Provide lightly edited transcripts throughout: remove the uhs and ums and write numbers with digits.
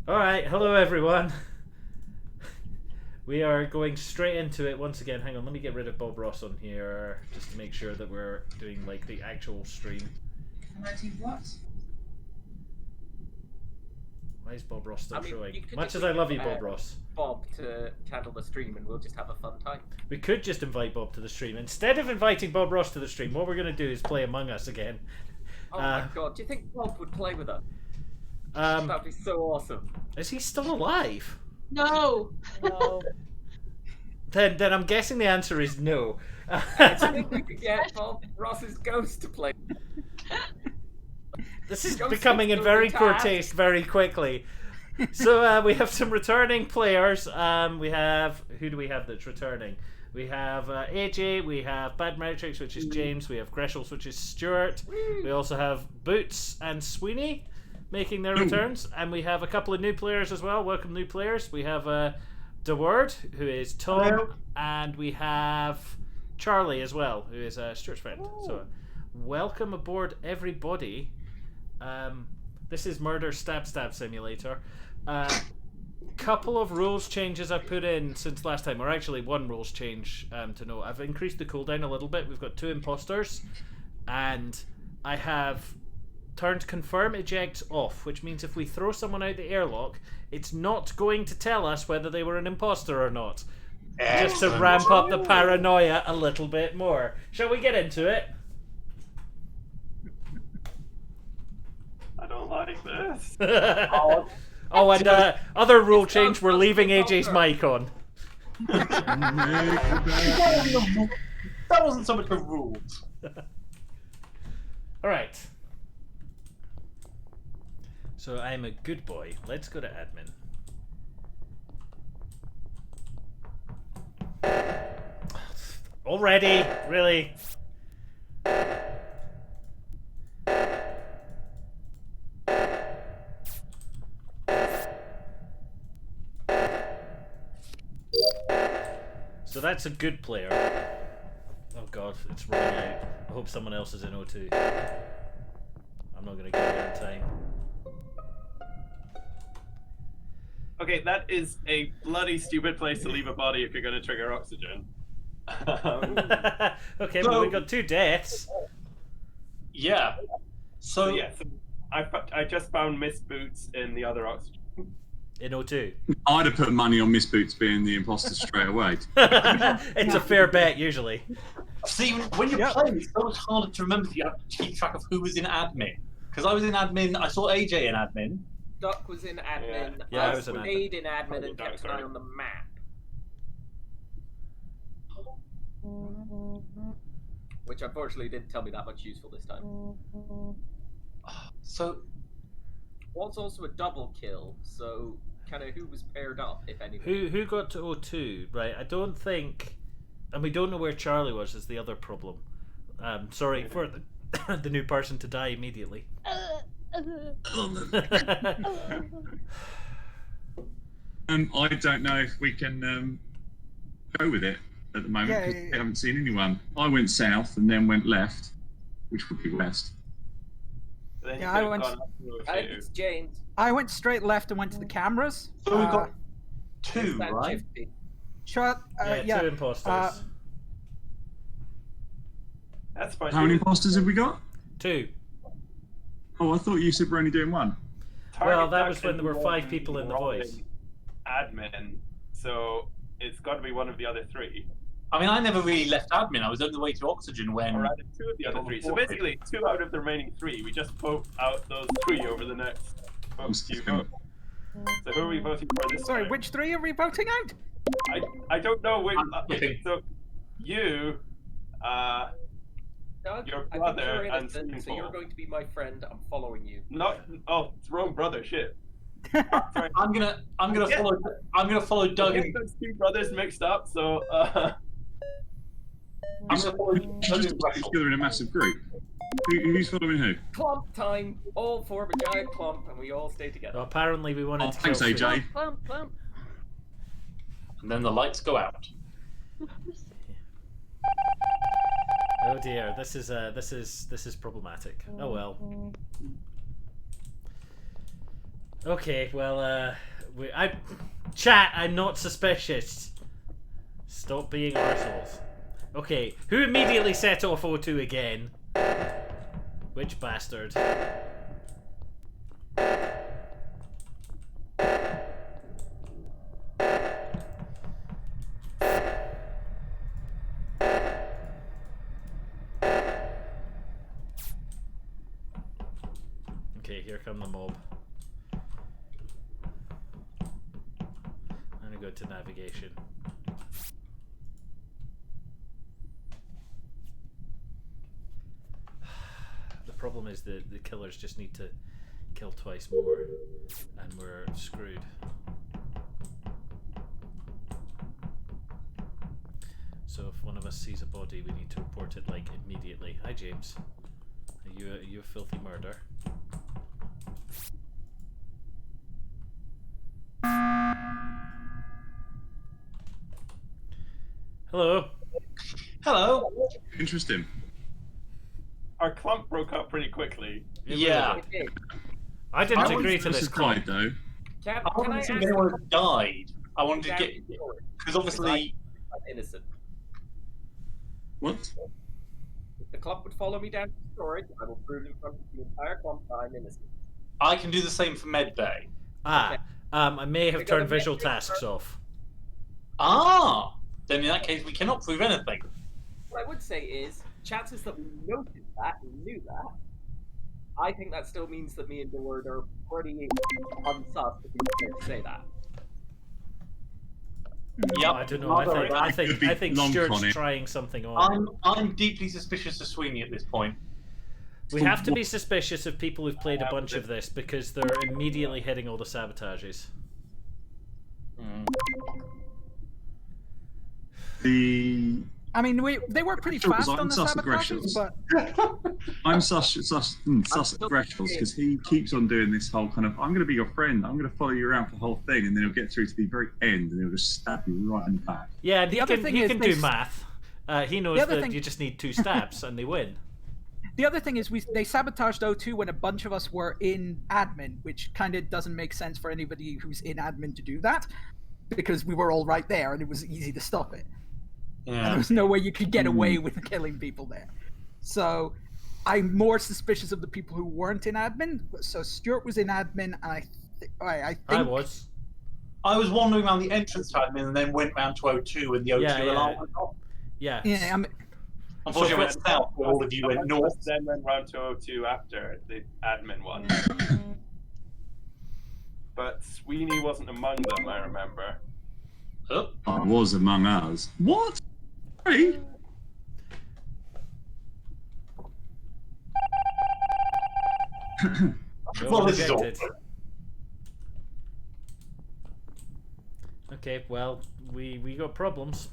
Alright, hello everyone. We are going straight into it once again. Hang on, let me get rid of Bob Ross on here just to make sure that we're doing like the actual stream. Can I do what? Why is Bob Ross still showing? Much just as I love you, Bob Ross. Bob to handle the stream and we'll just have a fun time. We could just invite Bob to the stream. Instead of inviting Bob Ross to the stream, what we're going to do is play Among Us again. Oh my god, do you think Bob would play with us? That'd be so awesome. Is he still alive? No. No. Then I'm guessing the answer is no. I think we could get Bob Ross's ghost to play. This is becoming in very poor taste very quickly. So we have some returning players. We have, who do we have that's returning? We have AJ, we have Bad Metrics, which is James, we have Greshels, which is Stuart. We also have Boots and Sweeney making their returns, and we have a couple of new players as well. Welcome new players. We have The Word, who is Tom. Hello. And we have Charlie as well, who is Stuart's friend. So welcome aboard everybody. This is Murder Stab Simulator. Couple of rules changes I've put in since last time, or actually one rules change to note. I've increased the cooldown a little bit. We've got 2 imposters, and I have turned confirm eject off, which means if we throw someone out the airlock, it's not going to tell us whether they were an imposter or not. Excellent. Just to ramp up the paranoia a little bit more. Shall we get into it? I don't like this. Oh, and other rule change, we're leaving AJ's mic on. That wasn't so much a rule. Alright. So I'm a good boy. Let's go to admin. Already? Really? So that's a good player. Oh god, it's running out. I hope someone else is in O2. I'm not going to get there in time. Okay, that is a bloody stupid place to leave a body if you're going to trigger oxygen. Okay, well we got 2 deaths. Yeah. So I just found MissBoots in the other oxygen. In O2. I'd have put money on MissBoots being the imposter straight away. It's a fair bet usually. See, when you're playing, it's so much harder to remember if you have to keep track of who was in admin. Because I was in admin, I saw AJ in admin. Duck was in admin. Yeah, I was in stayed in admin and kept an eye on the map. Which unfortunately didn't tell me that much useful this time. So, was also a double kill, so kind of who was paired up, if anyone. Who got to O2? Right, I don't think, and we don't know where Charlie was. Is the other problem. Sorry for the new person to die immediately. I don't know if we can go with it at the moment because we haven't seen anyone. I went south and then went left, which would be west. Yeah, I went. It's James. I went straight left and went to the cameras. So we've got 2, right? Yeah, 2 imposters. That's fine. How many imposters have we got? 2. Oh, I thought you said we're only doing 1. Well, that was when there were 5 people in the voice. Admin, so it's got to be one of the other 3. I mean, I never really left admin. I was on the way to oxygen when. Or rather, 2 of the other 3. So basically, 2 out of the remaining 3. We just vote out those 3 over the next few votes. So who are we voting for this Sorry, time? which 3 are we voting out? I don't know which. So you, Doug, your I brother, think you're and innocent, so you're going to be my friend. I'm following you. It's wrong brother. Shit. Sorry. I'm gonna follow Doug. And those 2 brothers mixed up. So I'm gonna follow Doug. Together in a massive group. Who's following who? Clump time. All form a giant clump, and we all stay together. Well, apparently we wanted to Thanks, kill AJ. Clump, clump. And then the lights go out. Oh dear, this is problematic. Oh well. Okay, well, chat, I'm not suspicious. Stop being arseholes. Okay, who immediately set off O2 again? Which bastard? Okay, here come the mob. I'm gonna go to navigation. The problem is that the killers just need to kill twice more, and we're screwed. So if one of us sees a body, we need to report it like immediately. Hi James, are you a filthy murderer? Hello. Hello. Interesting. Our clump broke up pretty quickly. Yeah. I didn't agree to this Justified, call. though. Can I I wanted to ask see if anyone had died. I wanted to Can- get because obviously I'm innocent. What? If the clump would follow me down to storage, I will prove in front of the entire clump that I'm innocent. I can do the same for medbay. I may have We got turned a visual metric tasks off. Ah, then in that case we cannot prove anything. What I would say is, chances that we noted that, we knew that, I think that still means that me and Deward are pretty unsus if we can say that. Yep. I don't know. I think long Stuart's con it. trying something on. I'm deeply suspicious of Sweeney at this point. We have to be suspicious of people who've played a bunch of this because they're immediately hitting all the sabotages. I mean, they were pretty Sure, fast I'm on the sus sabotages, aggressions. but I'm sus at Greshels because he keeps on doing this whole kind of, I'm going to be your friend, I'm going to follow you around for the whole thing, and then he'll get through to the very end and he'll just stab you right in the back. Yeah, and The he other can, thing he is can they do math. He knows other that thing- you just need 2 stabs and they win. the other thing is they sabotaged O2 when a bunch of us were in admin, which kind of doesn't make sense for anybody who's in admin to do that, because we were all right there and it was easy to stop it. And there Yeah. was no way you could get away with killing people there. So I'm more suspicious of the people who weren't in admin. So Stuart was in admin, and I think I was. I was wandering around the entrance to admin and then went round to O2 and the O2 Yeah, yeah. alarm went off. Yeah. Yeah, Unfortunately, I went south, but all of you went north. Then went round to O2 after the admin one. But Sweeney wasn't among them, I remember. Oh. I was among us. What? Hey? Well, this is Rejected. all. Okay, well, we got problems.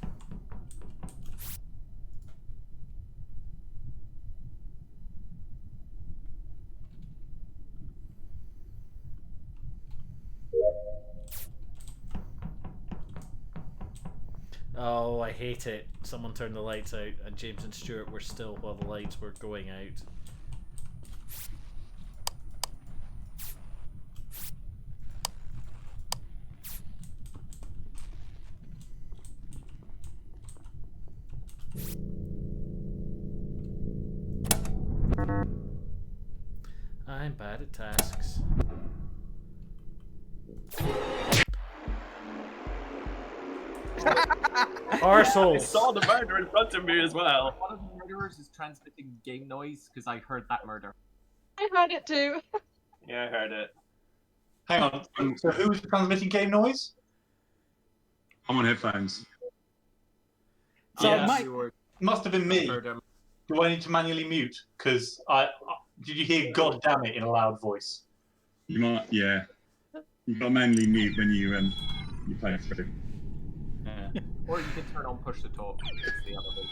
Oh, I hate it. Someone turned the lights out and James and Stuart were still while the lights were going out. I'm bad at tasks. I Arseholes. saw the murder in front of me as well. One of the murderers is transmitting game noise because I heard that murder. I heard it too. Yeah, I heard it. Hang on. So who's transmitting game noise? I'm on headphones. So Yeah. Mike, Must have been me. Heard him. Do I need to manually mute? Because did you hear "God damn it" in a loud voice? You might, yeah. You got manually mute when you play through. Or you can turn on push to talk. It's the other way.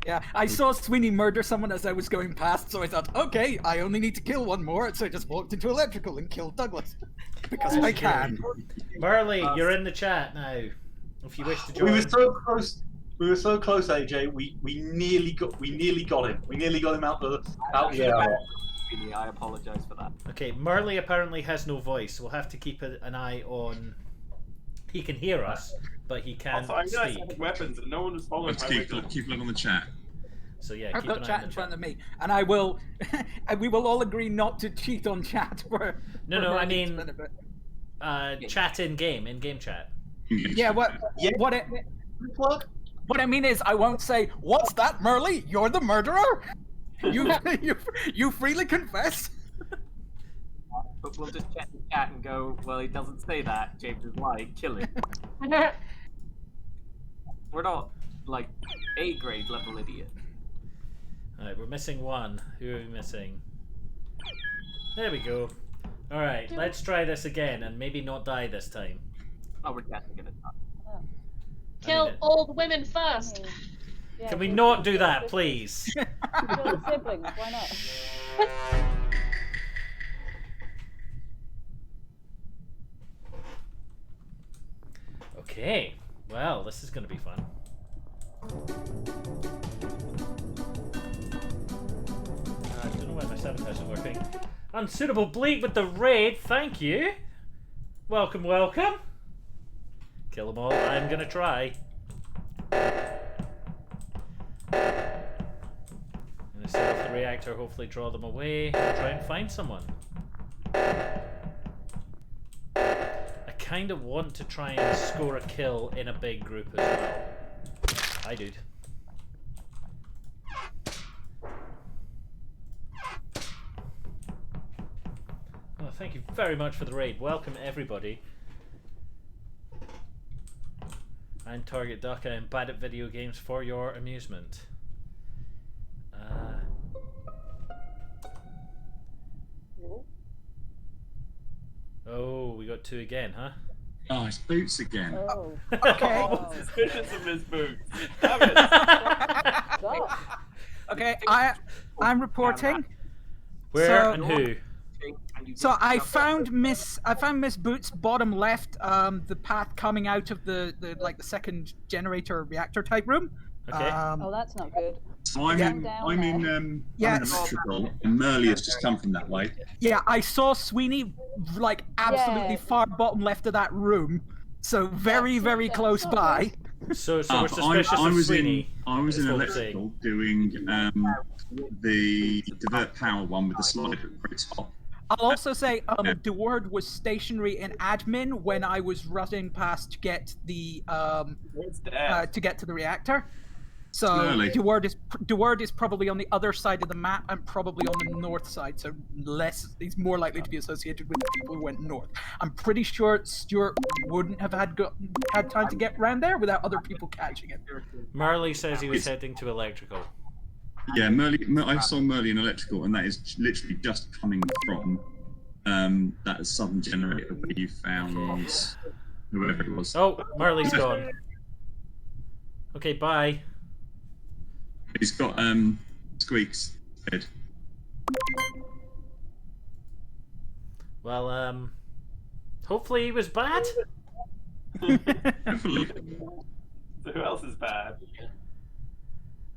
yeah, I saw Sweeney murder someone as I was going past, so I thought, okay, I only need to kill one more, so I just walked into electrical and killed Douglas. Because I can. Marley, you're in the chat now. If you wish to join. We were so close. We were so close, AJ. We nearly got him. We nearly got him out the air. Sweeney. I apologize for that. Okay, Marley apparently has no voice, so we'll have to keep an eye on. He can hear us, but he can't Also, I realized I speak. had weapons and no one was following Let's my keep wiggle. looking on the chat. So yeah, I've keep got an eye chat on in the front chat. of me, and I will. And we will all agree not to cheat on chat. No, I mean, benefit. chat in game chat. Yeah, what I mean is, I won't say, "What's that, Merle? You're the murderer." You freely confess. But we'll just check the chat and go, well, he doesn't say that. James is lying. Kill him. We're not, like, A-grade level idiot. Alright, we're missing one. Who are we missing? There we go. Alright, let's try this again and maybe not die this time. Oh, we're definitely gonna die. Kill all the women first. Yeah, Can we kill not do the that, sisters. please? Kill the siblings, why not? Okay, well, this is going to be fun. I don't know why my sabotage isn't working. Unsuitable bleak with the raid, thank you. Welcome, welcome. Kill them all, I'm going to try. I'm going to set off the reactor, hopefully draw them away, and try and find someone. I kind of want to try and score a kill in a big group as well. Hi, dude. Oh, thank you very much for the raid. Welcome, everybody. I'm Target Duck. I am bad at video games for your amusement. Oh, we got two again, huh? Oh, it's Boots again. Oh. Okay. Oh. Suspicious of MissBoots. Damn it. Stop. Okay, I'm reporting. Where So- and who? So I found Miss Boots bottom left, the path coming out of the second generator reactor type room. Okay. Oh, that's not good. So I'm Yeah. in Yeah. electrical, and Merle has just come from that way. Yeah, I saw Sweeney like absolutely Yeah. far bottom left of that room, so very That's close not by. So we're But suspicious I of was Sweeney. I was is in what we're electrical doing the divert power one with the slider at the very top. I'll also say DeWard was stationary in admin when I was running past to get the It's dead. to get to the reactor. So Early. DeWard is probably on the other side of the map and probably on the north side, so he's more likely to be associated with the people who went north. I'm pretty sure Stuart wouldn't have had time to get round there without other people catching it. Marley says he was heading to electrical. Yeah, I saw Merle in electrical, and that is literally just coming from that southern generator where you found whoever it was. Oh, Marley's gone. Okay, bye. He's got Squeak's head. Well, hopefully he was bad. Hopefully. So who else is bad?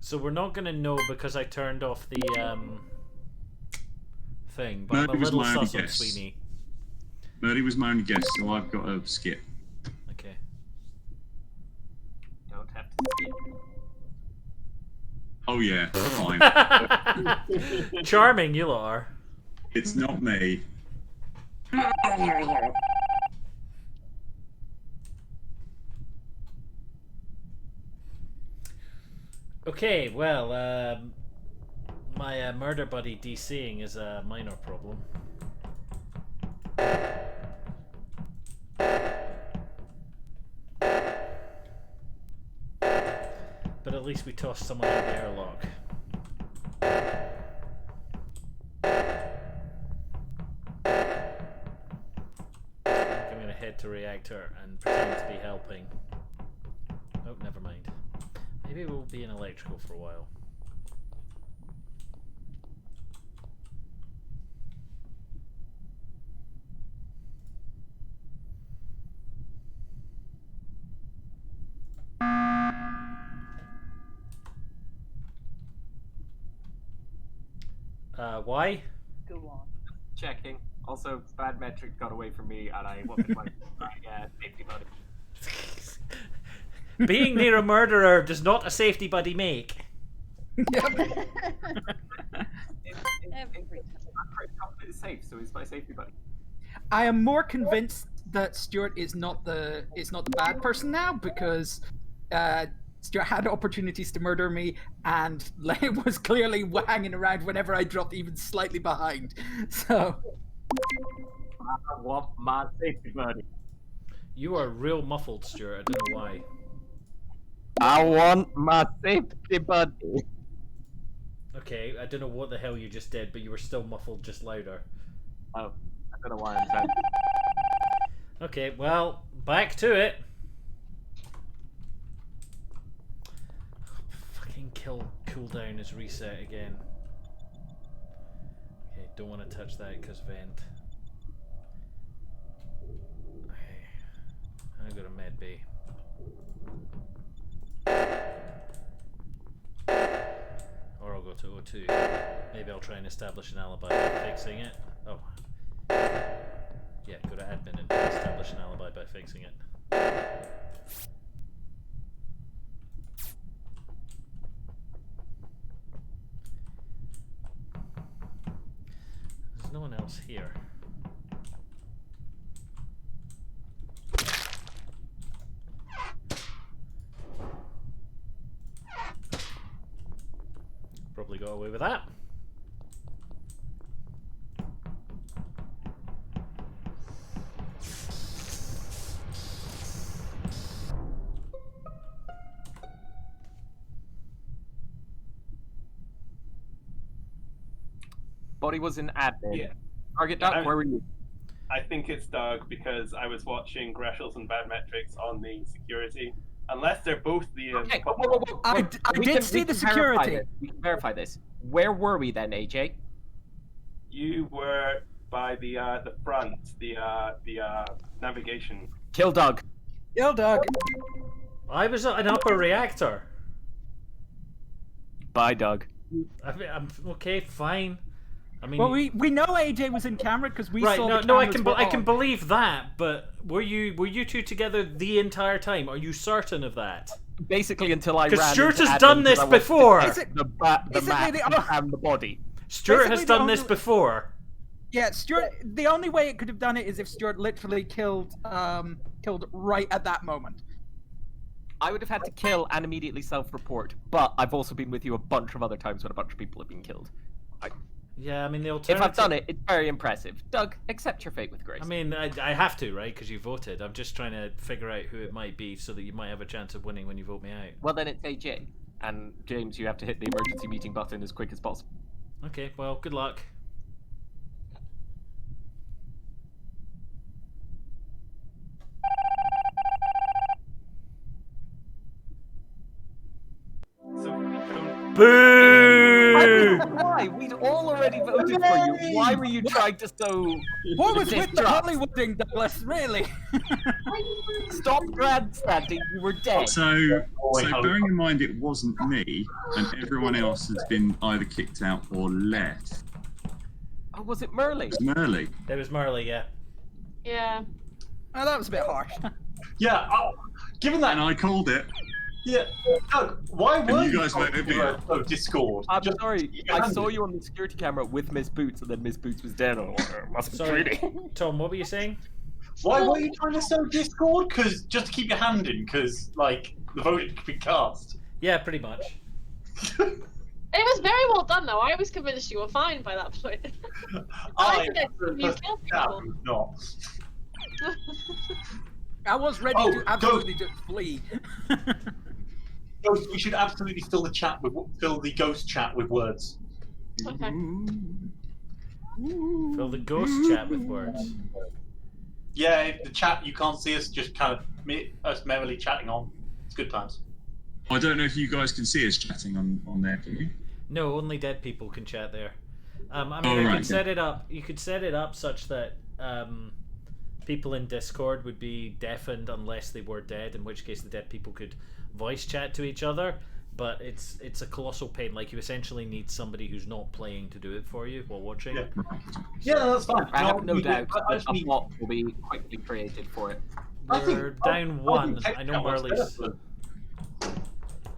So we're not gonna know because I turned off the thing, but I'm a Murphy was little my only sus on guess. Sweeney. Merle was my only guess, so I've got to skip. Okay. Don't have to skip. Oh yeah, fine. Charming, you lot are. It's not me. Okay, well, my murder buddy DCing is a minor problem. But at least we tossed someone in the airlock. I'm gonna head to reactor and pretend to be helping. Oh, never mind. Maybe we'll be in electrical for a while. Why? Checking. Also, bad metric got away from me, and I wanted my safety buddy. Being near a murderer does not a safety buddy make. Every I'm pretty confident it's safe, so he's my safety buddy. I am more convinced that Stuart is not the bad person now because Stuart had opportunities to murder me and was clearly hanging around whenever I dropped even slightly behind. So I want my safety buddy. You are real muffled, Stuart. I don't know why. I want my safety buddy. Okay, I don't know what the hell you just did, but you were still muffled, just louder. Oh, I don't know why I'm saying. Okay, well, back to it. Fucking kill cooldown is reset again. Okay, don't want to touch that because vent. Okay, I got a med bay. Or I'll go to O2. Maybe I'll try and establish an alibi by fixing it. Oh. Yeah, go to admin and establish an alibi by fixing it. There's no one else here. Probably got away with that. Body was in admin. Yeah. Target Doug, where were you? I think it's Doug because I was watching Greshels and Bad Metrics on the security. Unless they're both the. Okay, whoa. I did see the security. We can verify this. Where were we then, AJ? You were by the front, the navigation. Kill Doug. Kill Doug. I was at an upper reactor. Bye, Doug. I'm okay, fine. I mean, Well, we know AJ was in camera because we right? saw No, the no, I cameras can were I can on. believe that, but were you two together the entire time? Are you certain of that? Basically, until I ran. Because Stuart into has admin done because this I wanted to before. take the Basically, map the- and the body. Stuart has Basically, the done this only- before. Yeah, Stuart. The only way it could have done it is if Stuart literally killed right at that moment. I would have had to kill and immediately self-report, but I've also been with you a bunch of other times when a bunch of people have been killed. Yeah, I mean the If alternative. I've done it, it's very impressive. Doug, accept your fate with grace. I mean, I have to, right? Because you voted. I'm just trying to figure out who it might be so that you might have a chance of winning when you vote me out. Well, then it's AJ. And James, you have to hit the emergency meeting button as quick as possible. Okay, well, good luck. So don't. Boo! Why? We'd all already voted for you. Why were you trying to so... What was with the Disrupt? Hollywooding, Douglas? Really? Stop grandstanding, you were dead. So bearing in mind it wasn't me, and everyone else has been either kicked out or left. Oh, was it Merle? It's Merle. It was Marley, yeah. Yeah. Oh, that was a bit harsh. Yeah, given that. And I called it. Yeah, Doug, why were you guys voted me out? Oh, Discord. I'm Just- sorry, you I handed saw it. you on the security camera with Miss Boots, and then Miss Boots was dead. Oh, must be Sorry, treating. Tom, what were you saying? Why were you trying to sell Discord? Because just to keep your hand in, because like the vote could be cast. Yeah, pretty much. It was very well done, though. I was convinced you were fine by that point. I think you killed people. Not. I was ready Oh, to absolutely just flee. Ghost, we should absolutely fill the ghost chat with words. Okay. Fill the ghost chat with words. Yeah, if the chat you can't see us, just kind of us merrily chatting on. It's good times. I don't know if you guys can see us chatting on there, can you? No, only dead people can chat there. I mean, Oh, you right, could set it up. You could set it up such that people in Discord would be deafened unless they were dead. In which case, the dead people could voice chat to each other. but it's a colossal pain. Like, you essentially need somebody who's not playing to do it for you while watching. Yeah, yeah, that's fine. I have no doubt I that just a need. bot will be quickly created for it. We're down one. I know Marley's. Excellent.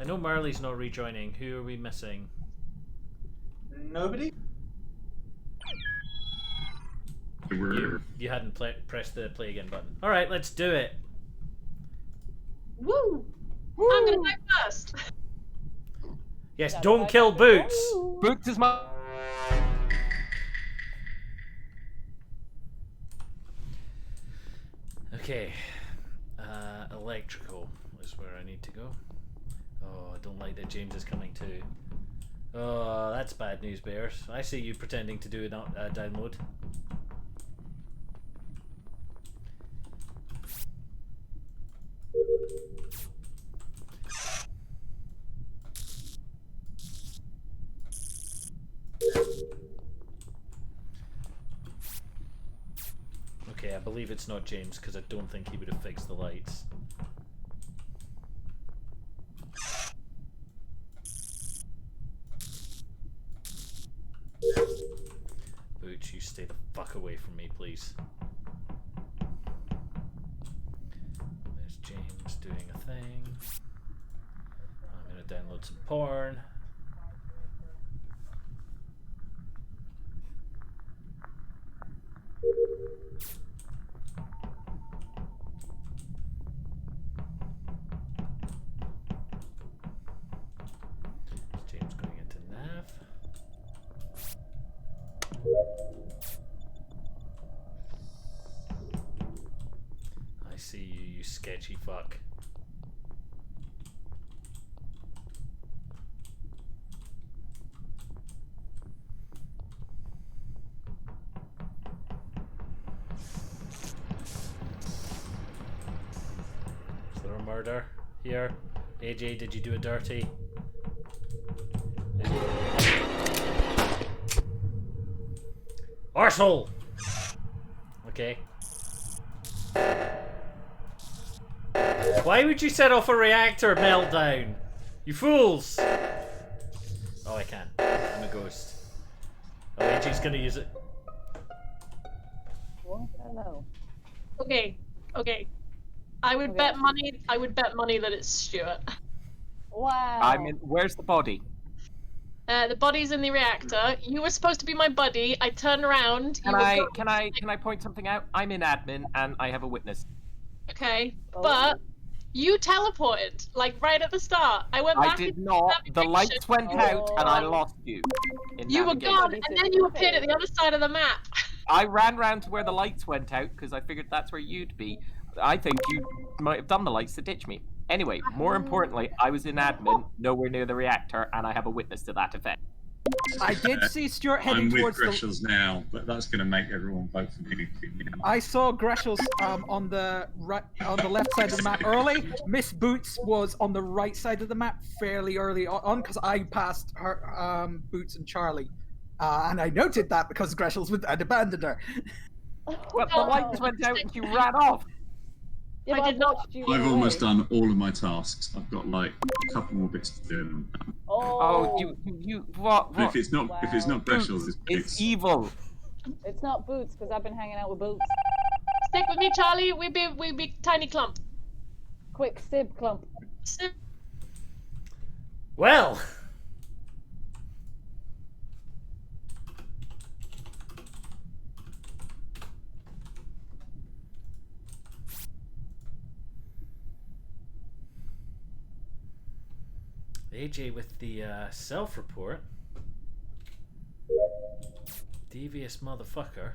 I know Marley's not rejoining. Who are we missing? Nobody. You hadn't pressed the play again button. All right, let's do it. Woo! I'm gonna die first. Yes, don't kill Boots. Boots is my. Okay, electrical is where I need to go. Oh, I don't like that James is coming too. Oh, that's bad news, Bears. I see you pretending to do a download. Okay, I believe it's not James because I don't think he would have fixed the lights. Booch, you stay the fuck away from me, please. There's James doing a thing. I'm gonna download some porn. James going into nav. I see you, you sketchy fuck. Is there a murder here? AJ, did you do it dirty? Arsehole! Okay. Why would you set off a reactor meltdown? You fools! Oh, I can't. I'm a ghost. Oh, AJ's gonna use it. What? Hello. Okay, okay. I would bet money. I would bet money that it's Stuart. Wow. I mean, where's the body? The body's in the reactor. You were supposed to be my buddy. I turned around. Can I point something out? I'm in admin and I have a witness. Okay, Oh. but you teleported like right at the start. I went back. I did into not. The navigation. lights went out and I lost you. In You were navigation. gone, and then you appeared at the other side of the map. I ran round to where the lights went out because I figured that's where you'd be. I think you might have done the lights to ditch me. Anyway, more importantly, I was in admin, nowhere near the reactor, and I have a witness to that effect. I did see Stuart heading I'm with towards the. Greshels now, but that's going to make everyone vote for me. I saw Greshels on the left side of the map early. MissBoots was on the right side of the map fairly early on because I passed her Boots and Charlie, and I noted that because Greshels had abandoned her. But the lights went out and you ran off. Yeah, I but did not- watched you I've away. almost done all of my tasks. I've got like a couple more bits to do. Oh, What? But if it's not Greshels, It's it's evil. It's not Boots because I've been hanging out with Boots. Stick with me, Charlie. We be tiny clump. Quick, Sib clump. Well! AJ with the self-report. Devious motherfucker.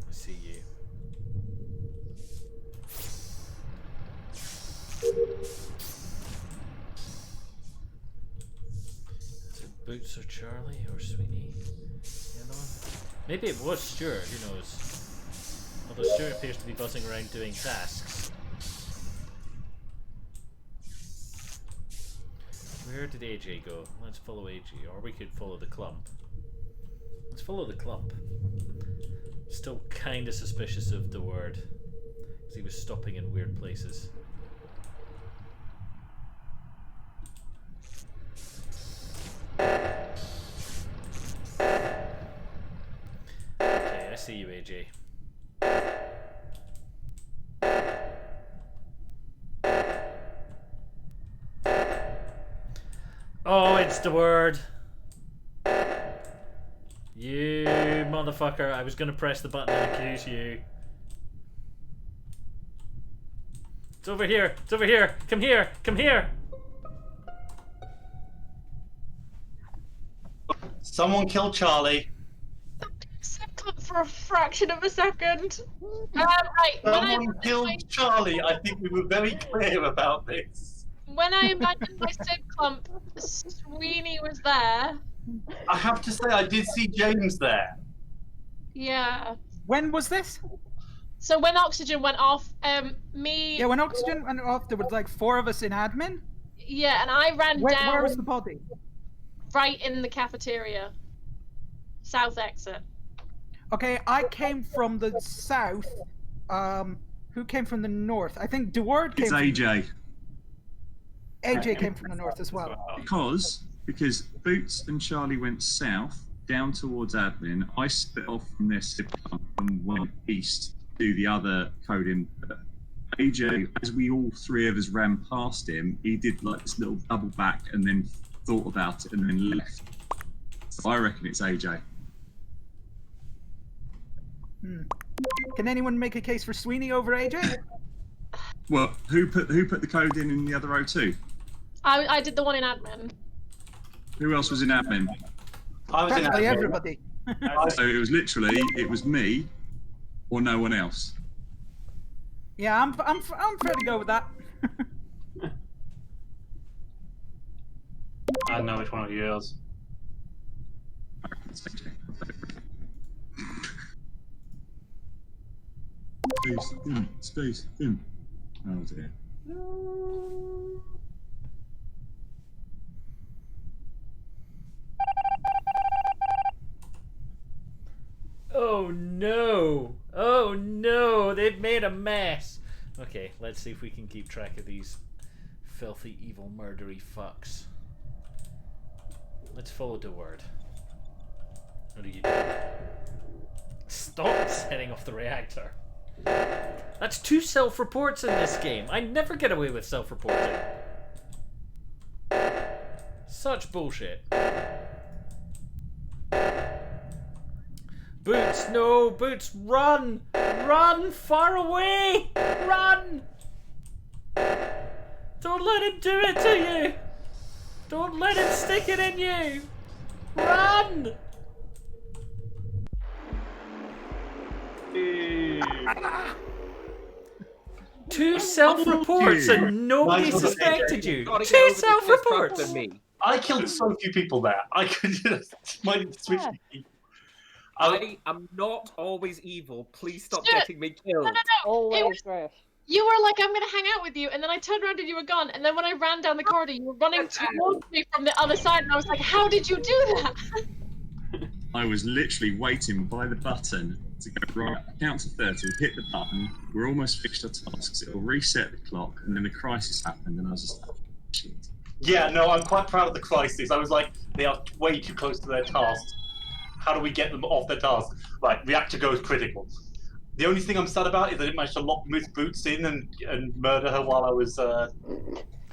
I see you. Is it Boots or Charlie or Sweeney? Maybe it was Stuart, who knows? Although Stuart appears to be buzzing around doing tasks. Where did AJ go? Let's follow AJ, or we could follow the clump. Let's follow the clump. Still kinda suspicious of the word. He was stopping in weird places. Okay, I see you, AJ. Oh, it's the word. You motherfucker. I was gonna press the button and accuse you. It's over here. It's over here. Come here. Come here. Someone killed Charlie. For a fraction of a second. Right. Someone killed Charlie. I think we were very clear about this. When I imagined my Sid clump, Sweeney was there. I have to say, I did see James there. Yeah. When was this? So when oxygen went off, me. Yeah, when oxygen went off, there was like 4 of us in admin. Yeah, and I ran down. Where was the body? Right in the cafeteria. South exit. Okay, I came from the south. Who came from the north? I think Deward came. It's AJ. AJ came from the north as well. Because Boots and Charlie went south down towards admin. I split off from their sip and went east to the other code input. AJ, as we all 3 of us ran past him, he did like this little double back and then thought about it and then left. So I reckon it's AJ. Can anyone make a case for Sweeney over AJ? Well, who put the code in the other O2? I did the one in admin. Who else was in admin? I was in Practically admin. everybody. So it was literally, it was me or no one else. Yeah, I'm fair to go with that. I don't know which one of yours. Space, in. Oh dear. Oh no! Oh no! They've made a mess! Okay, let's see if we can keep track of these filthy, evil, murdery fucks. Let's follow the word. What are you doing? Stop setting off the reactor. That's 2 self-reports in this game. I never get away with self-reporting. Such bullshit. Boots, no! Boots, run! Run! Far away! Run! Don't let him do it to you! Don't let him stick it in you! Run! Two self-reports and nobody Nice one, suspected AJ. you. Gotta get 2 over the self-reports! distrust of me. I killed so few people there. I could just might switch. I am not always evil. Please stop Stuart, getting me killed. No. It Always was, fresh. you were like, I'm gonna hang out with you, and then I turned around and you were gone. And then when I ran down the corridor, you were running towards me from the other side, and I was like, how did you do that? I was literally waiting by the button to go right, count to 30, hit the button, we're almost finished our tasks, it'll reset the clock, and then the crisis happened, and I was just like, shit. Yeah, no, I'm quite proud of the crisis. I was like, they are way too close to their tasks. How do we get them off their task? Right, reactor goes critical. The only thing I'm sad about is I didn't manage to lock MissBoots in and murder her while I was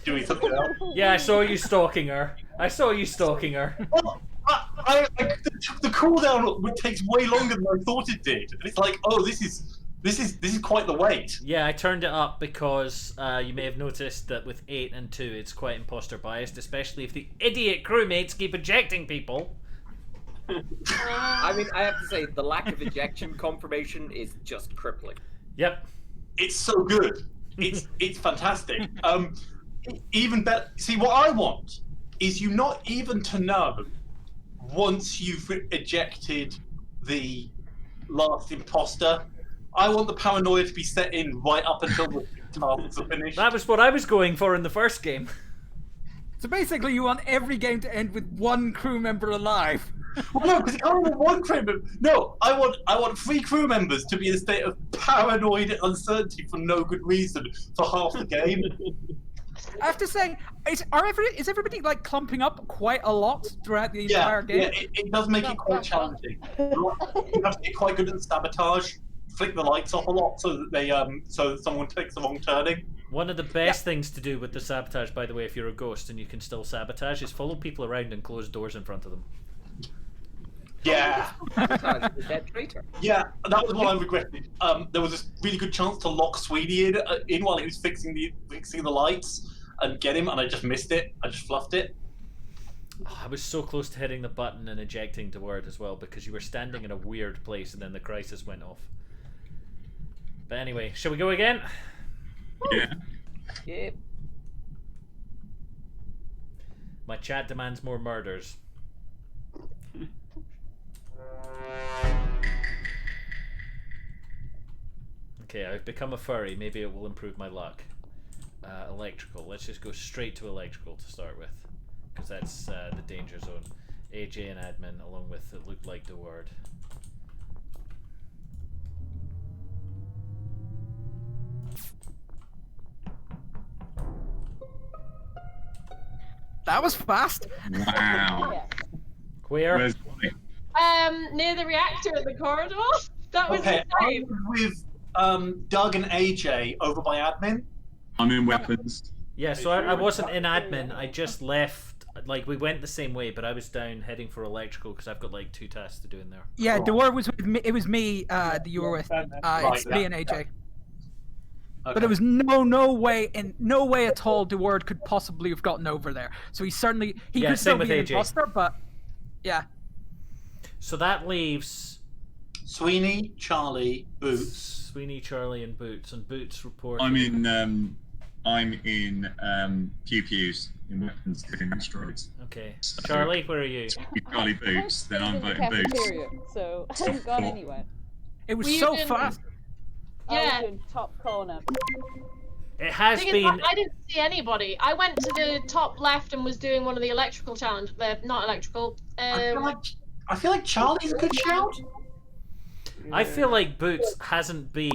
doing something else. Yeah, I saw you stalking her. I saw you stalking her. Well, the cooldown takes way longer than I thought it did. And it's like, oh, this is quite the wait. Yeah, I turned it up because you may have noticed that with 8 and 2 it's quite imposter biased, especially if the idiot crewmates keep ejecting people. I mean, I have to say, the lack of ejection confirmation is just crippling. Yep. It's so good. It's fantastic. Even better. See, what I want is you not even to know once you've ejected the last imposter. I want the paranoia to be set in right up until the tasks are finished. That was what I was going for in the first game. So basically, you want every game to end with 1 crew member alive. Well, no, because you can't have one crew member. No, I want 3 crew members to be in a state of paranoid uncertainty for no good reason for half the game. I have to say, is everybody like clumping up quite a lot throughout the entire game? Yeah, it does make it quite challenging. You have to get quite good at sabotage. Flick the lights off a lot so that they so that someone takes the wrong turning. One of the best things to do with the sabotage, by the way, if you're a ghost and you can still sabotage, is follow people around and close doors in front of them. Yeah. The dead traitor. Yeah, that was what I regretted. There was this really good chance to lock Sweeney in while he was fixing the lights and get him, and I just missed it. I just fluffed it. Oh, I was so close to hitting the button and ejecting Deward as well, because you were standing in a weird place and then the crisis went off. But anyway, shall we go again? Yeah. Yep. My chat demands more murders. Okay, I've become a furry. Maybe it will improve my luck. Electrical. Let's just go straight to electrical to start with, because that's the danger zone. AJ and admin, along with it looked like the word. That was fast. Wow. Yeah. Where? Where's Near the reactor in the corridor. That was Okay, insane. I'm with Doug and AJ over by admin. I'm in weapons. Yeah, so I wasn't in admin. I just left. Like, we went the same way, but I was down heading for electrical because I've got like 2 tasks to do in there. Yeah, Dewar was with me. It was me that you were with. It's me and AJ. But there was no way at all Dewar could possibly have gotten over there. So he certainly Yeah, could still same with be an AJ. imposter, but yeah. So that leaves Sweeney, Charlie, Boots. Sweeney, Charlie, and Boots report. I'm in pew pews in weapons getting destroyed. Okay. So- Charlie, where are you? Charlie Boots, then I'm in the voting Boots. cafeteria, so I haven't gone anywhere. It was Were you so in- fast. I Yeah. was in top corner. It has Thing is, been. I didn't see anybody. I went to the top left and was doing one of the electrical challenge. Not electrical. I feel like Charlie's a good shout. I feel like Boots hasn't been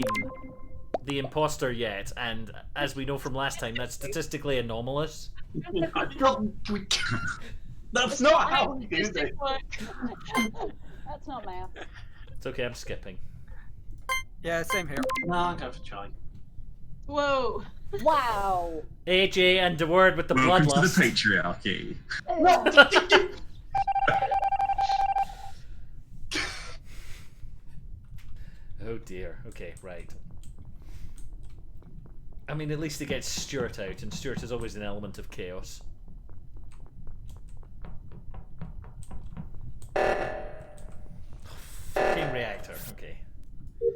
the imposter yet, and as we know from last time, that's statistically anomalous. That's not how you do Just this. didn't work. That's not math. It's okay, I'm skipping. Yeah, same here. No, I'm going for Charlie. Whoa. Wow. AJ and the word with the Welcome to the bloodlust. patriarchy. Oh dear. Okay, right. I mean, at least it gets Stuart out, and Stuart is always an element of chaos. Fucking reactor. Okay.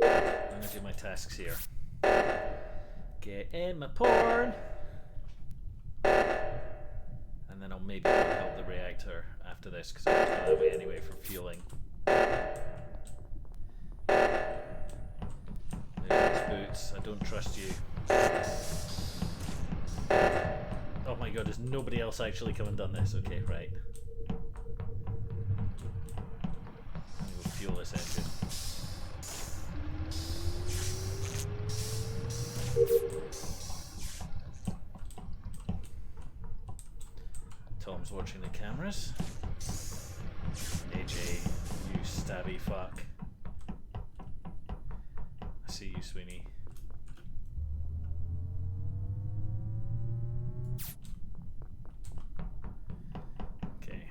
I'm gonna do my tasks here. Get in my porn. And then I'll maybe help the reactor after this, because I'm going that way anyway for fueling. There's Boots. I don't trust you. Oh my god, has nobody else actually come and done this? Okay, right. I'm gonna fuel this engine. Tom's watching the cameras. AJ, you stabby fuck. I see you, Sweeney. Okay.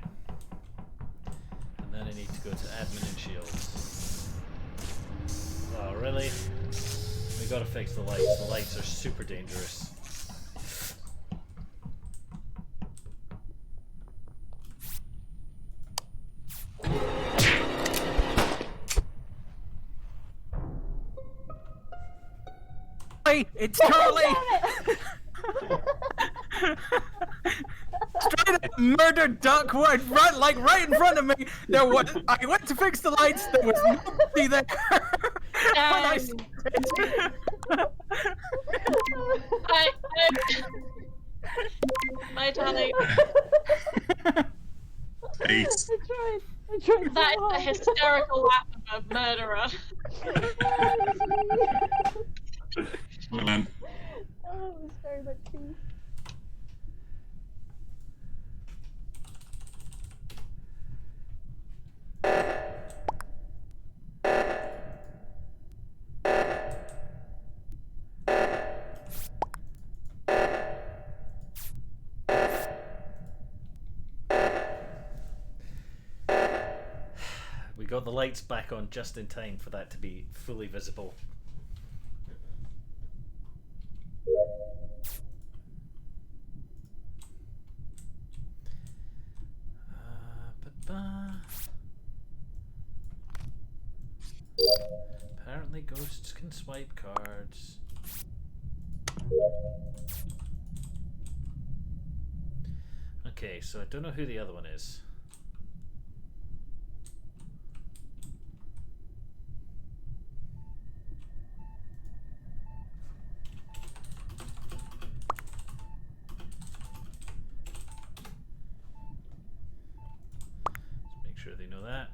And then I need to go to admin and shields. Oh, really? We gotta fix the lights. The lights are super dangerous. It's Charlie! Straight up murdered Duckwood, right in front of me. I went to fix the lights. There was nobody there. Bye, Charlie. Peace. That's right. I'm trying so That is hard. a hysterical laugh of a murderer. Oh, it was very much too. We got the lights back on just in time for that to be fully visible. Apparently ghosts can swipe cards. Okay, so I don't know who the other one is. Let's make sure they know that.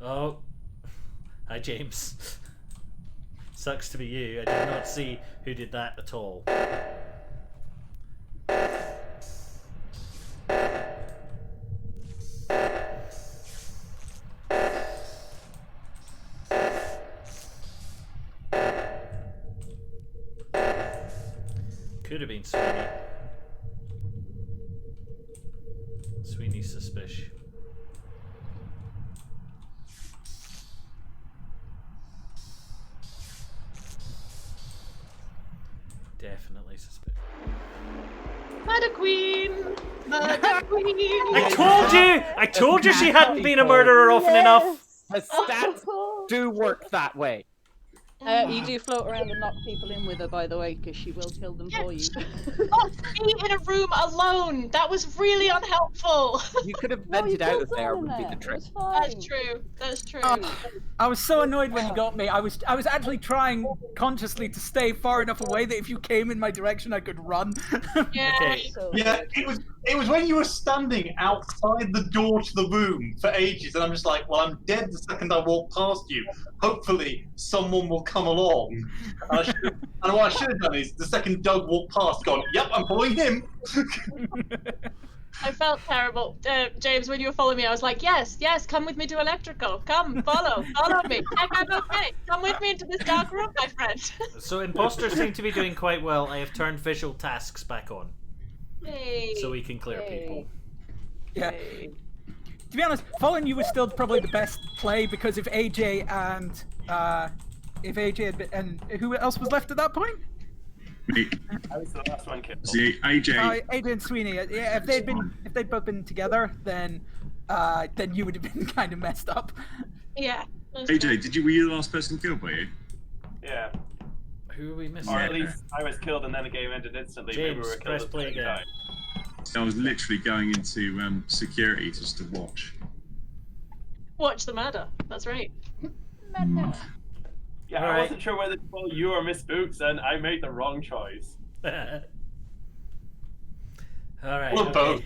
Oh, hi James. Sucks to be you. I did not see who did that at all. Could have been Sweeney. Sweeney's suspicious. Definitely suspicious. Murder Queen! Murder Queen! I told you she hadn't been a murderer often enough. The stats do work that way. You do float around and knock people in with her, by the way, because she will kill them for you. Not me in a room alone! That was really unhelpful! You could have No, you vented out killed of there someone would be in the there. trick. It was fine. That's true. That's true. I was so annoyed when you got me. I was actually trying consciously to stay far enough away that if you came in my direction, I could run. Yeah. Okay. So Yeah, it was when you were standing outside the door to the room for ages, and I'm just like, well, I'm dead the second I walk past you. Hopefully, someone will come along. And what I should have done is, the second Doug walked past, gone, yep, I'm following him. I felt terrible. James, when you were following me, I was like, yes, come with me to electrical. Come, follow me. I'm okay. Come with me into this dark room, my friend. So imposters seem to be doing quite well. I have turned visual tasks back on, Hey. so we can clear people. Yeah. To be honest, following you was still probably the best play because if AJ had been, and who else was left at that point? Me. I was the last one killed. See, AJ. AJ and Sweeney. Yeah, if they'd both been together, then you would have been kind of messed up. Yeah. AJ, were you the last person killed by you? Yeah. Who are we missing? Or at least I was killed and then the game ended instantly. Maybe we James, were killed press at the play same again. time. I was literally going into security just to watch. Watch the murder. That's right. Yeah, Alright. I wasn't sure whether to follow you or MissBoots, and I made the wrong choice. All right. Or both.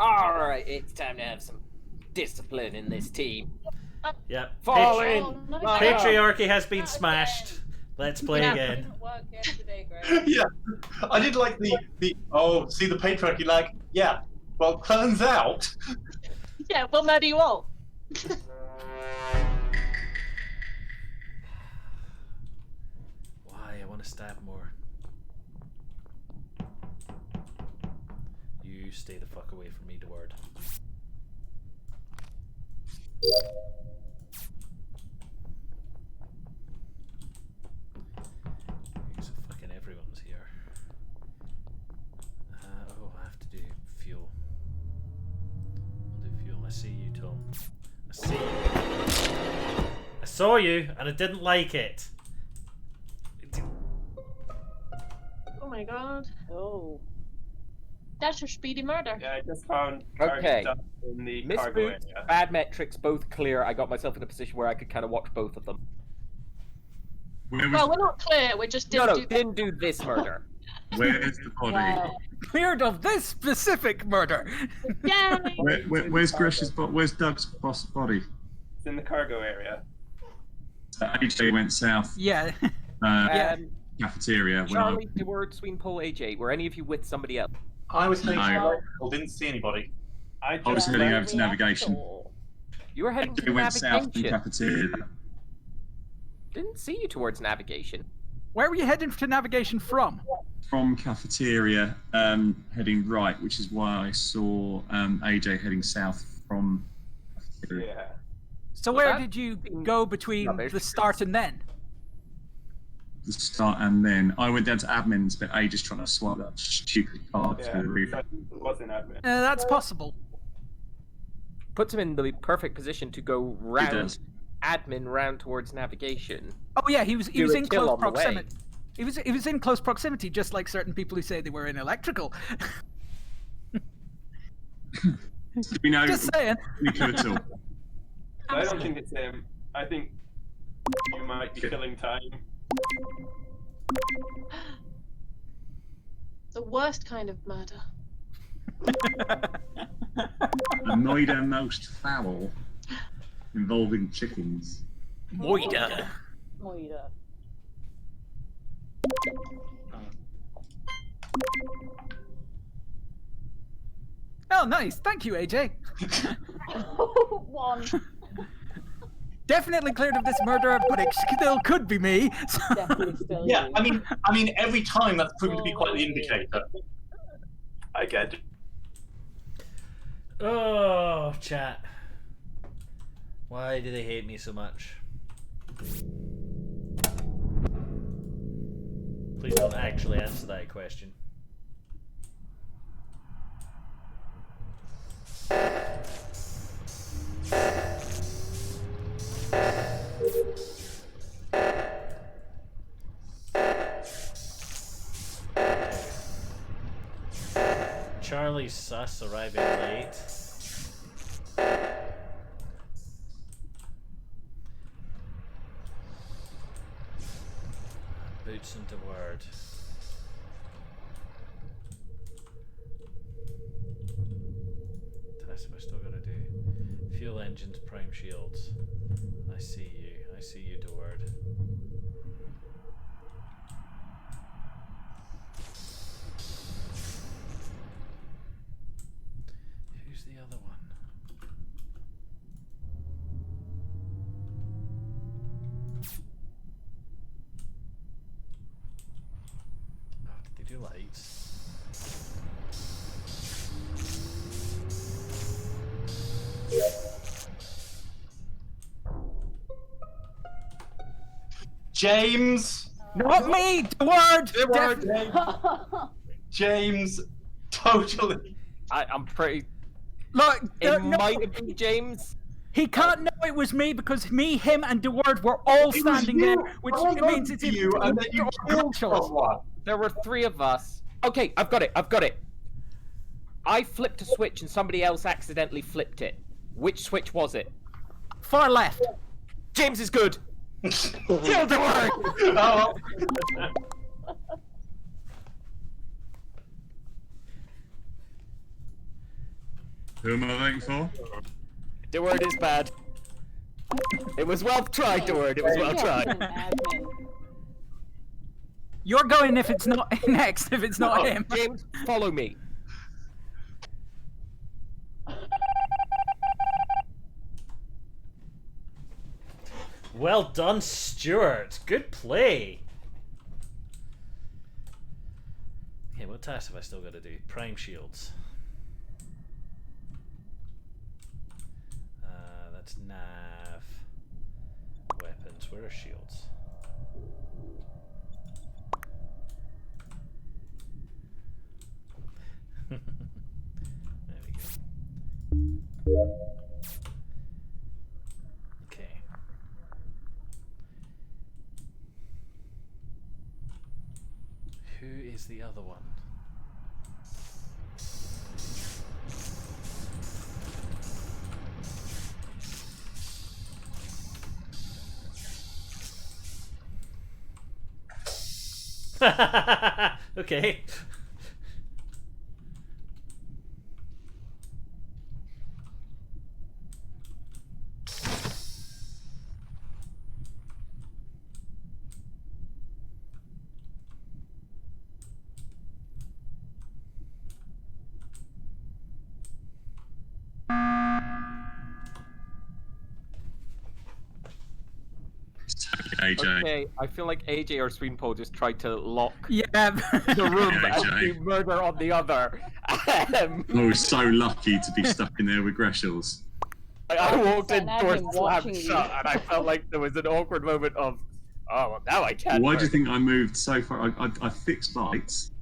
Alright, it's time to have some discipline in this team. Yep. Fall Patri- in! Oh, no. Patriarchy has been Not smashed. Let's play Yeah. again. Didn't work yesterday, Greg. Yeah, I did like the see the patriarchy, like, yeah, well, turns out. Yeah, we'll murder you all. Why? I want to stab more. You stay the fuck away from me, Deward. So fucking everyone's here. Oh, I have to do fuel. I'll do fuel. I see you, Tom. I see you. I saw you, and I didn't like it. Oh my god. Oh. That's your speedy murder. Yeah, I just found Okay. stuff in the cargo MissBoots, area. bad metrics, both clear. I got myself in a position where I could kind of watch both of them. Where was Well, we're not clear. We just No, didn't no, do didn't do this murder. Where's the body? Wow. Cleared of this specific murder. Yay! Where's Gresh's body? Where's Doug's body? It's in the cargo area. AJ went south. Yeah. Cafeteria. Charlie, Deward, Sweenpole, AJ. Were any of you with somebody else? I was heading No. to electrical, didn't see anybody. I was heading over to navigation. You were heading to AJ went south from navigation. cafeteria. Didn't see you towards navigation. Where were you heading to navigation from? From cafeteria, heading right, which is why I saw AJ heading south from cafeteria. Yeah. So Well, where that- did you go between Rubbish. the start and then? The start, and then I went down to admin, but A just trying to swap that stupid card Yeah. through the roof. It was in admin. That's possible. Puts him in the perfect position to go round does. admin round towards navigation. Oh yeah, he was Do a in kill close on the way. proximity. He was in close proximity, just like certain people who say they were in electrical. Do we know Just saying. any clue at all? I don't think it's him. I think you might be killing time. The worst kind of murder. The Noida most foul involving chickens. Moida. Moira. Oh, nice. Thank you, AJ. One. Definitely cleared of this murder, but it still could be me. So- Definitely still Yeah, you. I mean, every time that's proven to be quite the indicator. I get it. Oh, chat. Why do they hate me so much? Please don't actually answer that question. Charlie's sus arriving late. Boots into word. That's what I still gotta do. Fuel engines, prime shields. I see you. I see you, Deward. Who's the other one? Oh, did they do lights? James! Not me, Deward. James, totally. I'm pretty. Look, It no, might have been James. he can't know it was me because me, him, and Deward were all It was standing you. there, which Someone means voted it's for you, and then you killed someone. There were 3 of us. Okay, I've got it. I flipped a switch and somebody else accidentally flipped it. Which switch was it? far left. James is good. Kill Deward. Oh, Who am I voting for? The word is bad. It was well tried, Deward. It was well tried. Admin. You're going if it's not next. If it's not him. James, follow me. Well done, Stuart. Good play. Okay, what task have I still got to do? Prime shields. That's nav. Weapons. Where are shields? There we go. Okay. Who is the other one? Okay. AJ. Okay, I feel like AJ or Sweenpole just tried to lock Yeah. the room and AJ. do murder on the other. I was so lucky to be stuck in there with Greshels. I walked in, An door admin slammed watching shut, you. and I felt like there was an awkward moment of, oh, well, now I can't. Why do you murder. think I moved so far? I fixed lights,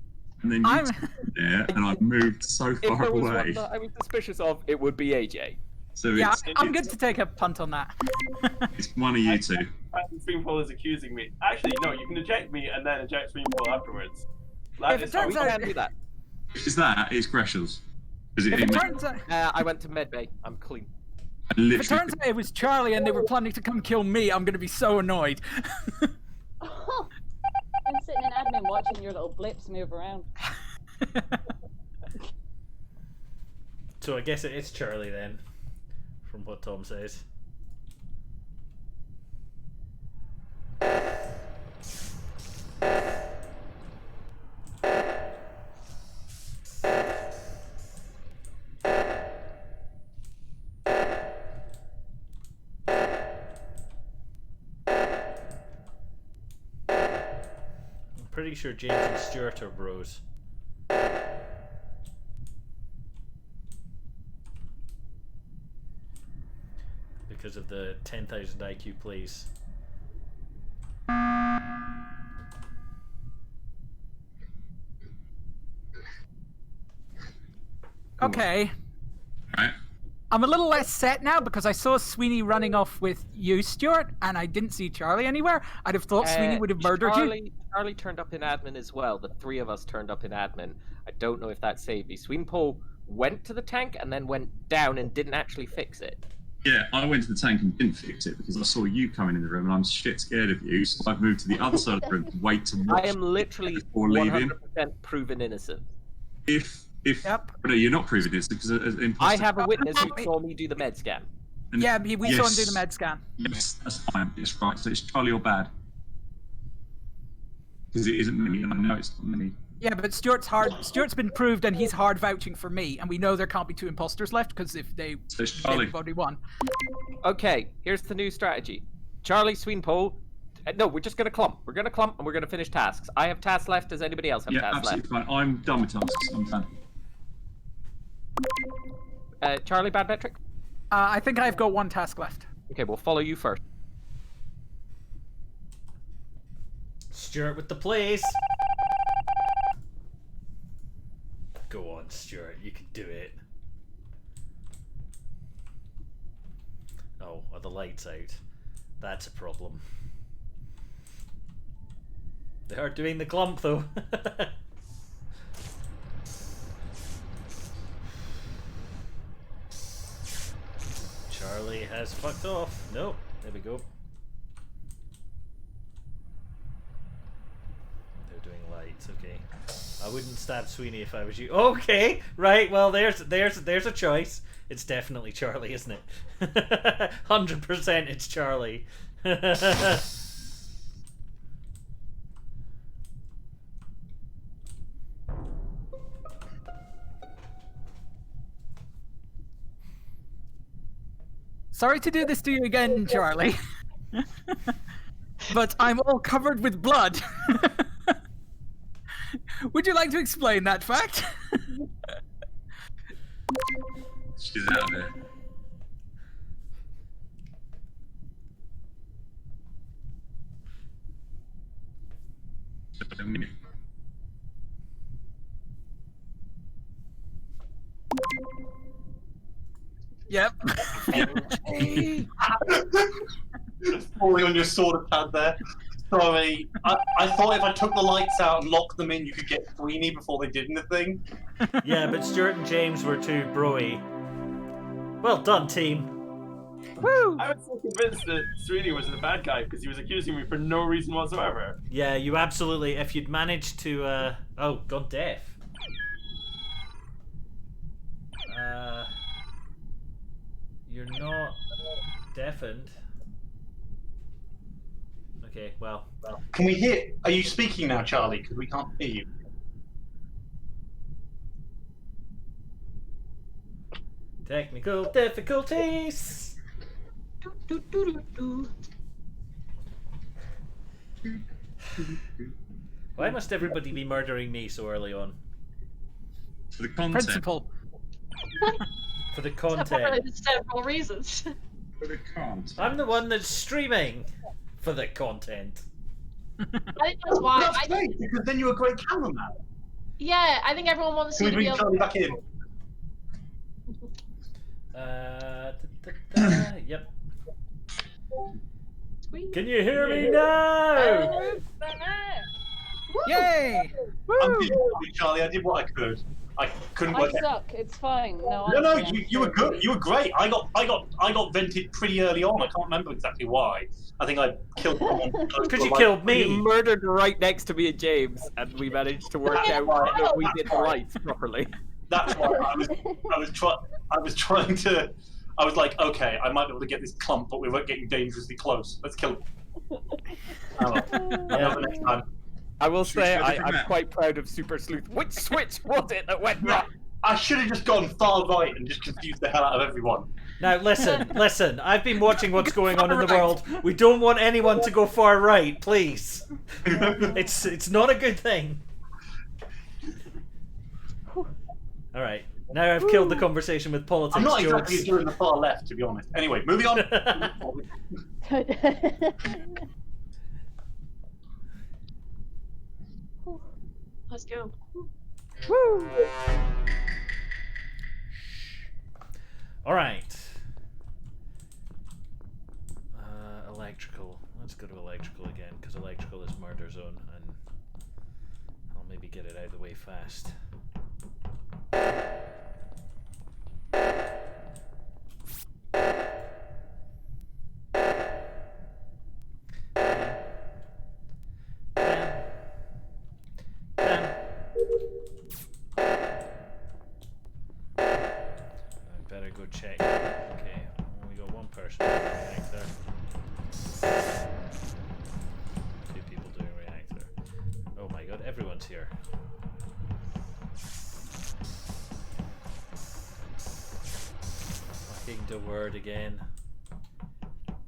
and then you I'm- stood there, and I moved so If far there was away. one that I was suspicious of, it would be AJ. So Yeah, I'm it's, good to take a punt on that. it's one of you two. Swingpole is accusing me. Actually, no, you can eject me and then eject Swingpole afterwards. If it That is how turns we We out- can do that. Is that? It's Greshels. Because If it turns out, I went to medbay. I'm clean. if it literally. turns out it was Charlie and they were planning to come kill me, I'm gonna be so annoyed. I'm sitting in admin watching your little blips move around. So I guess it is Charlie then, from what Tom says. I'm pretty sure James and Stuart are bros. Because of the 10,000 IQ plays. Okay. Right. I'm a little less set now because I saw Sweeney running off with you, Stuart, and I didn't see Charlie anywhere. I'd have thought Sweeney would have murdered you. Charlie turned up in admin as well. The three of us turned up in admin. I don't know if that saved me. Sweenpole went to the tank and then went down and didn't actually fix it. Yeah, I went to the tank and didn't fix it because I saw you coming in the room and I'm shit scared of you. So I've moved to the other side of the room to wait to watch. I am literally before leaving. 100% proven innocent. If Yep. no, you're not proving this because I have a witness who saw me do the med scan. Yeah, we saw him do the med scan. Yes, that's fine. It's right. So it's Charlie or bad. Because it isn't me, and I know it's not me. Yeah, but Stuart's been proved, and he's hard vouching for me, and we know there can't be two imposters left because if they So it's Charlie. everybody won. Okay, here's the new strategy. Charlie, Sweenpole. No, we're just gonna clump. We're gonna clump and we're gonna finish tasks. I have tasks left. Does anybody else have Yeah, tasks left? absolutely fine. I'm done with tasks. I'm done. Charlie, bad metric? I think I've got one task left. Okay, we'll follow you first. Stuart with the plays. Go on, Stuart. You can do it. Oh, are the lights out? That's a problem. They are doing the clump though. Charlie has fucked off. Nope. There we go. They're doing lights. Okay. I wouldn't stab Sweeney if I was you. Okay. Right. Well, there's a choice. It's definitely Charlie, isn't it? 100% it's Charlie. Sorry to do this to you again, Charlie. But I'm all covered with blood. Would you like to explain that fact? She's out there. Yep. Falling on your sword pad there. Sorry. I thought if I took the lights out and locked them in, you could get Sweeney before they did anything. Yeah, but Stuart and James were too broy. Well done, team. Woo! I was so convinced that Srini was the bad guy because he was accusing me for no reason whatsoever. Yeah, you absolutely. If you'd managed to, oh, gone deaf. You're not deafened. Okay, well. Can we hear? Are you speaking now, Charlie? Because we can't hear you. Technical difficulties. Why must everybody be murdering me so early on? For the content. Principle. For the Apparently content. there's several reasons. For the content. I'm the one that's streaming for the content. I think that's why. That's great, because then you're a great cameraman. Yeah, I think everyone wants Can you we to be bring able. Charlie back in? Yep. Squeeze. Can you hear me now? Yay! I'm really sorry, Charlie. I did what I could. I couldn't I work out. suck. It's fine. No, No, honestly, you were good. You were great. I got vented pretty early on. I can't remember exactly why. I think I killed someone. Because you killed You me. murdered right next to me and James, and we managed to work out that we did the lights properly. That's why I was trying to. I was like, okay, I might be able to get this clump, but we weren't getting dangerously close. Let's kill him. Oh, well. Another next time. I will Should we say go a different I'm map? quite proud of Super Sleuth. Which switch was it that went wrong? I should have just gone far right and just confused the hell out of everyone. Now listen. I've been watching what's going on in the world. We don't want anyone to go far right, please. It's not a good thing. All right. Now I've killed the conversation with politics I'm not exactly jokes. doing the far left, to be honest. Anyway, moving on. Let's go. All right. Electrical. Let's go to electrical again because electrical is murder zone, and I'll maybe get it out of the way fast. I better go check. Okay, we got one person doing reactor. Two people doing reactor. Oh my god, everyone's here. Fucking the word again.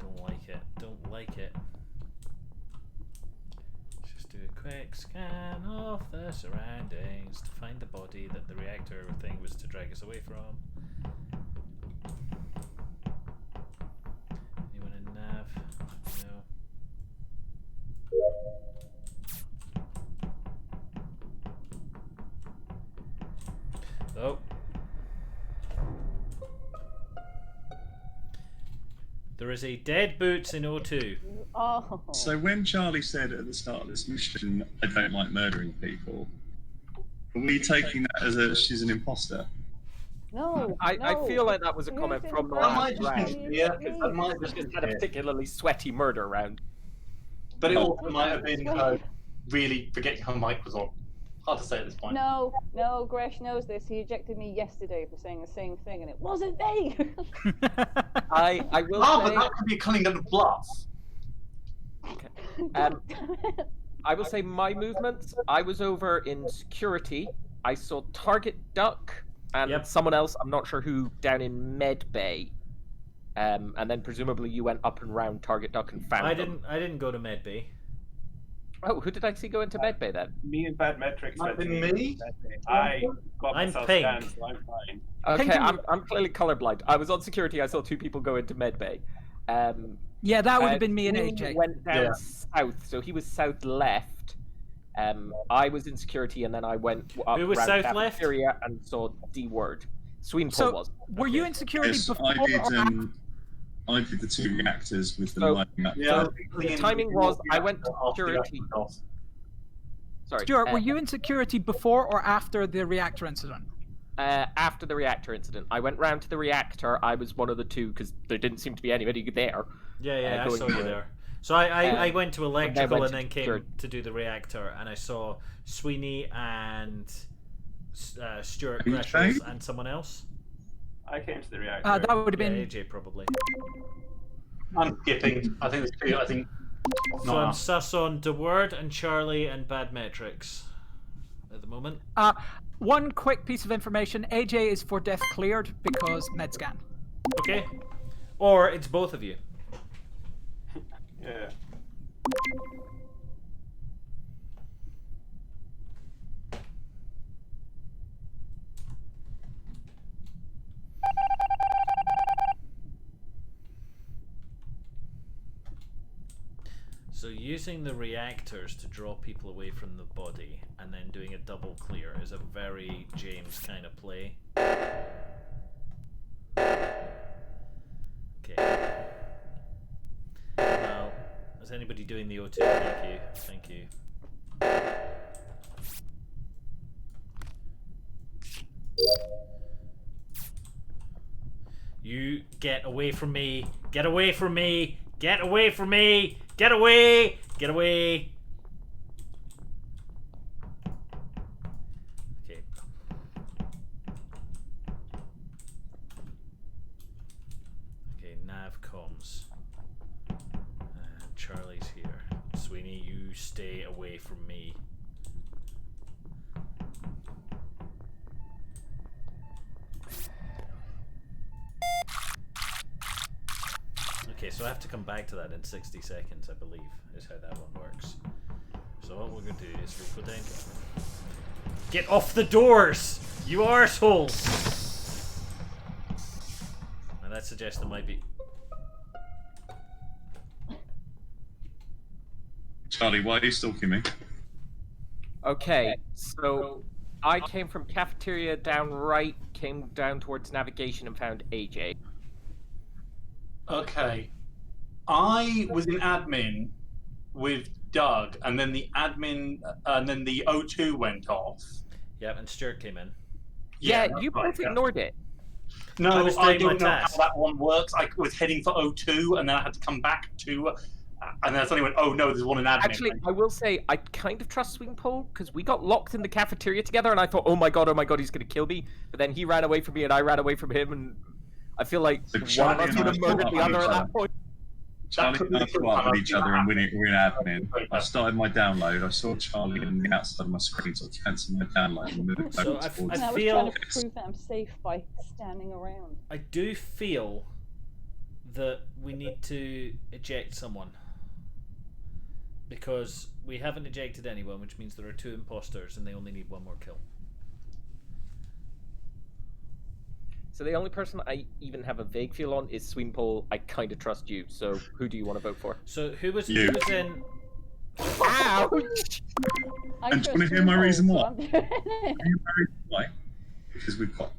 Don't like it. Don't like it. Let's just do a quick scan of the surroundings to find the body that the reactor thing was to drag us away from. Anyone in nav? No. Oh. There is a dead Boots in O2. Oh. So when Charlie said at the start of this mission, I don't like murdering people, are we taking that as she's an imposter? No. I feel like that was a comment from the last round. That might Because just we had a particularly sweaty murder round. But it also might have been her really forgetting her mic was on. Hard to say at this point. No, Gresh knows this. He ejected me yesterday for saying the same thing, and it wasn't me. I will But say, that could be a cunning little bluff. I will say my movements. I was over in security. I saw Target Duck and someone else. I'm not sure who down in Med Bay. And then presumably you went up and round Target Duck and found them. I didn't go to Med Bay. Oh, who did I see go into Med Bay then? Me and Bad Metrics Might went be to me? I got I'm myself pink. scanned, so I'm fine. Okay, I'm clearly colorblind. I was on security. I saw two people go into Med Bay. Yeah, that would have been me and He AJ. went down south, so he was south left. I was in security, and then I went up Who was around south left? cafeteria and saw D word. Sweenpool So, was. were you in security Yes, before? I did the two reactors with the So- lighting up. Yeah. So the timing was I went to security. Sorry. Stuart, were you in security before or after the reactor incident? after the reactor incident. I went round to the reactor. I was one of the two because there didn't seem to be anybody there. Yeah, I going saw you through it. there. So I went to electrical went and then to came Stuart. to do the reactor, and I saw Sweeney and Stuart Are you Greshels okay? and someone else. I came to the reactor. That would have Yeah, been. AJ probably. I'm skipping. I think it's two. I think. So I'm Not sus on DeWord and Charlie and Bad Metrics at the moment. One quick piece of information: AJ is for death cleared because med scan. Okay. Or it's both of you. Yeah. So using the reactors to draw people away from the body and then doing a double clear is a very James kind of play. Okay. Now, is anybody doing the O2? Thank you. Thank you. You get away from me. Get away from me. Get away from me. Get away. Get away. Okay. Okay, nav comms. Charlie's here. Sweeney, you stay away from me. Okay, so I have to come back to that in 60 seconds, I believe, is how that one works. So what we're going to do is we'll go down. Get off the doors, you arseholes! And that suggests there might be... Charlie, why are you stalking me? Okay, so I came from cafeteria down right, came down towards navigation and found AJ. okay. I was in admin with Doug, and then the admin, and then the O2 went off. Yep, and Stuart came in. Yeah, that's you right, both yeah. ignored it. No, I was I doing my don't know how task. that one works. I was heading for O2, and then I had to come back to, and then I suddenly went, oh no, there's one in admin. Actually, I will say I kind of trust Swingpole because we got locked in the cafeteria together, and I thought, oh my god, he's gonna kill me. But then he ran away from me, and I ran away from him, and I feel like So one of Charlie us and would I have murdered caught the up other with at each that other. point. Charlie and I caught up with each other and we're in admin. I started my download, I saw Charlie on the outside of my screen, so I cancelled my download and moved So over I towards And I was feel- trying to prove that I'm safe by standing around. I do feel that we need to eject someone. Because we haven't ejected anyone, which means there are 2 imposters and they only need 1 more kill. So the only person I even have a vague feel on is Swingpole. I kind of trust you. So who do you want to vote for? So who was You. in... Ouch! I And do you trust wanna hear my you, reason so why? I'm doing it. Why? Because we've got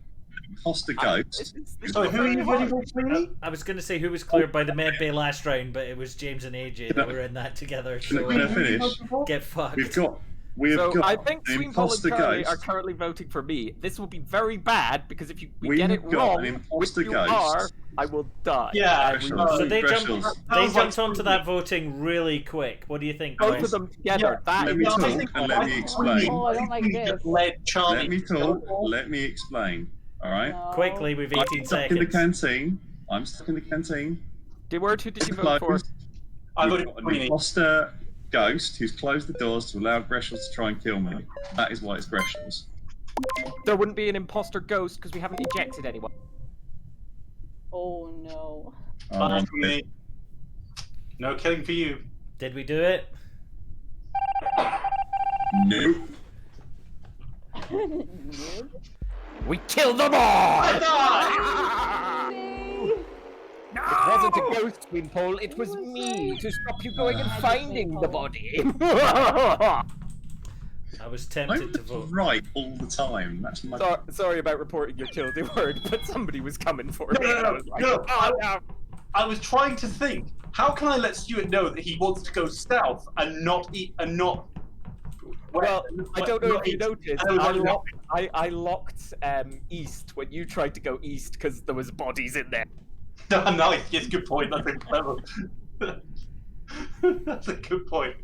imposter ghost. So who are you voting for, Sweeney? I was going to say who was cleared by the med bay last round, but it was James and AJ that were in that together, so Can I finish? get fucked. We have So got I think the Swingpole imposter and Charlie ghost. are currently voting for me. This will be very bad because if we get We've it got wrong, an which imposter you ghost. are, I will die. Yeah, And we Greshels. will So they Greshels. jumped onto that voting really quick. What do you think, both guys? of them together. That Let is me Yeah, I talk think- and let me explain. Oh, I don't like Sweeney this. just led Charlie. Let me talk. Let me explain. All right. No. Quickly, we've 18 I'm stuck in the seconds. canteen. I'm stuck in the canteen. DeWord, who did you vote for? I We've voted got for an Sweeney. imposter ghost who's closed the doors to allow Greshels to try and kill me. That is why it's Greshels. There wouldn't be an imposter ghost because we haven't ejected anyone. Oh no. I Bye, want Sweeney. it. No killing for you. Did we do it? Nope. Noob. We killed them all! See? It wasn't a ghost, Swingpole. It was What was me I? to stop you going and I just finding the Swingpole. body. I was I'm tempted to vote. right all the time. That's my. Sorry about reporting your kill, DeWord, but somebody was coming for me. No, and I was like, no. "Oh, no." I was trying to think, how can I let Stuart know that he wants to go south and not Well, I don't know if you noticed. I I locked east when you tried to go east because there was bodies in there. Nice. Yes, good point. That's a clever. That's a good point.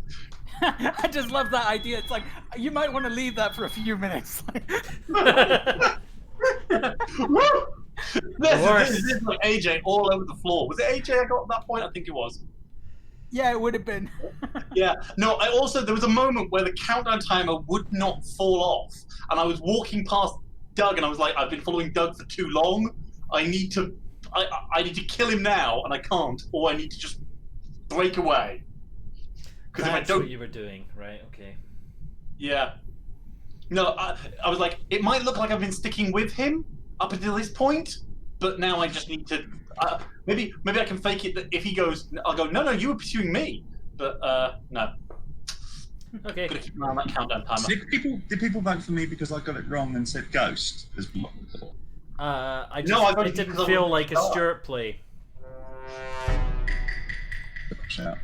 I just love that idea. It's like you might want to leave that for a few minutes. This is like AJ all over the floor. Was it AJ I got at that point? I think it was. Yeah, it would have been. Yeah. No, there was a moment where the countdown timer would not fall off. And I was walking past Doug and I was like, I've been following Doug for too long. I need to kill him now and I can't. Or I need to just break away. Because if I don't... what you were doing, right? Okay. Yeah. No, I was like, it might look like I've been sticking with him up until this point, but now I just need to. Maybe I can fake it that if he goes, I'll go. No, you were pursuing me. But no. Okay. Gotta keep an eye on that countdown timer. Did people vote for me because I got it wrong and said ghost as well? It didn't feel like a Stuart play. Shout.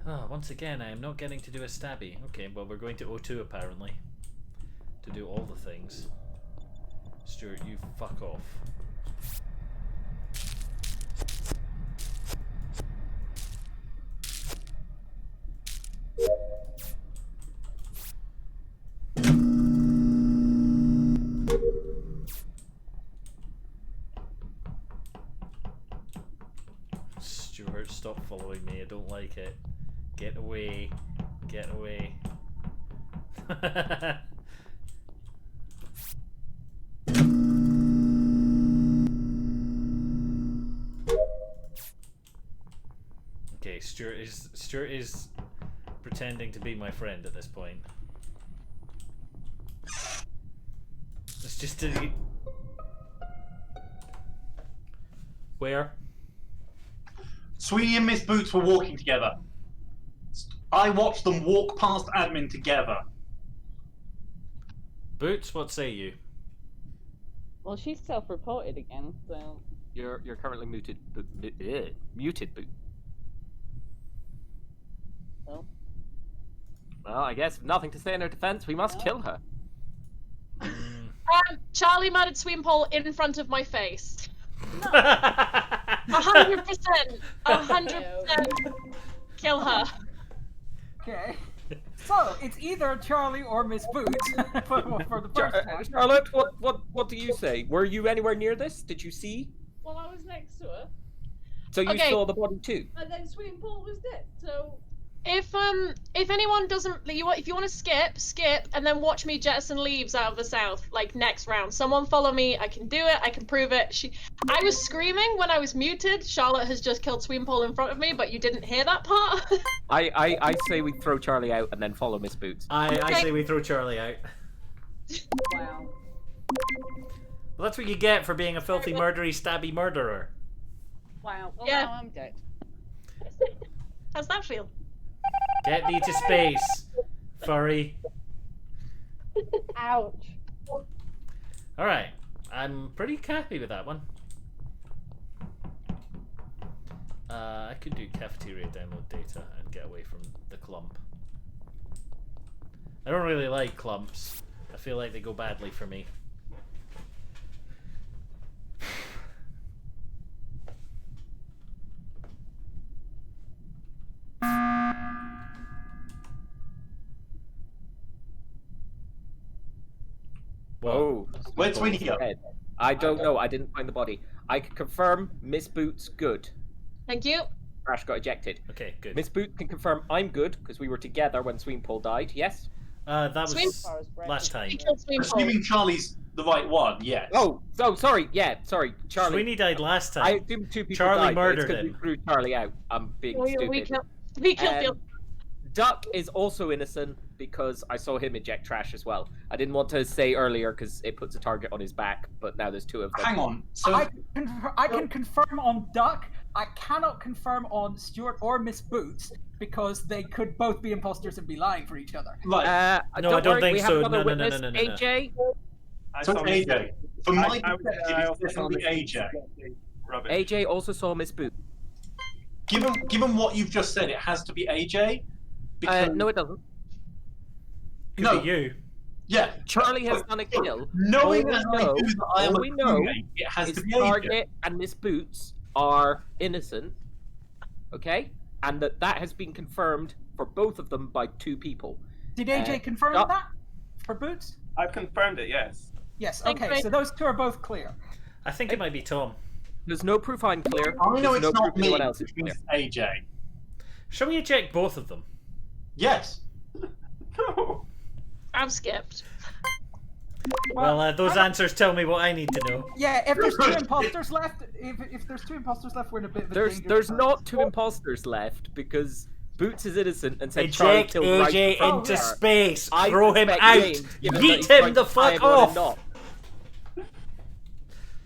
Oh, once again, I am not getting to do a stabby. Okay, well, we're going to O2 apparently to do all the things. Stuart, you fuck off. Stuart, stop following me. I don't like it. Get away. Get away. Okay, Stuart is pretending to be my friend at this point. It's just a... Where? Sweeney and MissBoots were walking together. I watched them walk past admin together. Boots, what say you? Well, she's self-reported again, so... You're currently muted. Muted, Boot. Well, I guess nothing to say in her defense. We must kill her. Charlie murdered Swimpole in front of my face. 100%. 100%. Kill her. Okay. So it's either Charlie or Miss Boots for the first one. Charlotte, what do you say? Were you anywhere near this? Did you see? Well, I was next to her. So you saw the body too? And then Swimpole was dead, so... If anyone doesn't, if you want to skip, and then watch me jettison leaves out of the south, like next round. Someone follow me. I can do it. I can prove it. I was screaming when I was muted. Charlotte has just killed Swimpole in front of me, but you didn't hear that part. I say we throw Charlie out and then follow Miss Boots. I say we throw Charlie out. wow. Well, that's what you get for being a filthy, murdery, stabby murderer. Wow. Well, Yeah. now I'm dead. How's that feel? Get thee to space, furry. Ouch. Alright, I'm pretty happy with that one. I could do cafeteria download data and get away from the clump. I don't really like clumps. I feel like they go badly for me. Whoa. Where'd Sweeney go? I don't know. I didn't find the body. I can confirm Miss Boots good. Thank you. Crash got ejected. Okay, good. Miss Boots can confirm I'm good because we were together when Swimpole died. Yes. That was last time. We killed Swimpole. Assuming Charlie's the right one, yes. Oh, sorry. Yeah, sorry. Charlie. Sweeney died last time. I assumed two people Charlie died. murdered but it's 'cause him. We threw Charlie out. I'm being stupid. We killed the Duck is also innocent because I saw him eject trash as well. I didn't want to say earlier because it puts a target on his back, but now there's two of them. Hang on. So I can confirm on Duck. I cannot confirm on Stuart or Miss Boots because they could both be imposters and be lying for each other. right. No, I don't worry, think we have so. another No. witness, AJ. So AJ. From my I perspective, it's definitely AJ. Rubbish. AJ also saw Miss Boots. Given what you've just said, it has to be AJ. No, it doesn't. Could be you. Yeah, Charlie has done a kill. Knowing All as we I know- do that I am all a we know crewmate, it has His to be AJ. target and MissBoots are innocent, okay? And that has been confirmed for both of them by 2 people. Did AJ confirm yeah. that for Boots? I've confirmed it, yes. Yes. Thank Okay, you. so those 2 are both clear. I think it might be Tom. There's no proof I'm clear. I know There's it's no not proof me, anyone else is which means clear. it's AJ. Shall we eject both of them? Yes. No. I've skipped. Well, those answers tell me what I need to know. Yeah, if there's 2 imposters left, if there's 2 imposters left, we're in a bit of a There's dangerous not spot. 2 imposters left because Boots is innocent and said Charlie Eject killed AJ right into before. space. I Throw him suspect out. James, given that he's Yeet him trying the to tie fuck everyone in off. knot.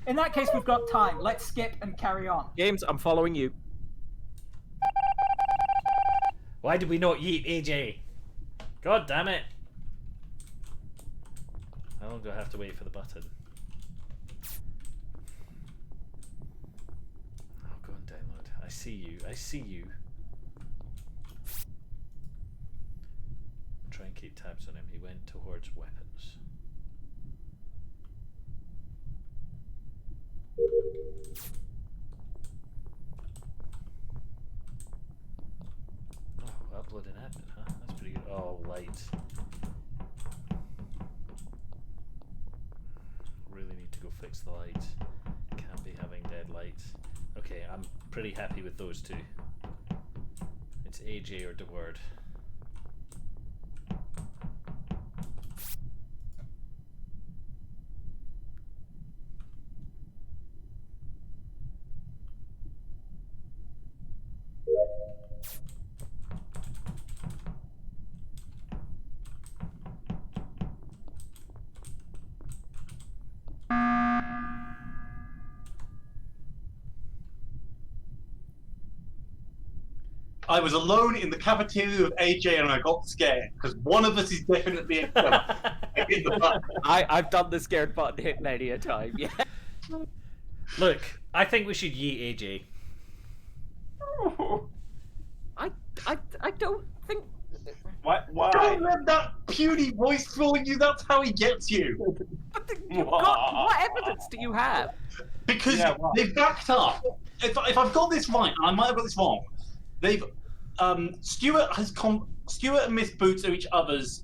In that case, we've got time. Let's skip and carry on. James, I'm following you. Why did we not yeet AJ? God damn it. How long do I have to wait for the button? Oh, go and download. I see you. I see you. Try and keep tabs on him. He went towards weapons. Oh, upload an admin, huh? That's pretty good. Oh, light. Really need to go fix the light. Can't be having dead light. Okay, I'm pretty happy with those 2. It's AJ or DeWord. I was alone in the cafeteria with AJ and I got scared because one of us is definitely a killer. I hit the button. I've done the scared button hit many a time. Yeah. Look, I think we should yeet AJ. I don't think. Why? Don't let that puny voice fooling you. That's how he gets you. What evidence do you have? Because Yeah, why? they backed up. If I've got this right, and I might have got this wrong, they've Stuart and MissBoots are each other's.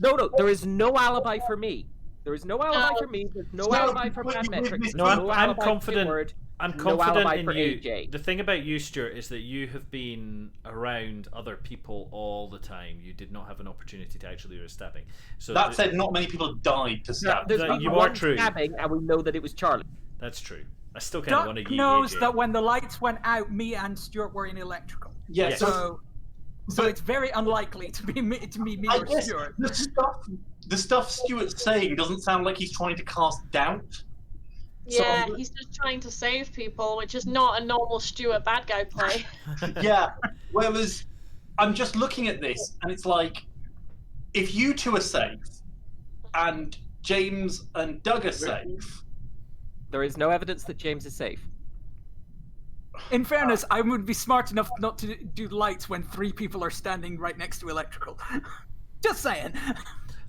No, there is no alibi for me. There is no alibi for me. There's no No, alibi for but you Bad Metrics. would- No, I'm alibi for confident. Word. I'm No confident alibi in for you. AJ. The thing about you, Stuart, is that you have been around other people all the time. You did not have an opportunity to actually do a stabbing. So That said, not many people have died to stab. There's That- been you are one true. stabbing, and we know that it was Charlie. that's true. I still kind of want to Duck yeet knows AJ. that when the lights went out, me and Stuart were in electrical. Yeah, Yes. So it's very unlikely to be me I or guess Stuart. the stuff Stuart's saying doesn't sound like he's trying to cast doubt. Yeah, he's just trying to save people, which is not a normal Stuart bad guy play. Yeah. Whereas I'm just looking at this, and it's like, if you 2 are safe, and James and Doug are safe. There is no evidence that James is safe. In fairness, I would be smart enough not to do lights when 3 people are standing right next to electrical. Just saying.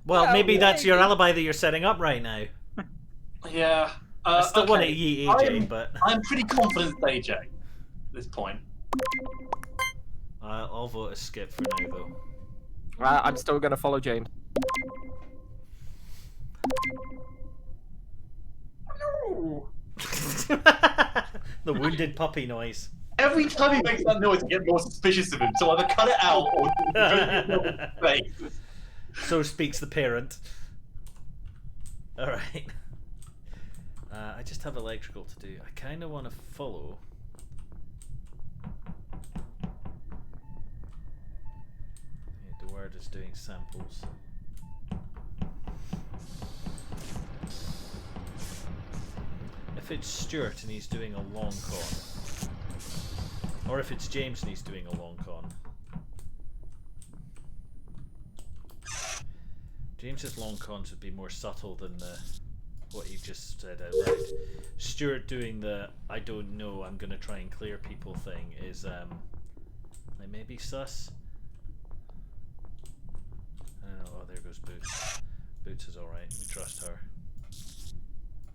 Well, maybe that's your alibi that you're setting up right now. Yeah. I still want to okay. yeet AJ, I'm- but I'm pretty confident it's AJ at this point. I'll vote a skip for now, though. I'm still going to follow James. No. The wounded puppy noise. Every time he makes that noise, I get more suspicious of him, so either cut it out or face. So speaks the parent. Alright. I just have electrical to do. I kind of want to follow. Yeah, the word is doing samples. If it's Stuart and he's doing a long con, or if it's James and he's doing a long con. James's long cons would be more subtle than what he just said out loud. Stuart doing the I don't know, I'm gonna try and clear people thing is like maybe sus. Oh, there goes Boots. Boots is alright. We trust her.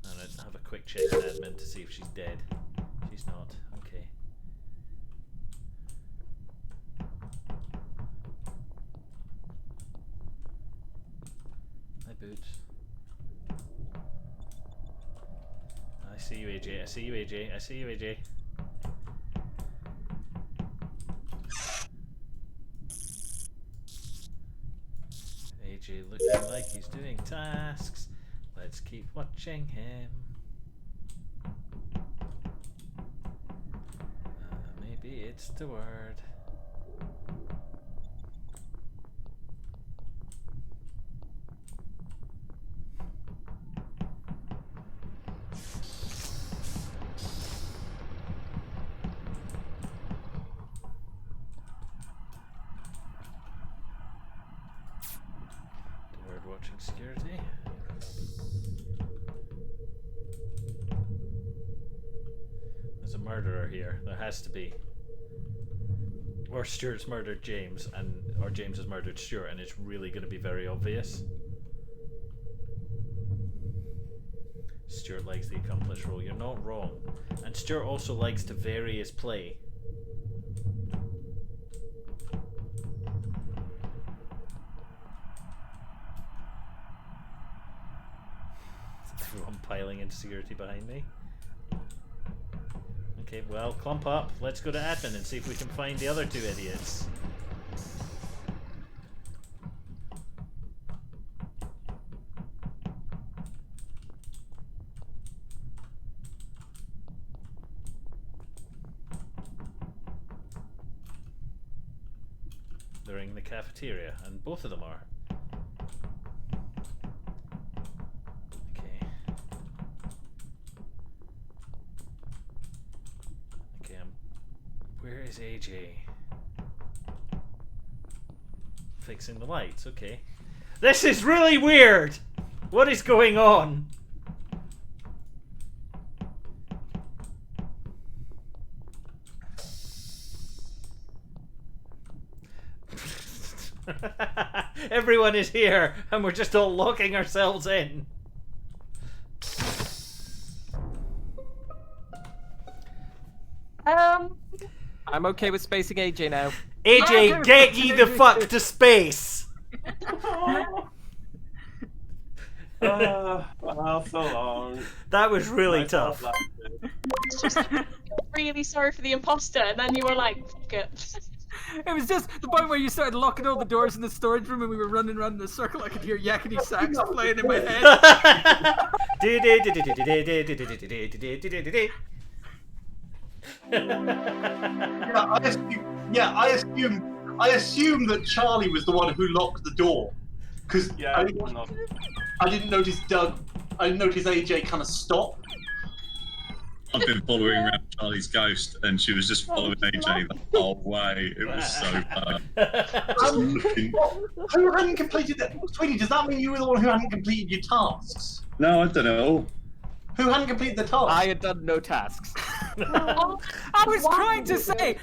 And I'd have a quick check in admin to see if she's dead. She's not. Okay. Hi, Boots. I see you, AJ. I see you, AJ. I see you, AJ. AJ looking like he's doing tasks. Let's keep watching him. Maybe it's the word. The word watching security. There's a murderer here. There has to be. Or Stuart's murdered James, or James has murdered Stuart, and it's really going to be very obvious. Stuart likes the accomplice role. You're not wrong. And Stuart also likes to vary his play. Everyone piling into security behind me. Okay, well, clump up. Let's go to admin and see if we can find the other two idiots. They're in the cafeteria, and both of them are. Where is AJ? Fixing the lights, okay. This is really weird! What is going on? Everyone is here, and we're just all locking ourselves in. I'm okay with spacing AJ now. AJ, get ye the fuck to space! Well, so long. That was really Nice tough. laugh. It's just really sorry for the imposter, and then you were like, fuck it. It was just the point where you started locking all the doors in the storage room and we were running around in a circle. I could hear yakety sax playing in my head. I assume that Charlie was the one who locked the door, because Yeah, I didn't notice Doug. I didn't notice AJ kind of stop. I've been following around Charlie's ghost, and she was just following AJ the whole way. It was so bad. Who hadn't completed that? Sweetie, does that mean you were the one who hadn't completed your tasks? No, I don't know. Who hadn't completed the task? I had done no tasks. I was trying to say,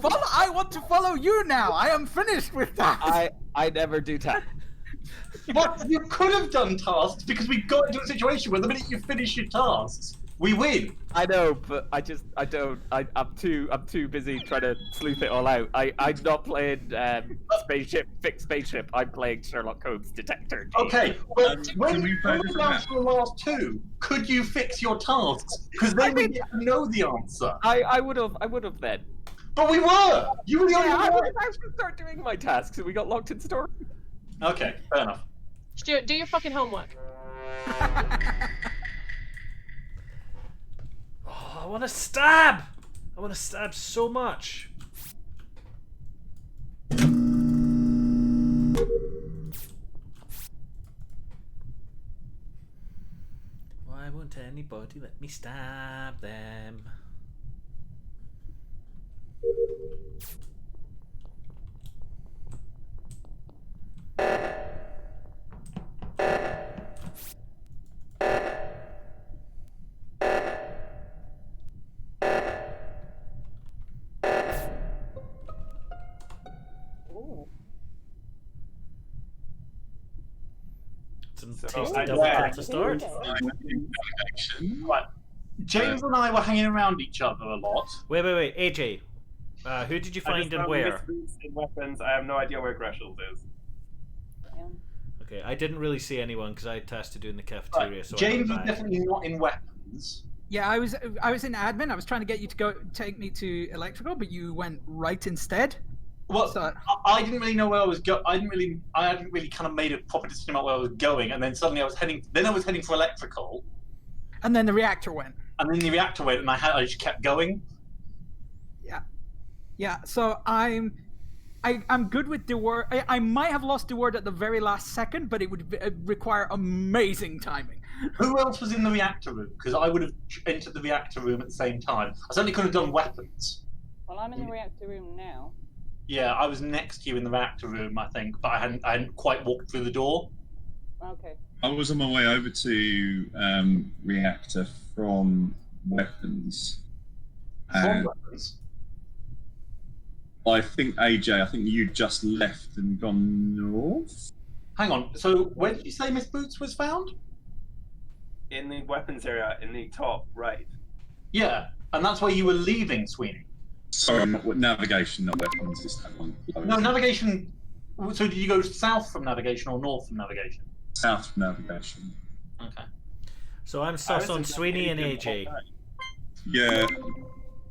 I want to follow you now. I am finished with that. I never do tasks. But you could have done tasks because we got into a situation where the minute you finish your tasks, we win. I know, but I'm too busy trying to sleuth it all out. I'm not playing fix spaceship. I'm playing Sherlock Holmes detector. Okay, but when we we play got different down map? to the last two, could you fix your tasks? Because then we didn't know the answer. I would have then. But we were! You were the only I one! would start doing my tasks and we got locked in store. Okay, fair enough. Stuart, do your fucking homework. Oh, I want to stab! I want to stab so much. Why won't anybody let me stab them? Some So, tasty I- double yeah. kill to start. Right. James and I were hanging around each other a lot. Wait, AJ. Who did you I find just and found where? MissBoots in weapons. I have no idea where Greshels is. Okay, I didn't really see anyone because I had tasked to do in the cafeteria. Right. So James I was went back. definitely not in weapons. Yeah, I was in admin. I was trying to get you to go take me to electrical, but you went right instead. Well, So- I didn't really know where I was going. I hadn't really kind of made a proper decision about where I was going, and then suddenly I was heading for electrical, And then the reactor went. and then the reactor went, and I just kept going. Yeah, so I'm good with the word. I might have lost the word at the very last second, but it would require amazing timing. Who else was in the reactor room? Because I would have entered the reactor room at the same time. I certainly could have done weapons. Well, I'm in the reactor room now. Yeah, I was next to you in the reactor room, I think, but I hadn't quite walked through the door. Okay. I was on my way over to reactor from weapons. From And weapons. I think AJ, I think you just left and gone north. Hang on. So where did you say MissBoots was found? In the weapons area, in the top right. Yeah, and that's where you were leaving, Sweeney. Sorry, navigation, not weapons. Is that one? No, navigation. So did you go south from navigation or north from navigation? South navigation. Okay. So I'm I sus was on in Sweeney and navigation the AJ. whole time. Yeah.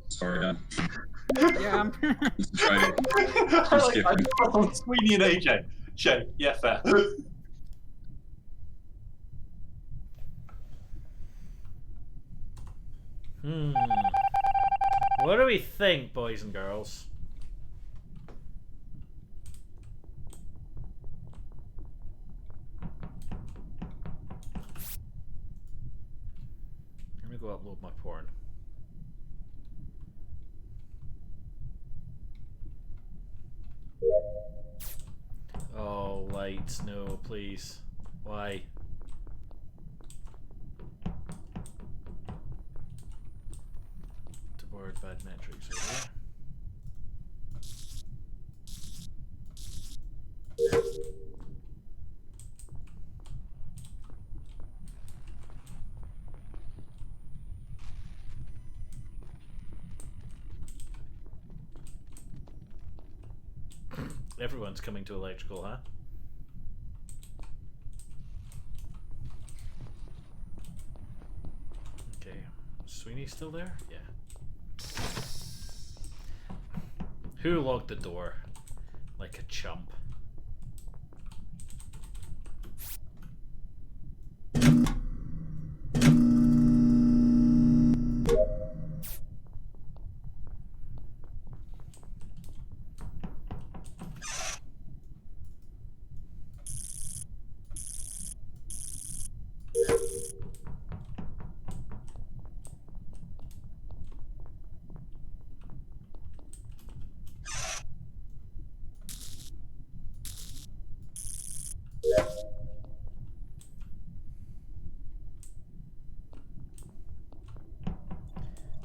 Sorry, Dan. Yeah, I'm... Concentrating. I on Sweeney and AJ. Shay, yeah, fair. What do we think, boys and girls? Let me go upload my porn. Oh, lights, no, please. Why? To board bad metrics over here. Everyone's coming to electrical, huh? Okay. Sweeney's still there? Yeah. Who locked the door? Like a chump.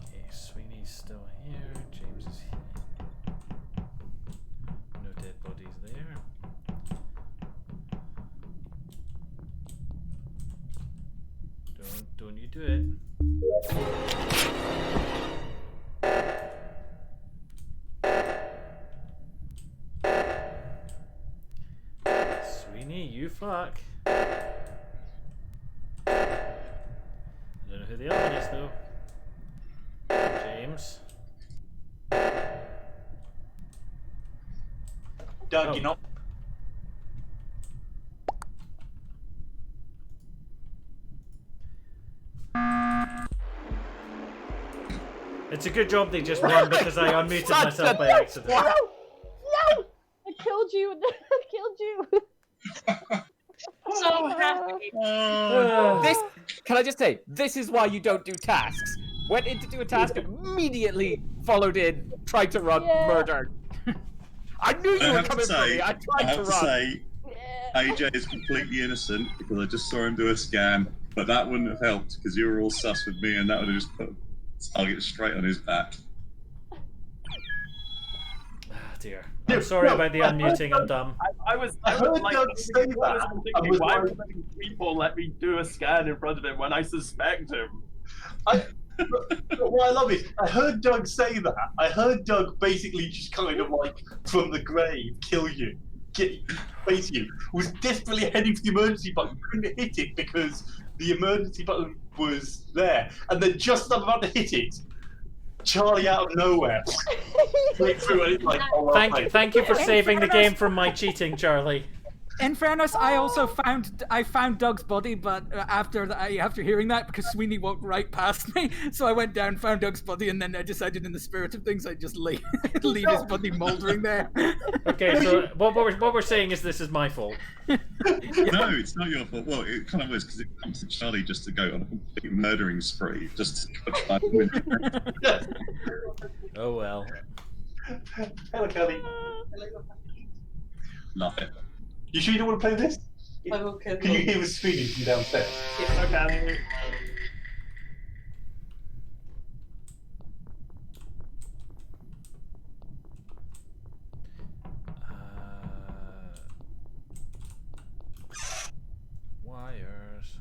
Okay, Sweeney's still here. James is here. No dead bodies there. Don't you do it. Sweeney, you fuck. I don't know who the other one is though. James. Doug, Oh. you're not. It's a good job they just won because I unmuted myself by accident. No! No! I killed you! I killed you! So happy. This, can I just say, this is why you don't do tasks. Went in to do a task, immediately followed in, tried to run, Yeah. murdered. I knew you I were have to coming for say, me. I I tried to have to run. say, Yeah. AJ is completely innocent because I just saw him do a scan, but that wouldn't have helped because you were all sus with me, and that would have just put target straight on his back. dear. I'm sorry about the unmuting. I'm dumb. I was heard like, Doug say thinking, that. why would letting people let me do a scan in front of him when I suspect him? But what I love is, I heard Doug say that. I heard Doug basically just kind of like from the grave kill you, face you. Was desperately heading for the emergency button, couldn't hit it because the emergency button was there, and then just as I'm about to hit it, Charlie out of nowhere went through and it's like, oh, well played. Thank you for saving the game from my cheating, Charlie. In fairness, I also found Doug's body, but after hearing that, because Sweeney walked right past me, so I went down, found Doug's body, and then I decided, in the spirit of things, I'd just leave his body mouldering there. Okay, so what we're saying is this is my fault. No, it's not your fault. Well, it kind of was because it comes to Charlie just to go on a complete murdering spree, just to try to win. Oh well. Hello, Kelly. Love it. You sure you don't want to play this? Okay. Can you hear us speaking from downstairs? Okay. Wires.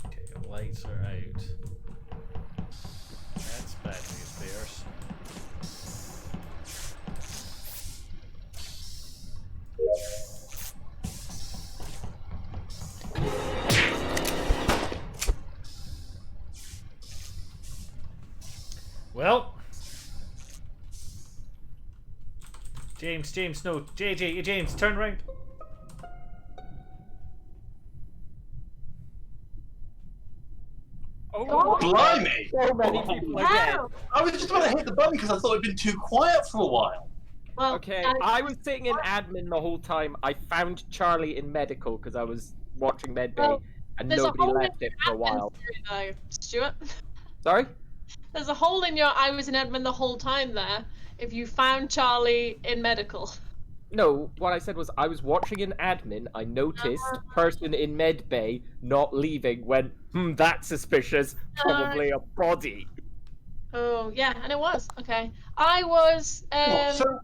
Okay, lights are out. That's bad news bears. Well, James, no, JJ, James, turn around. Oh, blimey! So many people again. I was just about to hit the button because I thought it'd been too quiet for a while. Well, Okay, I was sitting in admin the whole time. I found Charlie in medical because I was watching Medbay, Well, and there's a nobody whole left it for a admin while. theory, though, Stuart. Sorry? There's a hole in your I was in admin the whole time there. If you found Charlie in medical. No, what I said was I was watching an admin. I noticed person in medbay not leaving. Went, that's suspicious. Probably a body. Oh yeah, and it was okay. I was. So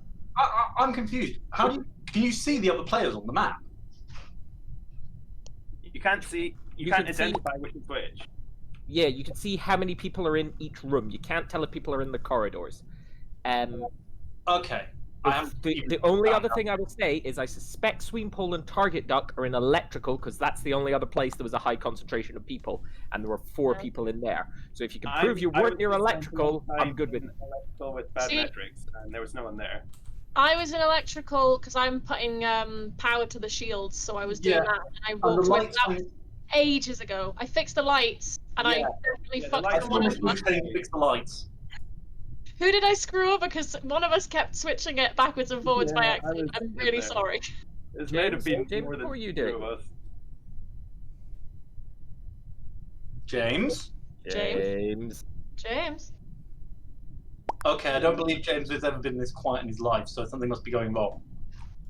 I'm confused. Can you see the other players on the map? You can't see. You can't identify which is which. Yeah, you can see how many people are in each room. You can't tell if people are in the corridors. Okay. The only other thing I will say is I suspect Sweenpole and Target Duck are in electrical because that's the only other place there was a high concentration of people, and there were 4 people in there. So if you can prove you weren't near electrical, I'm good with it. Electrical with bad metrics, and there was no one there. I was in electrical because I'm putting power to the shields, so I was doing that, and I walked away. That was ages ago. I fixed the lights, and I definitely fucked the one as well. Fix the lights. Who did I screw over? Because one of us kept switching it backwards and forwards by accident. I'm really sorry. It's made of being James, more than what were you 2 doing? of us. James? James? Okay, I don't believe James has ever been this quiet in his life, so something must be going wrong.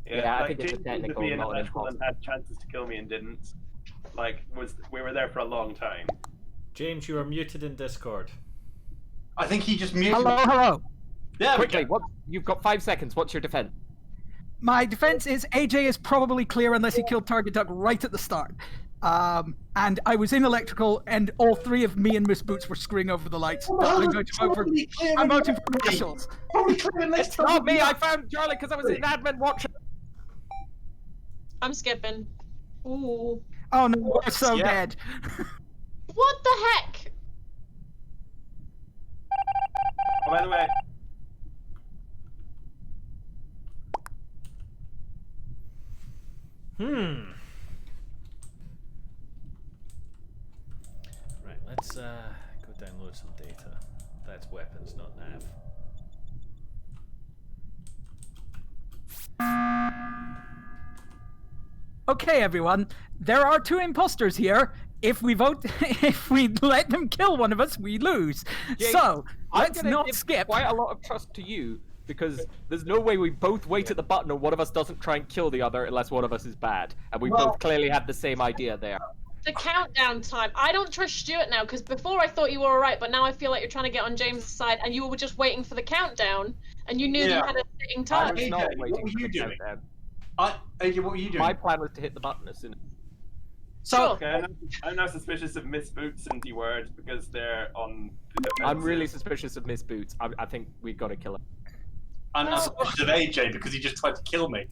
Yeah, I like, think it's a James used technical, to be an not an electrical and imposter. had chances to kill me and didn't. We were there for a long time. James, you are muted in Discord. I think he just muted. Hello. Yeah, Quickly, you've got 5 seconds. What's your defense? My defense is AJ is probably clear unless he killed Target Duck right at the start. And I was in electrical, and all 3 of me and MissBoots were screwing over the lights. I'm going to vote for. I'm voting for marshals. It's not me. I found Charlie because I was in admin watching. I'm skipping. Ooh. Oh no, we're so dead. What the heck? Oh, by the way, download some data. That's weapons, not nav. Okay, everyone. There are 2 imposters here. If we vote, if we let them kill one of us, we lose. Jake, So let's I'm gonna not give skip. quite a lot of trust to you because there's no way we both wait at the button and one of us doesn't try and kill the other unless one of us is bad. And we both clearly had the same idea there. The countdown time. I don't trust Stuart now because before I thought you were alright, but now I feel like you're trying to get on James' side, and you were just waiting for the countdown, and you knew you had a sitting I time. was not AJ, what waiting were for you the doing? countdown. AJ, what were you doing? My plan was to hit the button as soon as... So Okay, I'm now suspicious of MissBoots and D-Word because they're on the defensive. I'm really suspicious of MissBoots. I think we've got to kill him. I'm not suspicious of AJ because he just tried to kill me.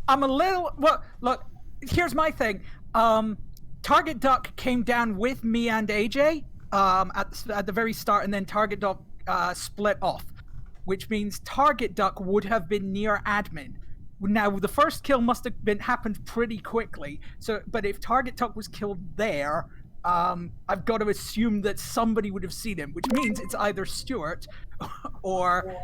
I'm a little. Well, look. Here's my thing. Target Duck came down with me and AJ at the very start, and then Target Duck split off, which means Target Duck would have been near admin. Now the first kill must have happened pretty quickly. So, but if Target Duck was killed there, I've got to assume that somebody would have seen him, which means it's either Stuart or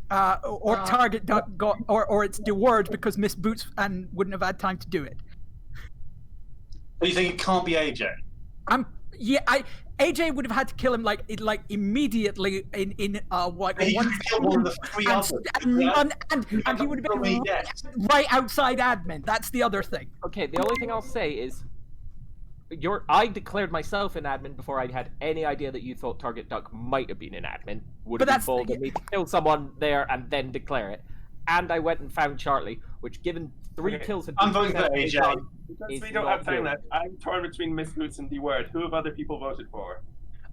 Target Duck got, or it's DeWord because MissBoots and wouldn't have had time to do it. So you think it can't be AJ? AJ would have had to kill him like immediately in what He one could kill one of the 3 others. and he would have been right outside admin. That's the other thing. Okay, the only thing I'll say is I declared myself in admin before I had any idea that you thought Target Duck might have been in admin. Would have been bold of me to kill someone there and then declare it. And I went and found Charlie, which given 3 kills had been I'm voting for AJ. done, Because is we don't not have time good. left. I'm torn between MissBoots and D-Word. Who have other people voted for?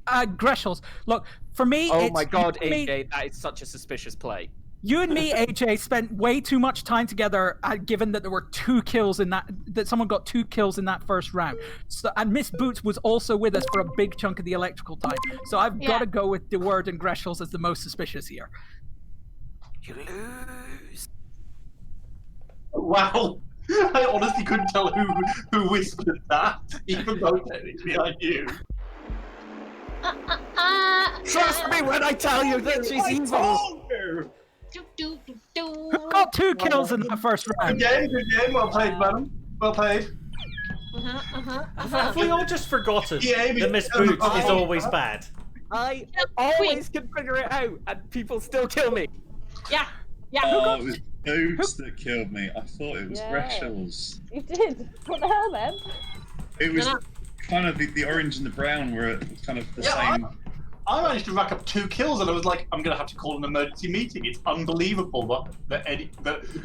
Greshels. Look, for me, Oh it's my god, you and me- AJ, that is such a suspicious play. You and me, AJ, spent way too much time together, given that there were 2 kills in that someone got 2 kills in that first round. So, and MissBoots was also with us for a big chunk of the electrical time. So I've got to go with DeWord and Greshels as the most suspicious here. You lose. Wow. I honestly couldn't tell who whispered that, even though technically I knew. Trust me when I tell you that she's evil! Who got 2 kills in that first round? Good game, well played, madam. Well played. Have we all just forgotten Yeah, that MissBoots is always bad? I always can figure it out, and people still kill me. Yeah. Oh, it was Boots that killed me. I thought it was Yeah. Greshels. You did. What the hell, then? It was kind of the orange and the brown were kind of the same. I managed to rack up 2 kills, and I was like, I'm going to have to call an emergency meeting. It's unbelievable that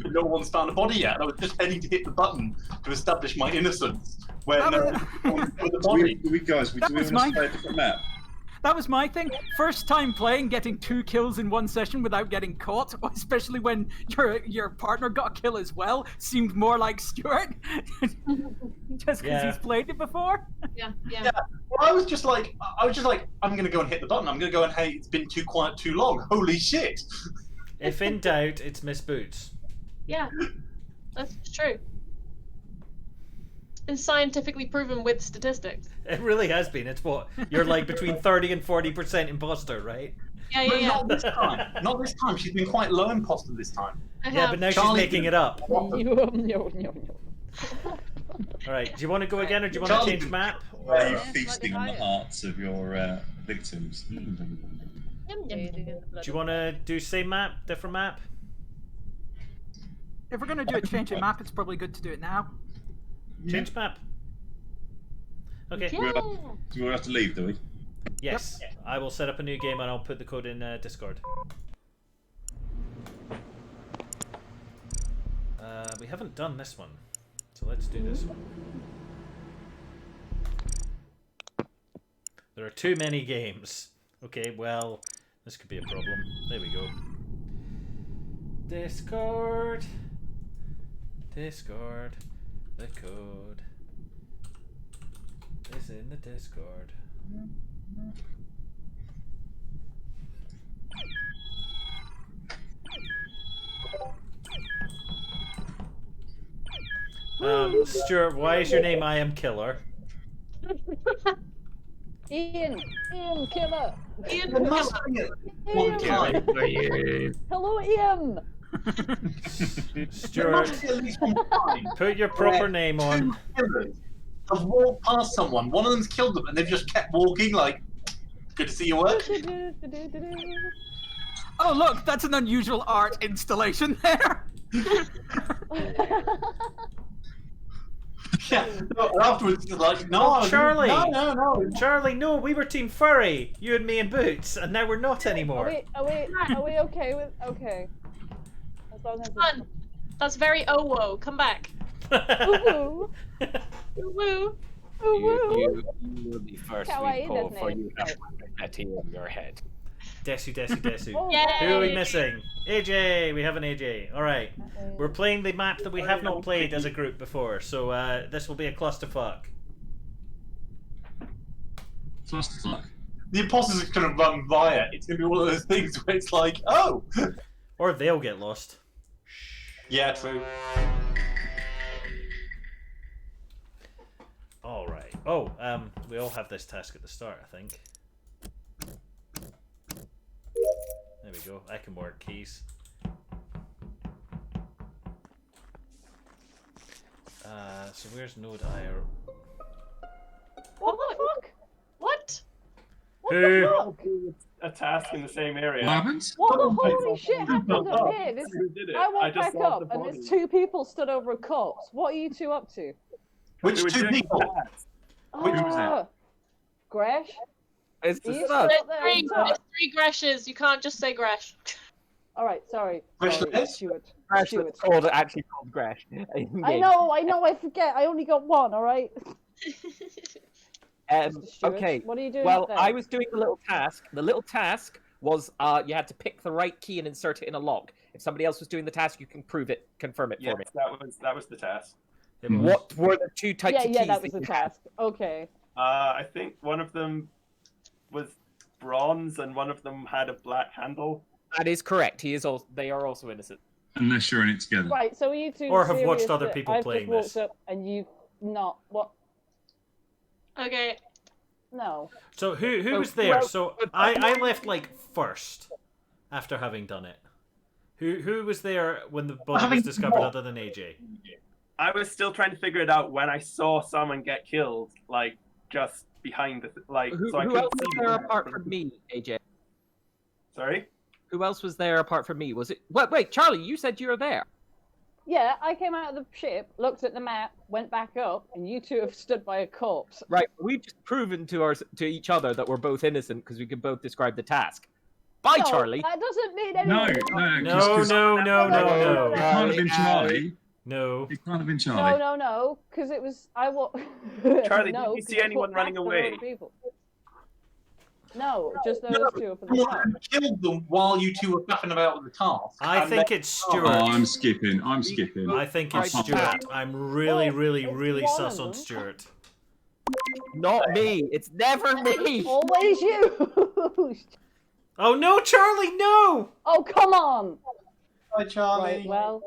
no one's found a body yet. And I was just heading to hit the button to establish my innocence when no one found the body. We want to play a different map? That was my thing. First time playing, getting 2 kills in one session without getting caught, especially when your partner got a kill as well, seemed more like Stuart. Just because he's played it before. Yeah. Well, I was just like, I'm going to go and hit the button. I'm going to go and, hey, it's been too quiet too long. Holy shit. If in doubt, it's MissBoots. Yeah. That's true. Been scientifically proven with statistics. It really has been. It's what you're like between 30 and 40% imposter, right? But not this time. Not this time. She's been quite low imposter this time. Yeah, but now she's making it up. No. All right. Do you want to go again, or do you want to change map? Or... Are you feasting on the hearts of your victims? Do you want to do same map, different map? If we're going to do a change in map, it's probably good to do it now. Change map. Okay. Do we have to leave, do we? Yes. Yep. I will set up a new game and I'll put the code in Discord. We haven't done this one, so let's do this one. There are too many games. Okay, well, this could be a problem. There we go. Discord. The code is in the Discord. Stuart, why is your name I Am Killer? Ian, killer. Ian, There must be one time. Hello, Ian. There Stuart, must be at least one time. put your proper where name two on. killers have walked past someone. One of them's killed them, and they've just kept walking. Like, good to see your work. Oh, look, that's an unusual art installation there. Yeah. No, and afterwards, it's like, no, Oh, Charlie. no. Charlie, no, we were Team Furry, you and me and Boots, and now we're not Are anymore. we okay with okay? As long as Fun. That's very oh-whoa. Come back. Woo Woo. You will be first Kawaii, recall, doesn't for it? you have Betty in your head. Desu. Oh, Yay. Who are we missing? AJ, we have an AJ. Alright. We're playing the map that we have not played as a group before, so this will be a clusterfuck. Clusterfuck. The imposters are going to run riot. It's going to be one of those things where it's like, oh. Or they'll get lost. Yeah, true. Alright. Oh, we all have this task at the start, I think. There we go. I can work keys. So where's Node IR? What the fuck? What? What Who? the fuck? A task in the same area. What happened? What the I holy saw shit happened someone up jump here? This, Who did it? I walked just back saw up the and body. there's 2 people stood over a corpse. What are you 2 up to? Which We were 2 doing people? that. Which was that? Gresh? It's Are the you sun. still up there? Three, Sorry. three Greshes. You can't just say Gresh. Alright, sorry. Gresh Sorry, Liz? Stuart. Gresh Stuart. was called, actually called Gresh. I know, I forget. I only got 1, alright? Stuart, Okay. what are you doing Well, up there? I was doing the little task. The little task was you had to pick the right key and insert it in a lock. If somebody else was doing the task, you can confirm it Yes, for me. that was the task. What were the 2 types of keys that was the you had? task. Okay. I think one of them was bronze and one of them had a black handle. That is correct. They are also innocent. Unless you're in it together. Right, so are you 2 Or have watched serious other that people I've playing just this. walked up and you've not... What? Okay. No. So who So was there? who So I left like first after having done it. Who was there when the body was discovered other than AJ? I was still trying to figure it out when I saw someone get killed, like just behind the Who so I else couldn't was see there them. apart from me, AJ? Sorry. Who else was there apart from me? Was it? Wait, Charlie, you said you were there. Yeah, I came out of the ship, looked at the map, went back up, and you 2 have stood by a corpse. Right, we've just proven to each other that we're both innocent because we can both describe the task. Bye, No, Charlie. That doesn't mean No, anything. No. It can't have been Charlie. No. It can't have been Charlie. No, because it was Charlie, no, did you 'cause see I anyone put running back the away? other people. No, just those No, 2 up at the top. someone killed them while you 2 were faffing about with the task. I and think then- it's Oh, Stuart. I'm skipping. I think it's Right, Stuart. I'm really, really, It's really one sus of on them. Stuart. Not me. It's never me. Always you. Oh no, Charlie, no! Oh, come on. Hi, Charlie. Right, well.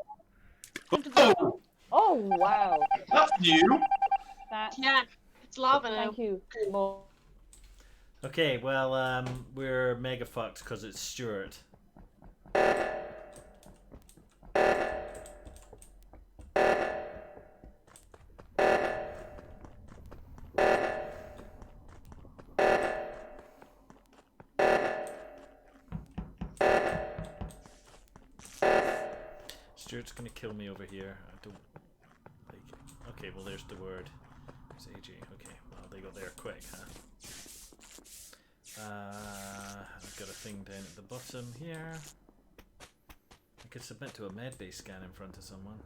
Oh, Oh, wow. that's new. That, Yeah. It's lava now. thank you. More. Okay, well, we're mega fucked because it's Stuart. Stuart's gonna kill me over here. I don't like it. Okay, well there's the word. It's AG. Okay, well they got there quick, huh? I've got a thing down at the bottom here. I could submit to a medbay scan in front of someone.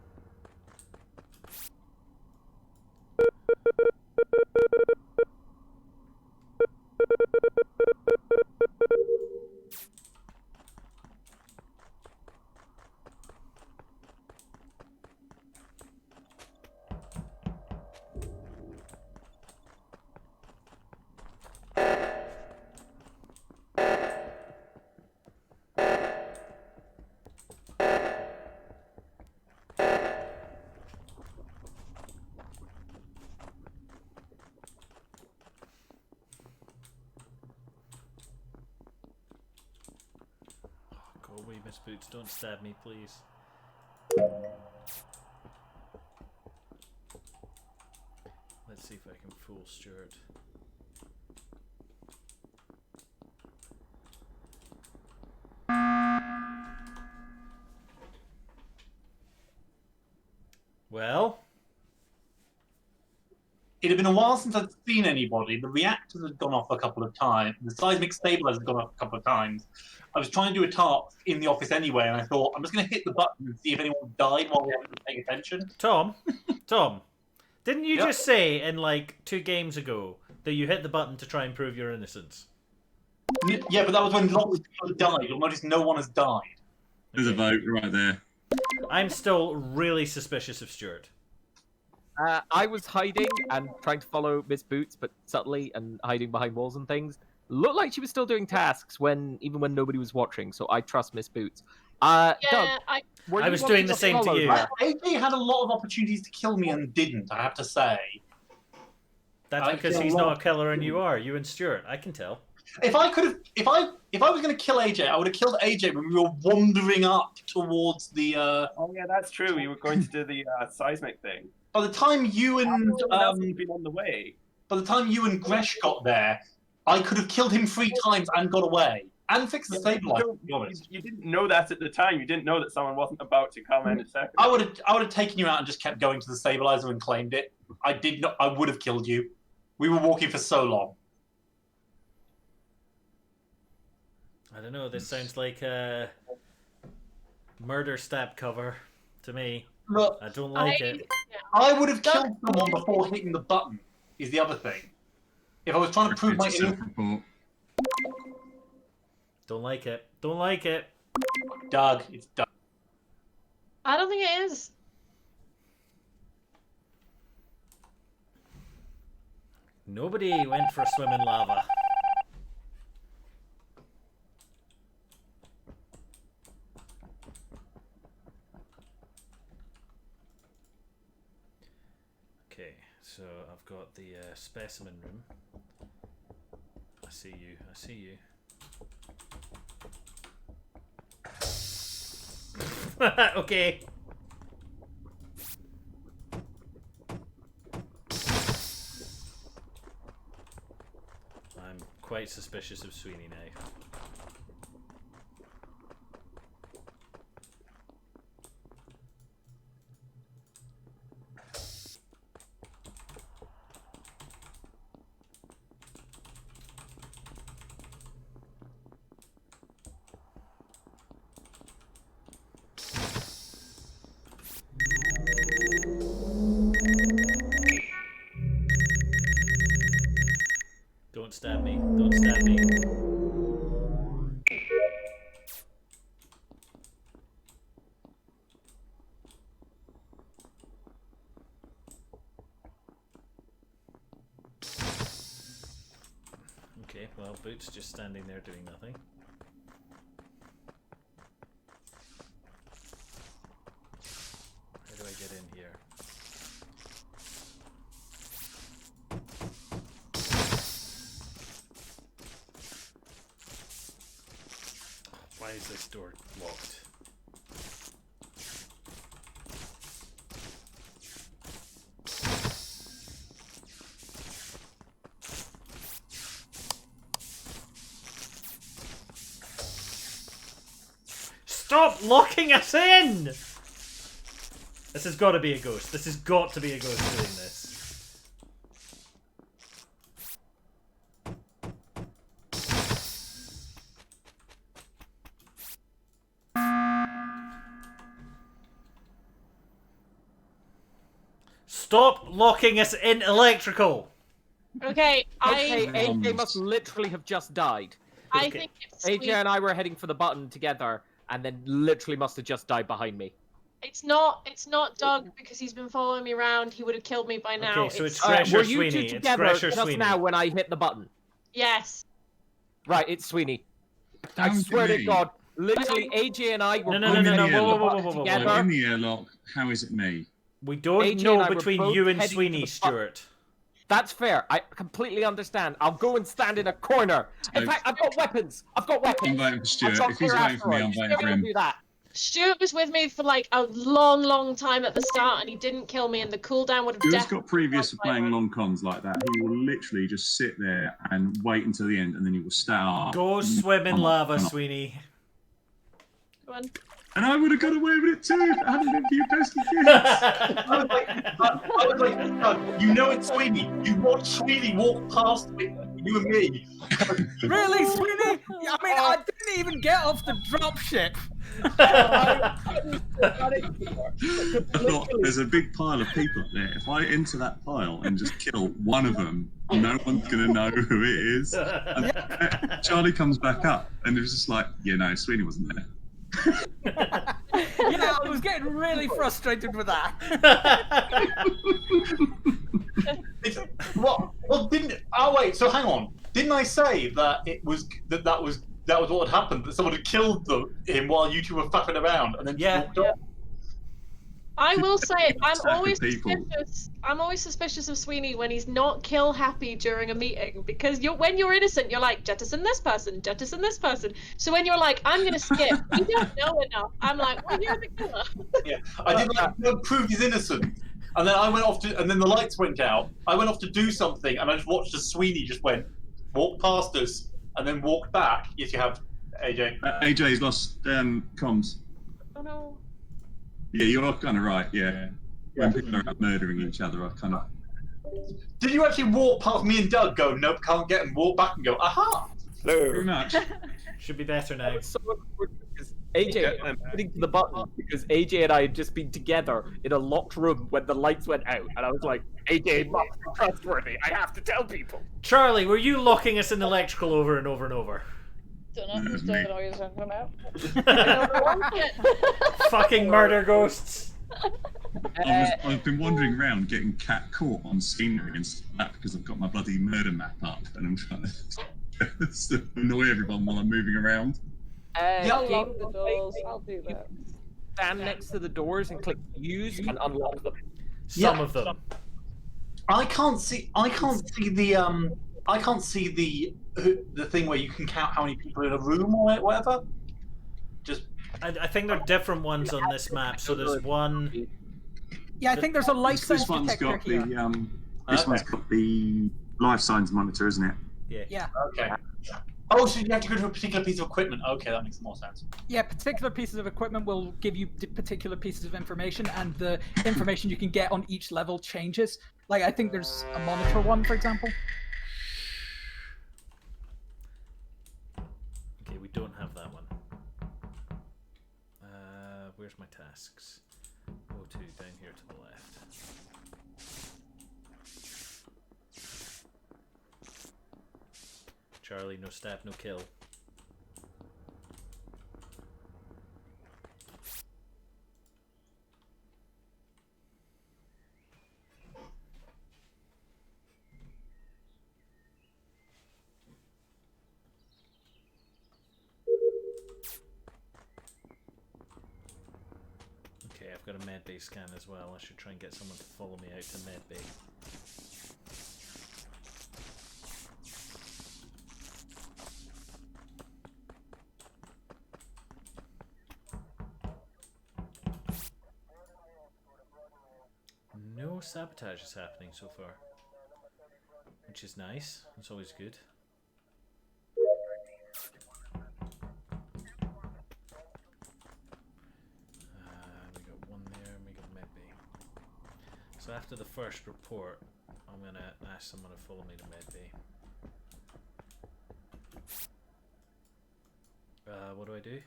MissBoots, don't stab me, please. Let's see if I can fool Stuart. Well? It had been a while since I'd seen anybody. The reactors had gone off a couple of times. The seismic stabilizer had gone off a couple of times. I was trying to do a task in the office anyway, and I thought, I'm just going to hit the button and see if anyone died while we haven't been paying attention. Tom, didn't you just say in like 2 games ago that you hit the button to try and prove your innocence? Yeah, but that was when lots of people had died. You'll notice no one has died. There's a vote right there. I'm still really suspicious of Stuart. I was hiding and trying to follow MissBoots, but subtly and hiding behind walls and things. Looked like she was still doing tasks even when nobody was watching, so I trust MissBoots. Doug, I was doing the same to you. AJ had a lot of opportunities to kill me and didn't, I have to say. That's because he's not a killer and you are. You and Stuart. I can tell. If I was going to kill AJ, I would have killed AJ when we were wandering up towards the. Oh yeah, that's true. We were going to do the seismic thing. By the time you and been on the way. By the time you and Gresh got there, I could have killed him 3 times and got away and fixed the stabilizer. To be honest, you didn't know that at the time. You didn't know that someone wasn't about to come in a second. I would have taken you out and just kept going to the stabilizer and claimed it. I did not. I would have killed you. We were walking for so long. I don't know. This sounds like a murder stab cover to me. Look, I don't like it. I would have killed someone before hitting the button. Is the other thing. If I was trying to prove my innocence. Don't like it. Don't like it. Doug, it's Doug. I don't think it is. Nobody went for a swim in lava. Okay, so I've got the specimen room. I see you. I see you. Okay. I'm quite suspicious of Sweeney now. Don't stab me. Don't stab me. Okay, well, Boots just standing there doing nothing. How do I get in here? Why is this door locked? Stop locking us in! This has got to be a ghost. This has got to be a ghost doing this. Stop locking us in electrical! Okay, AJ must literally have just died. I think it's AJ and I were heading for the button together, and then literally must have just died behind me. It's not Doug because he's been following me around. He would have killed me by now. Okay, so it's Gresh or were you Sweeney. two It's together Gresh or just Sweeney. now when I hit the button? Yes. Right, it's Sweeney. I swear to God, literally AJ and I were No, whoa. together. In the airlock, how is it me? We don't AJ know and I were between both you and heading Sweeney, to the button. Stuart. That's fair. I completely understand. I'll go and stand in a corner. In fact, I've got weapons. I'm voting for Stuart. If he's voting for me, I'm voting for him. Do that. Stuart was with me for like a long time at the start, and he didn't kill me, and the cooldown would have Stuart's definitely. got previous for playing long cons like that. He will literally just sit there and wait until the end, and then he will start. Go swim in lava, Sweeney. Go on. And I would have got away with it too if it hadn't been for you pesky kids. I was like, you know it's Sweeney. You watch Sweeney walk past you and me. Really, Sweeney? I mean, I didn't even get off the dropship. I thought there's a big pile of people up there. If I enter that pile and just kill one of them, no one's gonna know who it is. And Charlie comes back up and it was just like, yeah, no, Sweeney wasn't there. Yeah, I was getting really frustrated with that. Well, didn't? Oh wait, so hang on. Didn't I say that it was that was what had happened? That someone had killed him while you two were fucking around, and then walked off? I will say, I'm Attack always the people. suspicious. I'm always suspicious of Sweeney when he's not kill happy during a meeting, because when you're innocent, you're like, jettison this person, jettison this person. So when you're like, I'm gonna skip, you don't know enough. I'm like, well, you're the killer. Yeah, I did like prove he's innocent, and then I went off to, and then the lights went out. I went off to do something, and I just watched as Sweeney just walked past us, and then walked back. Yes, you have, AJ. AJ's lost comms. Oh no. Yeah, you're kind of right. Yeah, when people are out murdering each other, I kind of. Did you actually walk past me and Doug? Go, nope, can't get him. Walk back and go, aha. Pretty much. Should be better now. So because AJ, I'm hitting the button because AJ and I had just been together in a locked room when the lights went out, and I was like, AJ must be trustworthy. I have to tell people. Charlie, were you locking us in electrical over and over and over? Don't know what you're talking about. Fucking murder ghosts. I've been wandering around getting cat caught on scenery and stuff like that because I've got my bloody murder map up and I'm trying to annoy everyone while I'm moving around. I'll lock the doors. I'll do that. Stand next to the doors and click use and unlock them. Some of them. I can't see the thing where you can count how many people are in a room or whatever. Just. I think there are different ones on this map. So there's one. Yeah, I think there's a life This sense one's detector got here. the this one's got the life signs monitor, isn't it? Yeah. Yeah. Okay. Oh, so you have to go to a particular piece of equipment. Okay, that makes more sense. Yeah, particular pieces of equipment will give you particular pieces of information, and the information you can get on each level changes. Like, I think there's a monitor one, for example. Okay, we don't have that one. Where's my tasks? O2 down here to the left. Charlie, no stab, no kill. Okay, I've got a medbay scan as well. I should try and get someone to follow me out to medbay. No sabotage is happening so far, which is nice. It's always good. We got one there, and we got medbay. So after the first report, I'm gonna ask someone to follow me to medbay. What do I do?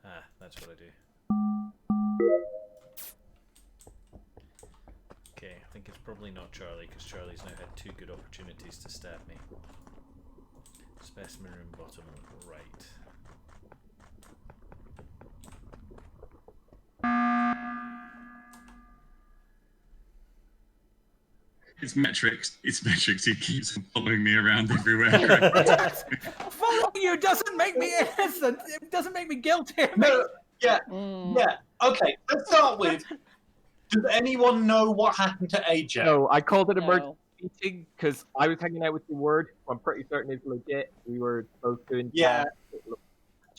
Ah, that's what I do. Okay, I think it's probably not Charlie, because Charlie's now had 2 good opportunities to stab me. Specimen room bottom right. It's Metrics. It's Metrics who keeps following me around everywhere. Following you doesn't make me innocent. It doesn't make me guilty. No, yeah. Okay. Let's start with. Does anyone know what happened to AJ? No, I called it No. emergency meeting because I was hanging out with the word. I'm pretty certain it's legit. We were both doing Yeah. tasks. It looked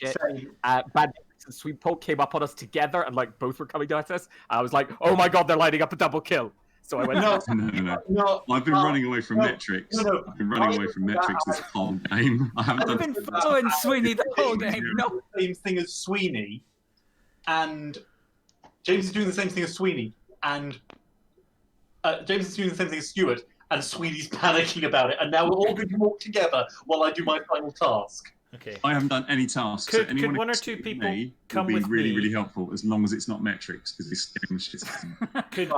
legit. Same. Bad and Sweet Poke came up on us together, and like both were coming at us. I was like, "Oh my god, they're lining up a double kill!" So I went. No, I've been running away from no, metrics. no. I've been running away from metrics this whole game. I haven't I've done been following Sweeney the whole game. No. Same thing as Sweeney, and James is doing the same thing as Sweeney, and James is doing the same thing as Stuart, and Sweeney's panicking about it, and now we're all going to walk together while I do my final task. Okay. I haven't done any tasks. So Could anyone one or who two can people me come would be with really, me? really helpful as long as it's not metrics because this game is just. Could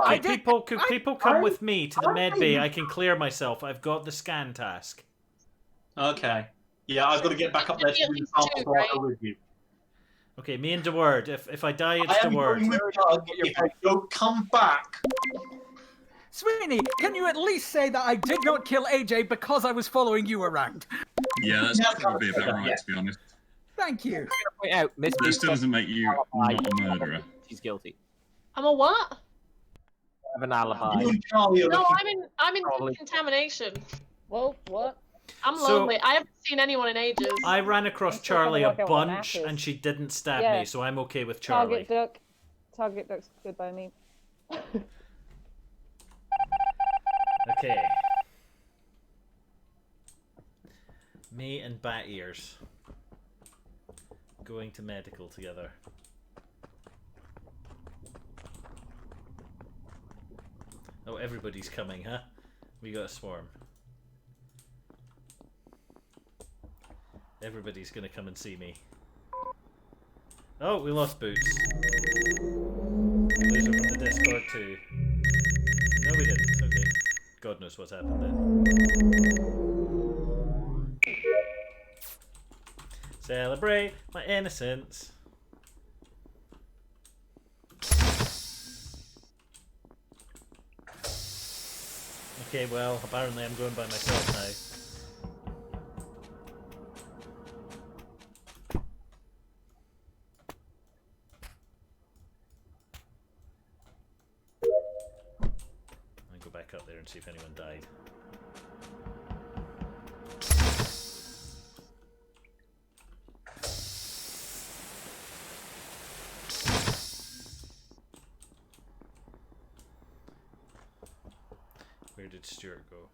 people come with me to the med bay? I can clear myself. I've got the scan task. Okay. Yeah, I've got to get back up there to do the sample, so I'll go with you. Okay, me and DeWord. If I die, it's I am DeWord. going with Doug. If I don't come back, Sweeney, can you at least say that I did not kill AJ because I was following you around? Yeah, that's probably about right, to be honest. Thank you. Point out, Miss That still doesn't make you not a murderer. She's guilty. I'm a what? I have an alibi. you and Charlie are No, looking- I'm in Probably. contamination. Well, what? I'm So- lonely. I haven't seen anyone in ages. I ran across I'm still trying to Charlie a work out what bunch, map is. and she didn't stab Yeah. me, so I'm okay with Charlie. Target duck's good by me. Okay. Me and Bat Ears going to medical together. Oh, everybody's coming, huh? We got a swarm. Everybody's gonna come and see me. Oh, we lost Boots. We lose her from the Discord too. No, we didn't. Okay. God knows what's happened then. Celebrate my innocence. Okay, well, apparently I'm going by myself now. I'll go back up there and see if anyone died. Where did Stuart go?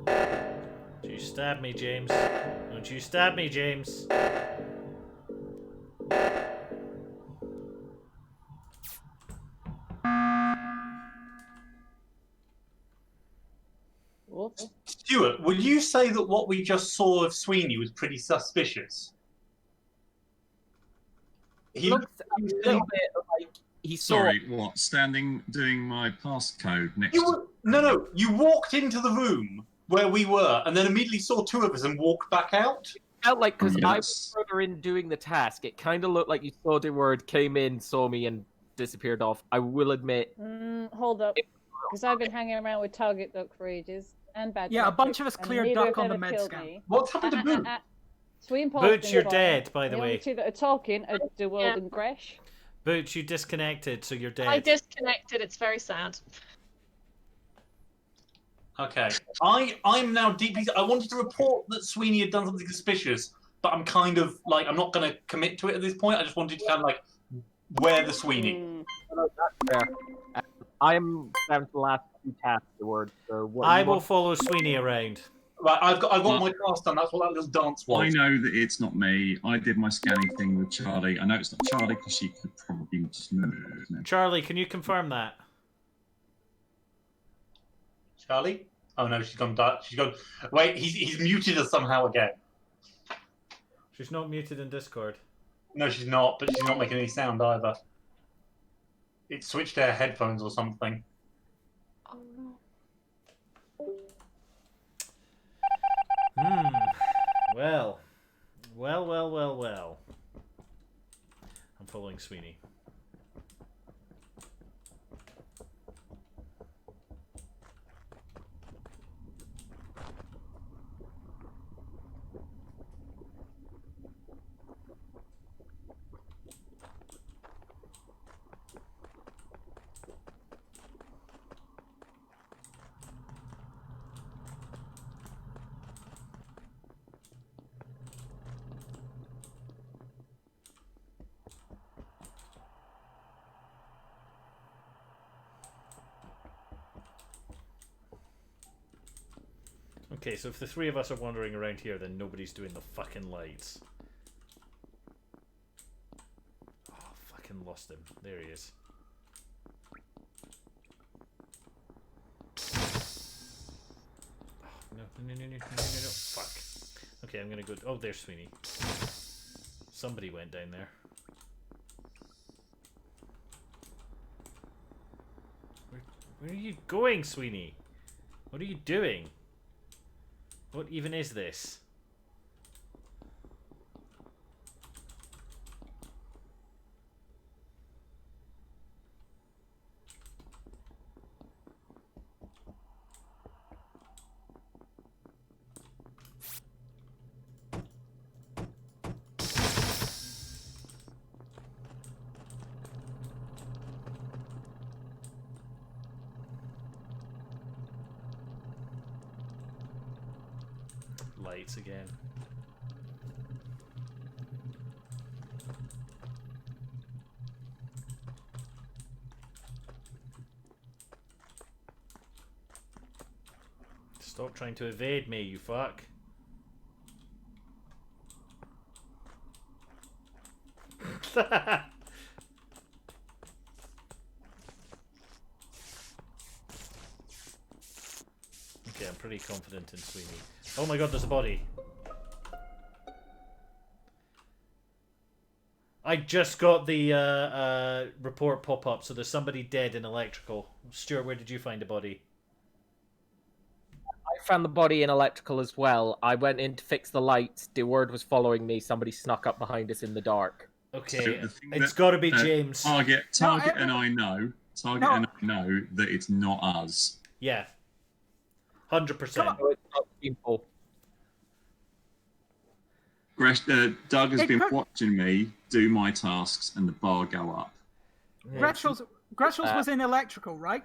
Don't you stab me, James. Don't you stab me, James. Whoops. Stuart, would you say that what we just saw of Sweeney was pretty suspicious? He Looks a little bit like he saw. Sorry, what? Standing doing my passcode next to. No. You walked into the room where we were, and then immediately saw two of us and walked back out. Felt like because I was Yes. further in doing the task, it kind of looked like you saw the word, came in, saw me, and disappeared off. I will admit. Hold up. Because I've been hanging around with Target Duck for ages. And Bad Yeah, a Duck, bunch of us and cleared neither Duck have on the ever med killed scan. me. What's happened to Boo? Sweet Paul's Boots, been you're fine. dead, by the The way. only two that are talking are DeWorld Yeah. and Gresh. Boots, you disconnected, so you're dead. I disconnected. It's very sad. Okay. I'm now deeply. I wanted to report that Sweeney had done something suspicious, but I'm kind of like I'm not going to commit to it at this point. I just wanted to kind of like wear the Sweeney. Fair. I'm down to the last two tasks. The word. So what I you will want- follow Sweeney around. Right, I've got my task done. That's what that little dance I was. know that it's not me. I did my scanning thing with Charlie. I know it's not Charlie because she could probably just move, isn't it? Charlie, can you confirm that? Charlie? Oh no, she's gone dark. She's gone. Wait, he's muted us somehow again. She's not muted in Discord. No, she's not. But she's not making any sound either. It switched to her headphones or something. Oh no. Well. Well. I'm following Sweeney. Okay, so if the three of us are wandering around here, then nobody's doing the fucking lights. Oh, fucking lost him. There he is. Oh, no. Fuck. Okay, I'm gonna go... Oh, there's Sweeney. Somebody went down there. Where are you going, Sweeney? What are you doing? What even is this? Lights again. Stop trying to evade me, you fuck. Okay, I'm pretty confident in Sweeney. Oh my god, there's a body. I just got the report pop up, so there's somebody dead in electrical. Stuart, where did you find a body? I found the body in electrical as well. I went in to fix the lights. The word was following me. Somebody snuck up behind us in the dark. Okay, it's got to be James. Target and I know that it's not us. Yeah. 100%. Doug has been watching me do my tasks and the bar go up. Gretchel's was in electrical, right?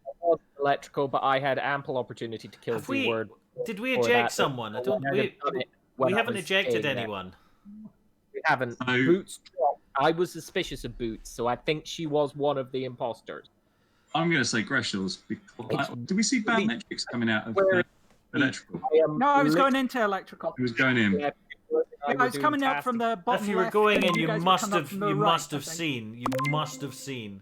I was electrical, but I had ample opportunity to kill the word. Did we eject someone? We haven't ejected anyone. We haven't. No. Boots dropped. I was suspicious of Boots, so I think she was one of the imposters. I'm going to say Greshel's. Did we see bad metrics coming out of electrical? No, I was going into electrical. He was going in. Yeah, I was coming out from the bottom. If you were left, going in, you you must must have seen. You must have seen.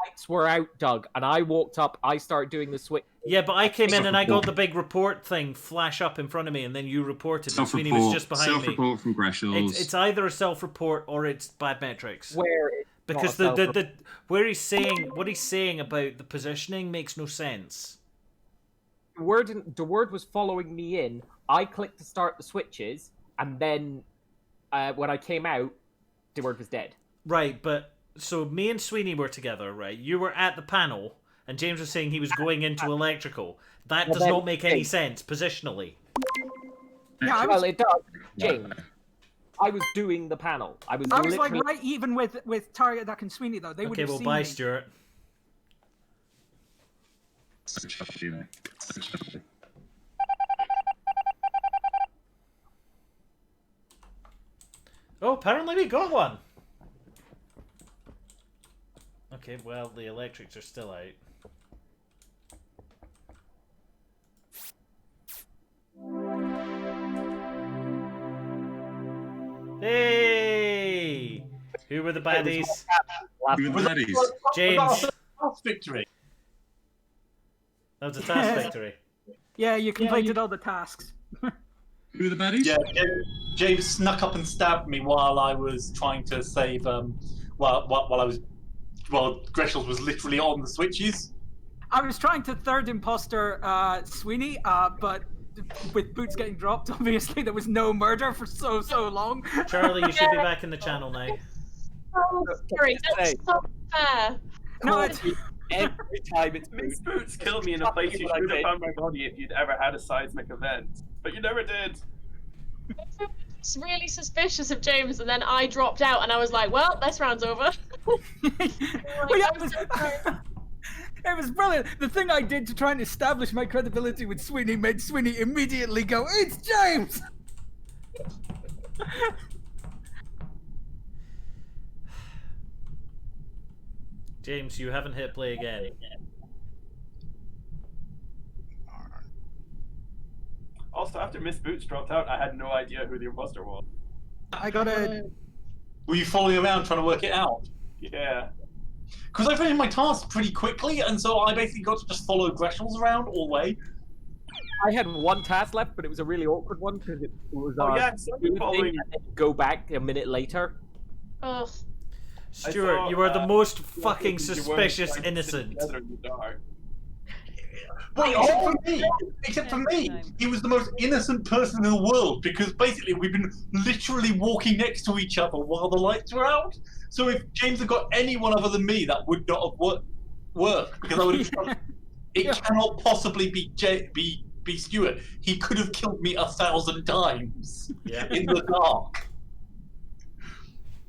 Lights were out, Doug, and I walked up. I started doing the switch. Yeah, but I came in and I got the big report thing flash up in front of me, and then you reported. And Sweeney was just behind me. Self-report from Greshel's. It's either a self-report or it's bad metrics. Where? Because the where he's saying what he's saying about the positioning makes no sense. The word was following me in. I clicked to start the switches, and then when I came out, the word was dead. Right, but so me and Sweeney were together, right? You were at the panel, and James was saying he was going into electrical. That does not make any sense positionally. Yeah, well, it does, James. I was doing the panel. I was like right even with Target, Duck, and Sweeney though. They would have seen me. Okay, well, bye, Stuart. So chuffy, mate. So chuffy. Oh, apparently we got one. Okay, well, the electrics are still out. Hey! Who were the baddies? Who were the baddies? James. Victory. That was a task victory. Yeah, you completed all the tasks. Who were the baddies? Yeah, James snuck up and stabbed me while I was trying to save. While Greshel's was literally on the switches. I was trying to third imposter Sweeney, but with Boots getting dropped, obviously there was no murder for so long. Charlie, you should be back in the channel now. Oh, sorry, that's so fair. No, it's... Every time it's MissBoots killed me in a place you should have found my body if you'd ever had a seismic event. But you never did. It's really suspicious of James, and then I dropped out, and I was like, well, this round's over. It was brilliant. The thing I did to try and establish my credibility with Sweeney made Sweeney immediately go, "It's James!" James, you haven't hit play again. Also, after MissBoots dropped out, I had no idea who the imposter was. I got a. Were you following around trying to work it out? Yeah. Because I finished my task pretty quickly, and so I basically got to just follow Greshel's around all the way. I had one task left, but it was a really awkward one because it was Oh yeah, so thing, following. and then go back a minute later. Ugh. Stuart, saw, you were the most fucking you weren't suspicious trying to sit innocent. together in the dark. Well, except for me, he was the most innocent person in the world because basically we've been literally walking next to each other while the lights were out. So if James had got anyone other than me, that would not have worked because I would have. It cannot possibly be be Stuart. He could have killed me 1,000 times in the dark.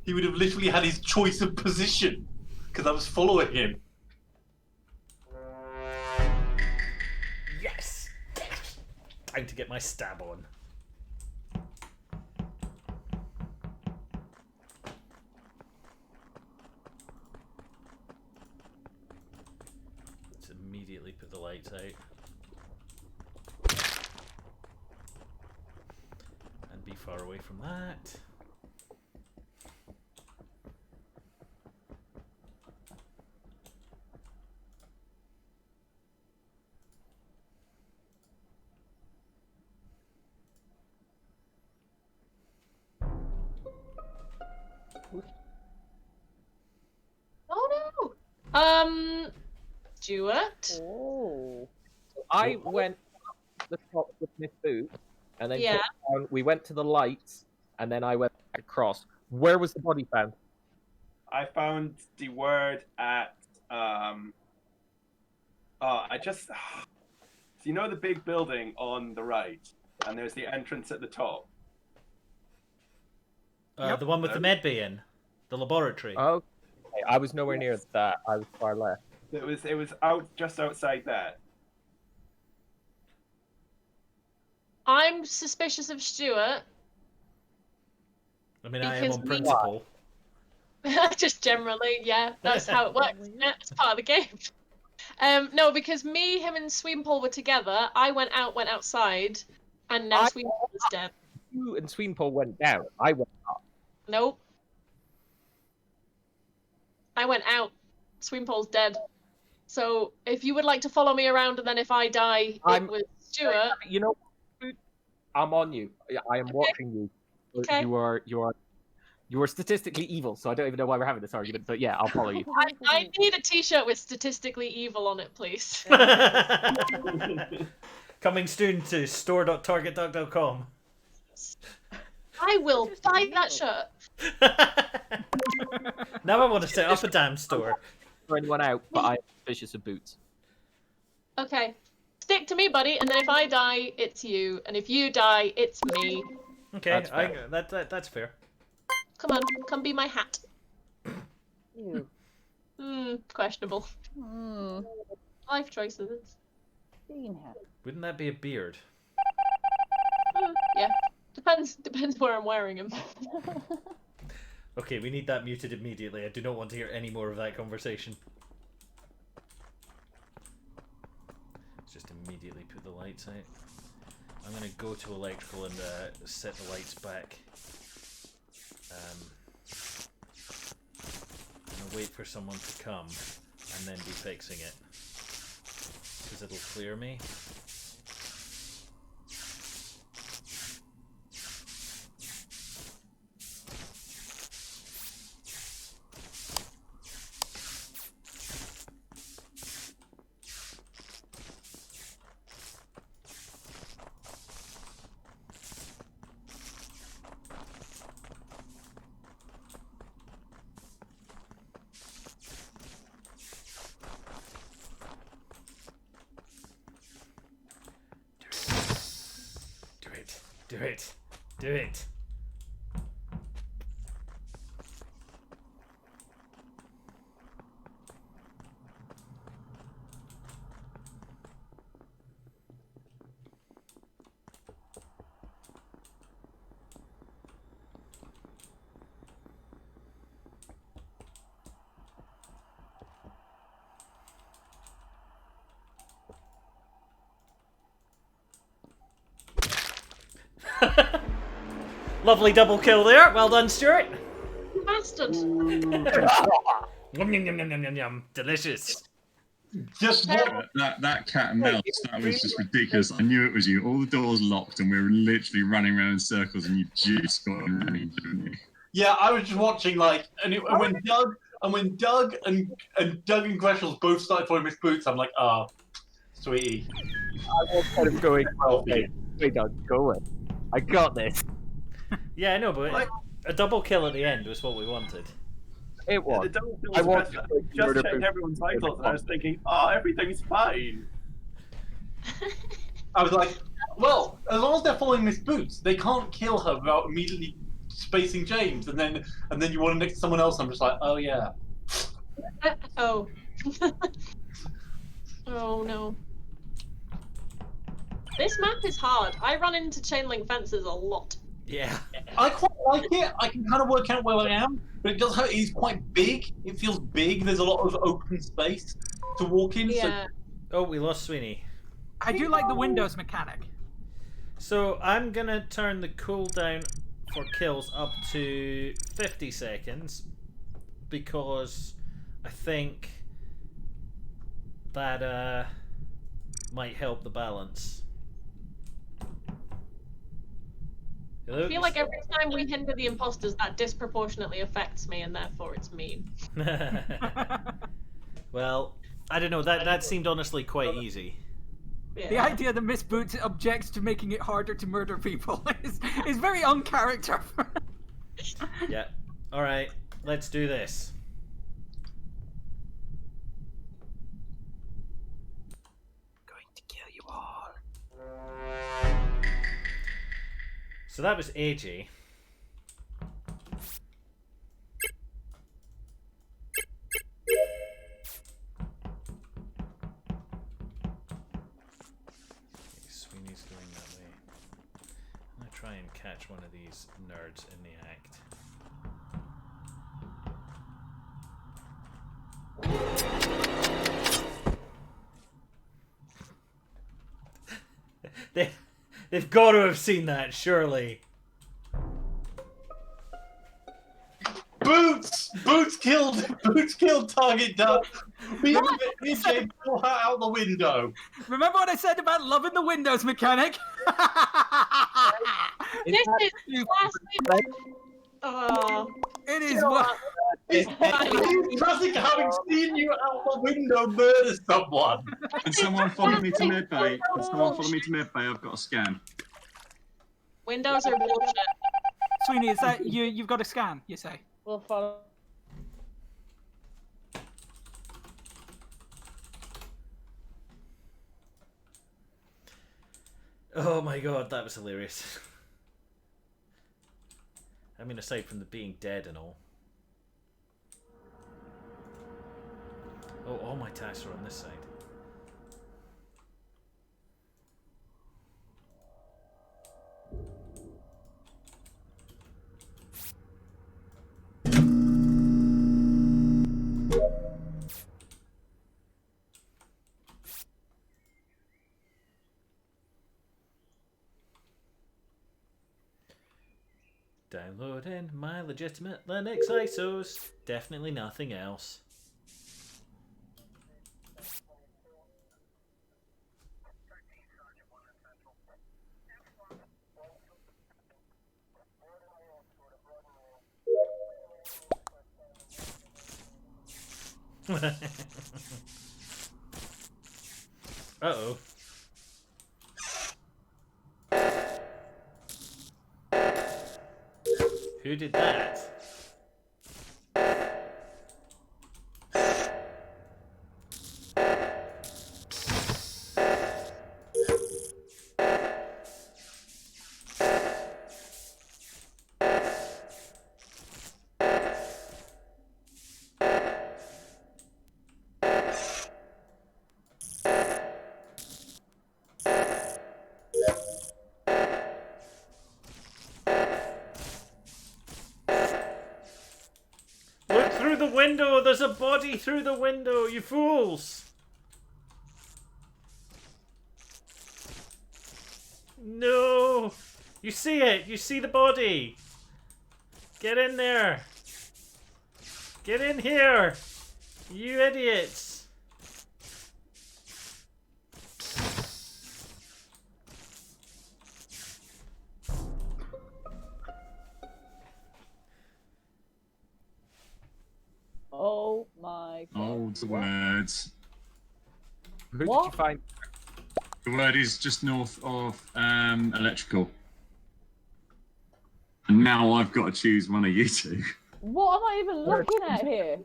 He would have literally had his choice of position because I was following him. Yes! Time to get my stab on. Let's immediately put the lights out. And be far away from that. Oh no. Stuart. Oh. I went up the top with MissBoots, and then Yeah. we went to the lights, and then I went across. Where was the body found? I found the word at so you know the big building on the right, and there's the entrance at the top. The one with the med bay in, the laboratory. Oh, I was nowhere near that. I was far left. It was out just outside that. I'm suspicious of Stuart. I mean, I am because on we- principle. Just generally, yeah, that's how it works. Yeah, it's part of the game. No, because me, him, and Swedenpole were together. I went outside, and now Swedenpole is dead. You and Swedenpole went down. I went up. Nope. I went out. Swedenpole's dead. So if you would like to follow me around, and then if I die, I'm- it was Stuart. You know, I'm on you. I am watching you. Okay. You are statistically evil, so I don't even know why we're having this argument. But yeah, I'll follow you. I need a T-shirt with statistically evil on it, please. Coming soon to store.targetdog.com. I will buy that shirt. Now I want to set up a damn store. For anyone out, but I am suspicious of Boots. Okay. Stick to me, buddy, and then if I die, it's you, and if you die, it's me. Okay, That's fair. that's fair. Come on, come be my hat. Ew. Questionable. Hmm. Life choices. Bean hat. Wouldn't that be a beard? Yeah. Depends where I'm wearing him. Okay, we need that muted immediately. I do not want to hear any more of that conversation. Let's just immediately put the lights out. I'm going to go to electrical and set the lights back. I'm going to wait for someone to come and then be fixing it. Because it'll clear me. Do it. Do it. Lovely double kill there. Well done, Stuart. You bastard. Yum, yum, yum, yum, yum, yum, yum. Delicious. Just what? That cat and mouse, that was just ridiculous. I knew it was you. All the doors locked, and we were literally running around in circles, and you just got in running, didn't you? Yeah, I was just watching when Doug and Greshel's both started following MissBoots, I'm like, ah, sweetie. I was kind of going, well, wait, Doug, go away. I got this. Yeah, I know, but a double kill at the end was what we wanted. It was. The double kill I was want best. to Just murder checked people. everyone's vitals, and I was thinking, oh, everything's fine. I was like, well, as long as they're following MissBoots, they can't kill her without immediately spacing James, and then you want to next to someone else. I'm just like, oh yeah. Oh. Oh no. This map is hard. I run into chain link fences a lot. Yeah. I quite like it. I can kind of work out where I am, but it is quite big. It feels big. There's a lot of open space to walk in. Yeah. Oh, we lost Sweeney. I do like the windows mechanic. So I'm gonna turn the cooldown for kills up to 50 seconds because I think that might help the balance. I feel like every time we hinder the imposters, that disproportionately affects me, and therefore it's mean. Well, I don't know. That seemed honestly quite easy. Yeah. The idea that MissBoots objects to making it harder to murder people is very uncharacter. Yeah. All right. Let's do this. Going to kill you all. So that was AJ. Sweeney's going that way. I'm gonna try and catch one of these nerds in the act. They've got to have seen that, surely. Boots killed Target Duck. We Jay pull her out the window. Remember what I said about loving the windows mechanic? This is classic. Oh. It is what. It's classic having seen you out the window murder someone. Can someone follow me to medbay? Can someone follow me to medbay? I've got a scan. Windows are bullshit. Sweeney, is that you? You've got a scan, you say? We'll follow. Oh my god, that was hilarious. I mean, aside from the being dead and all. Oh, all my tasks are on this side. Downloading my legitimate Linux ISOs. Definitely nothing else. Uh-oh. Who did that? Through the window! There's a body through the window, you fools! No! You see it. You see the body. Get in there. Get in here. You idiots. Oh my god. Oh, the words. Who did What? you find? The word is just north of electrical. And now I've got to choose one of you two. What am I even looking at here?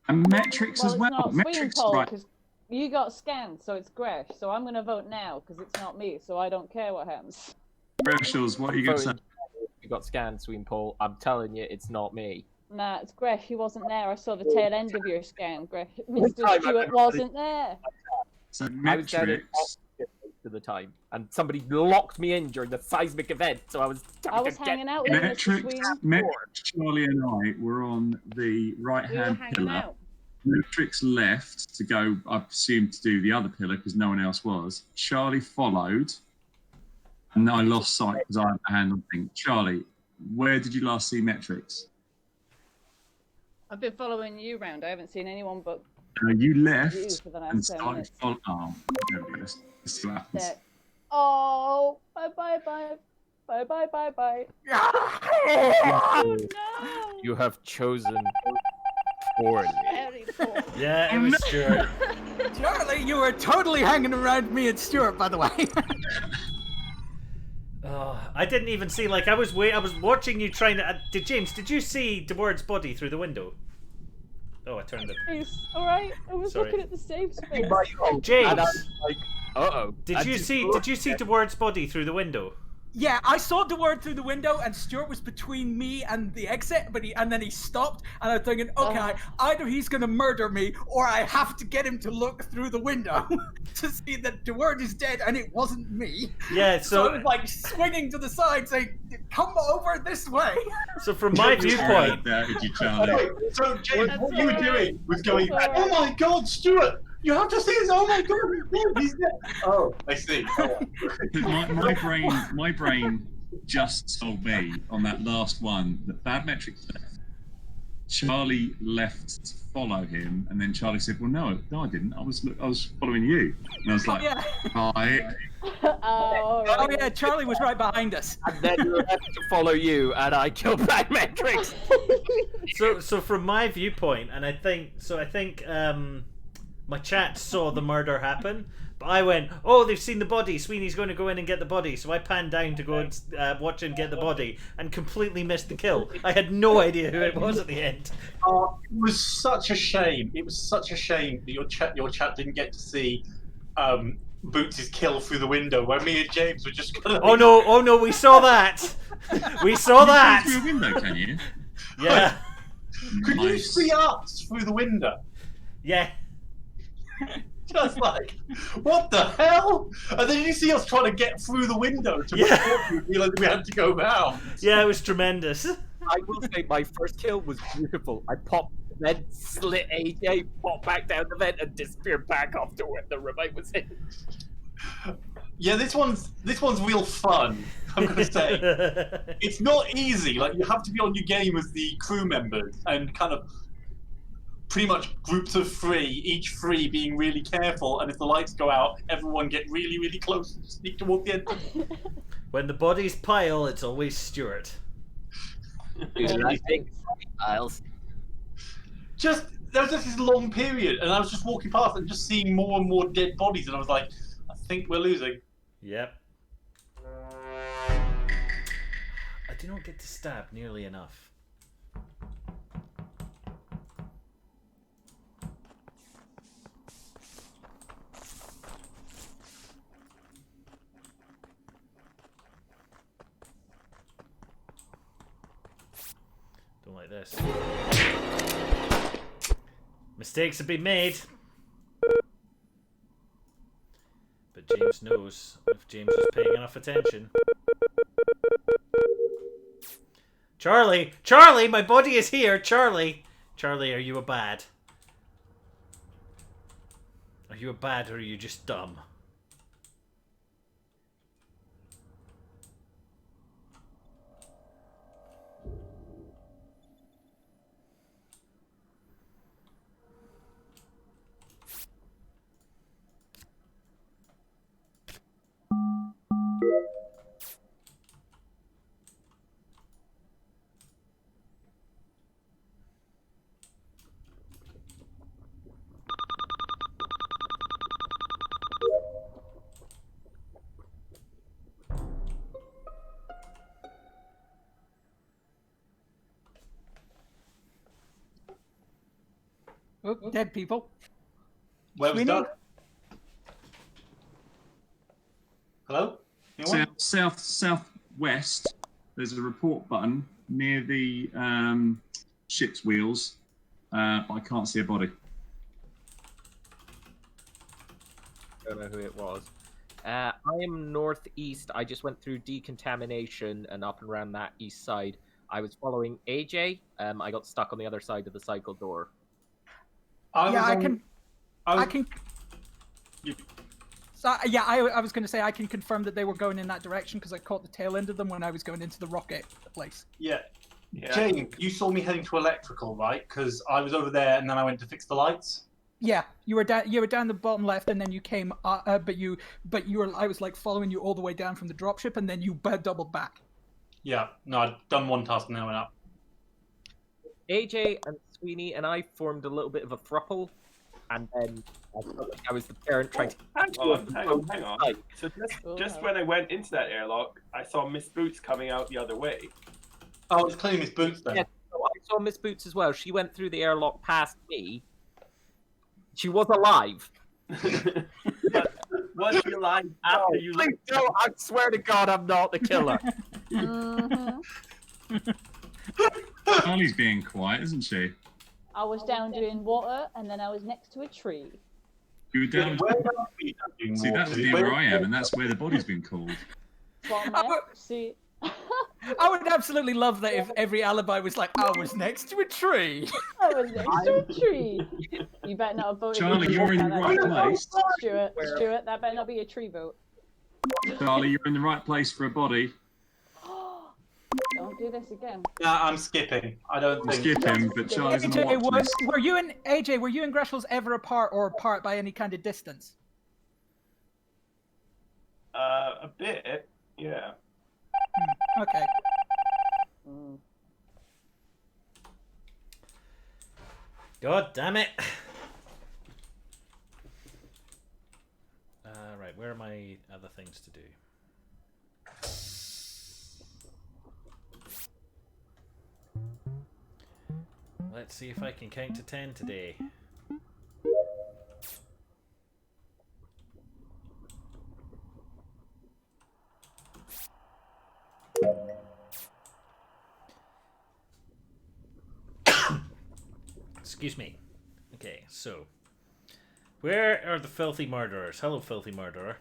And metrics as well. It's not Metrics, Sweeney right. because you got scanned, so it's Gresh. So I'm going to vote now because it's not me, so I don't care what happens. Specials, what are you going to say? You got scanned, Sween Paul. I'm telling you, it's not me. Nah, it's Gresh. He wasn't there. I saw the tail end of your scan, Gresh. Mr. time I've Stewart been- wasn't there. So I was down in metrics. to the time, and somebody locked me in during the seismic event, so I was. I was hanging out with Mr. Metrics, Sweeney. Metrics, Charlie and I were on the We were right-hand hanging pillar. out. Metrics left to go, I presume, to do the other pillar because no one else was. Charlie followed, and I lost sight because I had a hand on thing. Charlie, where did you last see Metrics? I've been following you round. I haven't seen anyone but You you left for the last and 10 started minutes. following. Oh, there we go. Let's see what happens. There. Oh, bye bye bye. Bye bye bye bye. Oh no! You have chosen poorly. Very poor. Yeah, it was Stuart. Charlie, you were totally hanging around me and Stuart, by the way. Oh, I didn't even see. Like I was watching you trying to. James, did you see DeWard's body through the window? Oh, I turned it. It's alright. I was Sorry. looking at the safe space. James, And I was like, uh-oh. did you see DeWard's body through the window? Yeah, I saw the word through the window, and Stuart was between me and the exit, and then he stopped, and I was thinking, okay, either he's gonna murder me, or I have to get him to look through the window to see that the word is dead, and it wasn't me. Yeah, So I was like swinging to the side, saying, "Come over this way." So from my viewpoint, Did you, Charlie? So, James, That's what you were alright. doing was going, That's oh alright. my god, Stuart! You have to see this! Oh my god, he's dead! Oh, I see. my brain just told me on that last one that bad metrics left. Charlie left to follow him, and then Charlie said, "Well, no, I didn't. I was following you." And I was like, Yeah. "Right." Oh, Oh yeah, Charlie was right behind us. And then you left to follow you, and I killed Bad Metrics. so from my viewpoint, and I think my chat saw the murder happen, but I went, "Oh, they've seen the body. Sweeney's going to go in and get the body." So I panned down to go and watch him get the body, and completely missed the kill. I had no idea who it was at the end. It was such a shame. It was such a shame that your chat didn't get to see Boots' kill through the window, where me and James were just kind of. Oh no, we saw that. We saw that. Through a window, can you? Yeah, Could you Nice. see us through the window? yeah. Just like, what the hell? And then you see us trying to get through the window to Yeah. we realised we had to go down. Yeah, it was tremendous. I will say my first kill was beautiful. I popped the vent, slit AJ, popped back down the vent, and disappeared back off to where the room I was in. Yeah, this one's real fun. I'm gonna say it's not easy. Like you have to be on your game as the crew members and kind of pretty much groups of three, each three being really careful. And if the lights go out, everyone get really, really close and sneak toward the entrance. When the bodies pile, it's always Stuart. Dude, I think Miles. Just there was just this long period, and I was just walking past and just seeing more and more dead bodies, and I was like, I think we're losing. Yep. I do not get to stab nearly enough. Don't like this. Mistakes have been made. But James knows if James was paying enough attention. Charlie! Charlie! My body is here! Charlie! Charlie, are you a bad? Are you a bad or are you just dumb? Oh, dead people. Where was Sweeney? Doug? Hello? Anyone? Southwest, there's a report button near the ship's wheels. I can't see a body. Don't know who it was. I am northeast. I just went through decontamination and up and around that east side. I was following AJ. I got stuck on the other side of the cycle door. I can. You- So yeah, I was going to say I can confirm that they were going in that direction because I caught the tail end of them when I was going into the rocket place. Yeah. Jane, you saw me heading to electrical, right? Because I was over there and then I went to fix the lights. Yeah, you were down. You were down the bottom left, and then you came. But you were. I was like following you all the way down from the dropship, and then you doubled back. Yeah. No, I'd done one task and then I went up. AJ and Sweeney and I formed a little bit of a throuple, and then I felt like I was the parent trying to. Hang on. So just when I went into that airlock, I saw MissBoots coming out the other way. Oh, it's clearly MissBoots then. Yeah, so I saw MissBoots as well. She went through the airlock past me. She was alive. But was she alive after you? Please don't! I swear to God, I'm not the killer. Charlie's being quiet, isn't she? I was down doing water, and then I was next to a tree. You were down. See, that's near where I am, and that's where the body's been called. See. I would absolutely love that if every alibi was like, I was next to a tree. I was next to a tree. You better not have voted. Charlie, you're in the right place. Stuart, that better not be a tree vote. Charlie, you're in the right place for a body. Don't do this again. Nah, I'm skipping. I don't think. Skipping, but Charlie's on the watch list. Were you and AJ? Were you and Greshel's ever apart or apart by any kind of distance? A bit, yeah. Okay. God damn it. Right, where are my other things to do? Let's see if I can count to 10 today. Excuse me. Okay, so where are the filthy murderers? Hello, filthy murderer.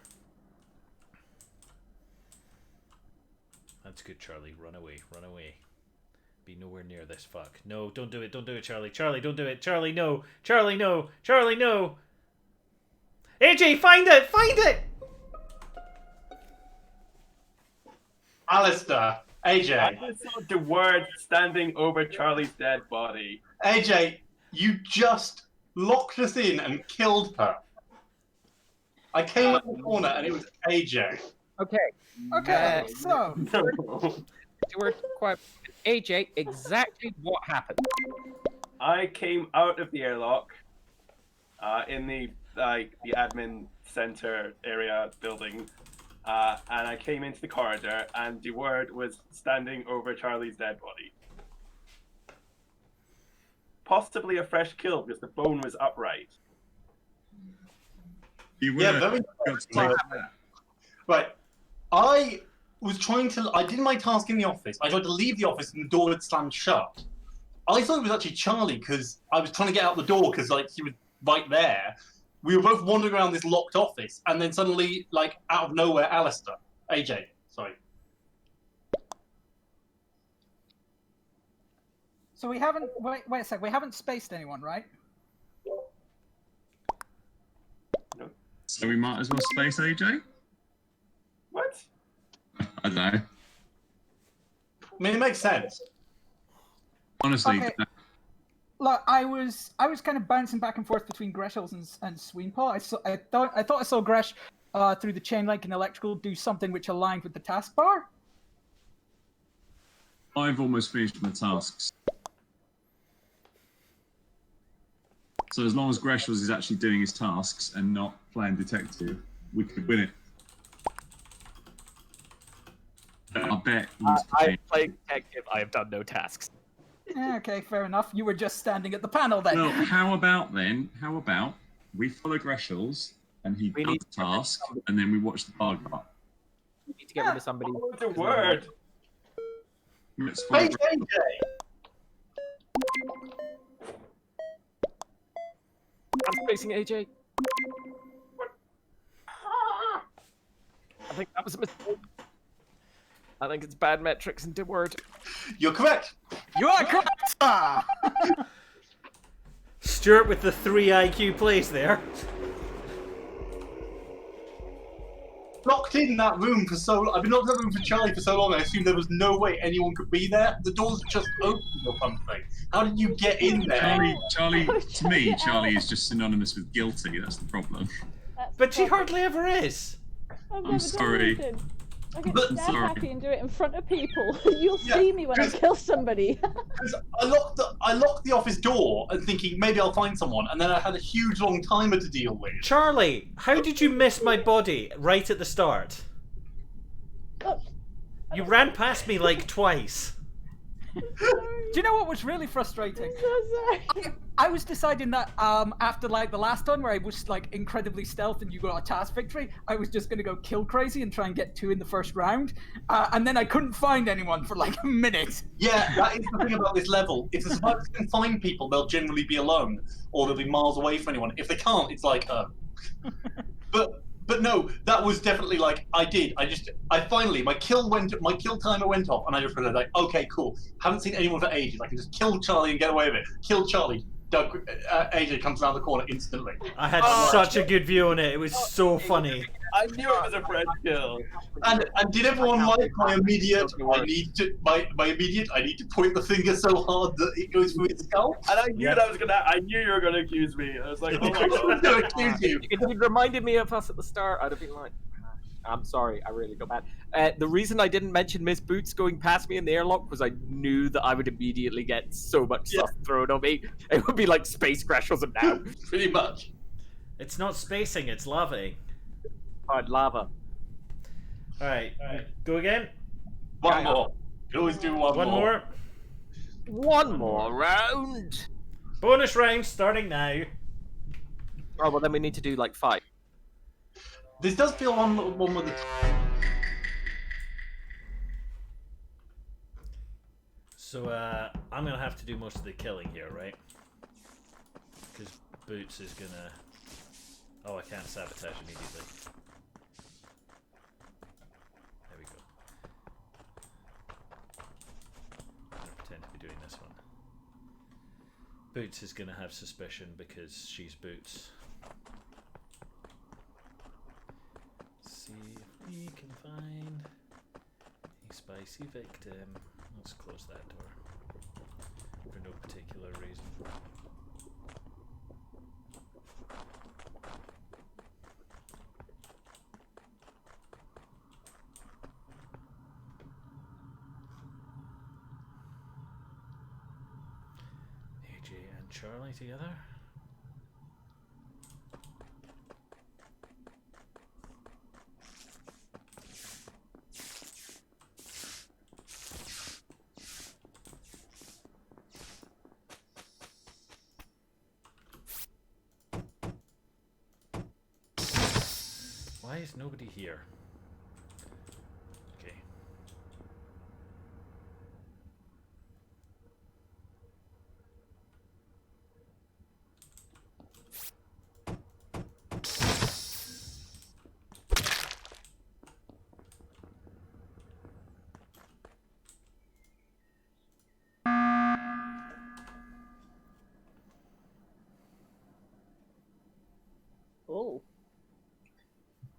That's good, Charlie. Run away, run away. Be nowhere near this fuck. No, don't do it, Charlie. Charlie, don't do it. Charlie, no. Charlie, no. Charlie, no. AJ, find it! Find it! Alistair, AJ. I just saw the word standing over Charlie's dead body. AJ, you just locked us in and killed her. I came up the corner and it was AJ. Okay. Okay, so. We're quite. AJ, exactly what happened? I came out of the airlock in the admin center area building, and I came into the corridor, and the word was standing over Charlie's dead body. Possibly a fresh kill because the bone was upright. You were. Yeah, very Right. I did my task in the office. I tried to leave the office and the door had slammed shut. I thought it was actually Charlie because I was trying to get out the door because he was right there. We were both wandering around this locked office and then suddenly, out of nowhere, Alistair. AJ, sorry. So we haven't, wait a sec, we haven't spaced anyone, right? No. So we might as well space AJ? What? I don't know. I mean, it makes sense. Honestly, Okay. Look, I was kind of bouncing back and forth between Greshel's and Sweenpaw. I thought I saw Gresh through the chain link and electrical do something which aligned with the taskbar. I've almost finished my tasks. So as long as Greshels is actually doing his tasks and not playing detective, we could win it. I bet he's I'm playing detective. I have done no tasks. Yeah, okay, fair enough. You were just standing at the panel then. Well, how about we follow Greshel's and he We does need the task, and then we watch the bar go up. We need to get rid of somebody. Oh, the word. Let's follow Hey, Greschel. AJ! I'm facing AJ. I think that was a mistake. I think it's bad metrics and word. You're correct. You are correct, sir! Stuart with the 3 IQ plays there. Locked in that room for so long. I've been locked in that room for Charlie for so long, I assumed there was no way anyone could be there. The doors just opened or something. How did you get in there? Charlie, to me, Charlie is just synonymous with guilty. That's the problem. But she hardly ever is. I've never sorry. done anything. I can But- stand sorry. happy and do it in front of people. You'll Yeah, see me when I 'cause- kill somebody. Because I locked the office door and thinking maybe I'll find someone, and then I had a huge long timer to deal with. Charlie, how did you miss my body right at the start? Look, You ran past me like twice. Do you know what was really frustrating? I'm so sorry. I was deciding that after like the last one where I was like incredibly stealth and you got a task victory, I was just gonna go kill crazy and try and get 2 in the first round, and then I couldn't find anyone for like a minute. Yeah, that is the thing about this level. If the survivors can find people, they'll generally be alone, or they'll be miles away from anyone. If they can't, it's like, But no, that was definitely like I finally my kill timer went off, and I just realized like, okay, cool. Haven't seen anyone for ages. I can just kill Charlie and get away with it. Kill Charlie. Doug, AJ comes around the corner instantly. I had such a good view on it. It was so funny. I knew it was a friend kill. And did everyone like my immediate? I need to point the finger so hard that it goes through his skull. And I knew I knew you were gonna accuse me. I was like, oh my I god. was going to accuse you. If you'd reminded me of us at the start, I'd have been like, I'm sorry, I really feel bad. The reason I didn't mention MissBoots going past me in the airlock was I knew that I would immediately get so much stuff thrown on me. It would be like Space Crashers and now. Pretty much. It's not spacing, it's lavaing. Hard lava. Alright, go again. One more. You can always do one more. One more. One more round. Bonus round starting now. Oh, well, then we need to do like 5. This does feel one with the. So, I'm gonna have to do most of the killing here, right? Because Boots is gonna... Oh, I can't sabotage immediately. There we go. I'm gonna pretend to be doing this one. Boots is gonna have suspicion because she's Boots. See if we can find a spicy victim. Let's close that door for no particular reason. AJ and Charlie together. Why is nobody here? Okay. Oh.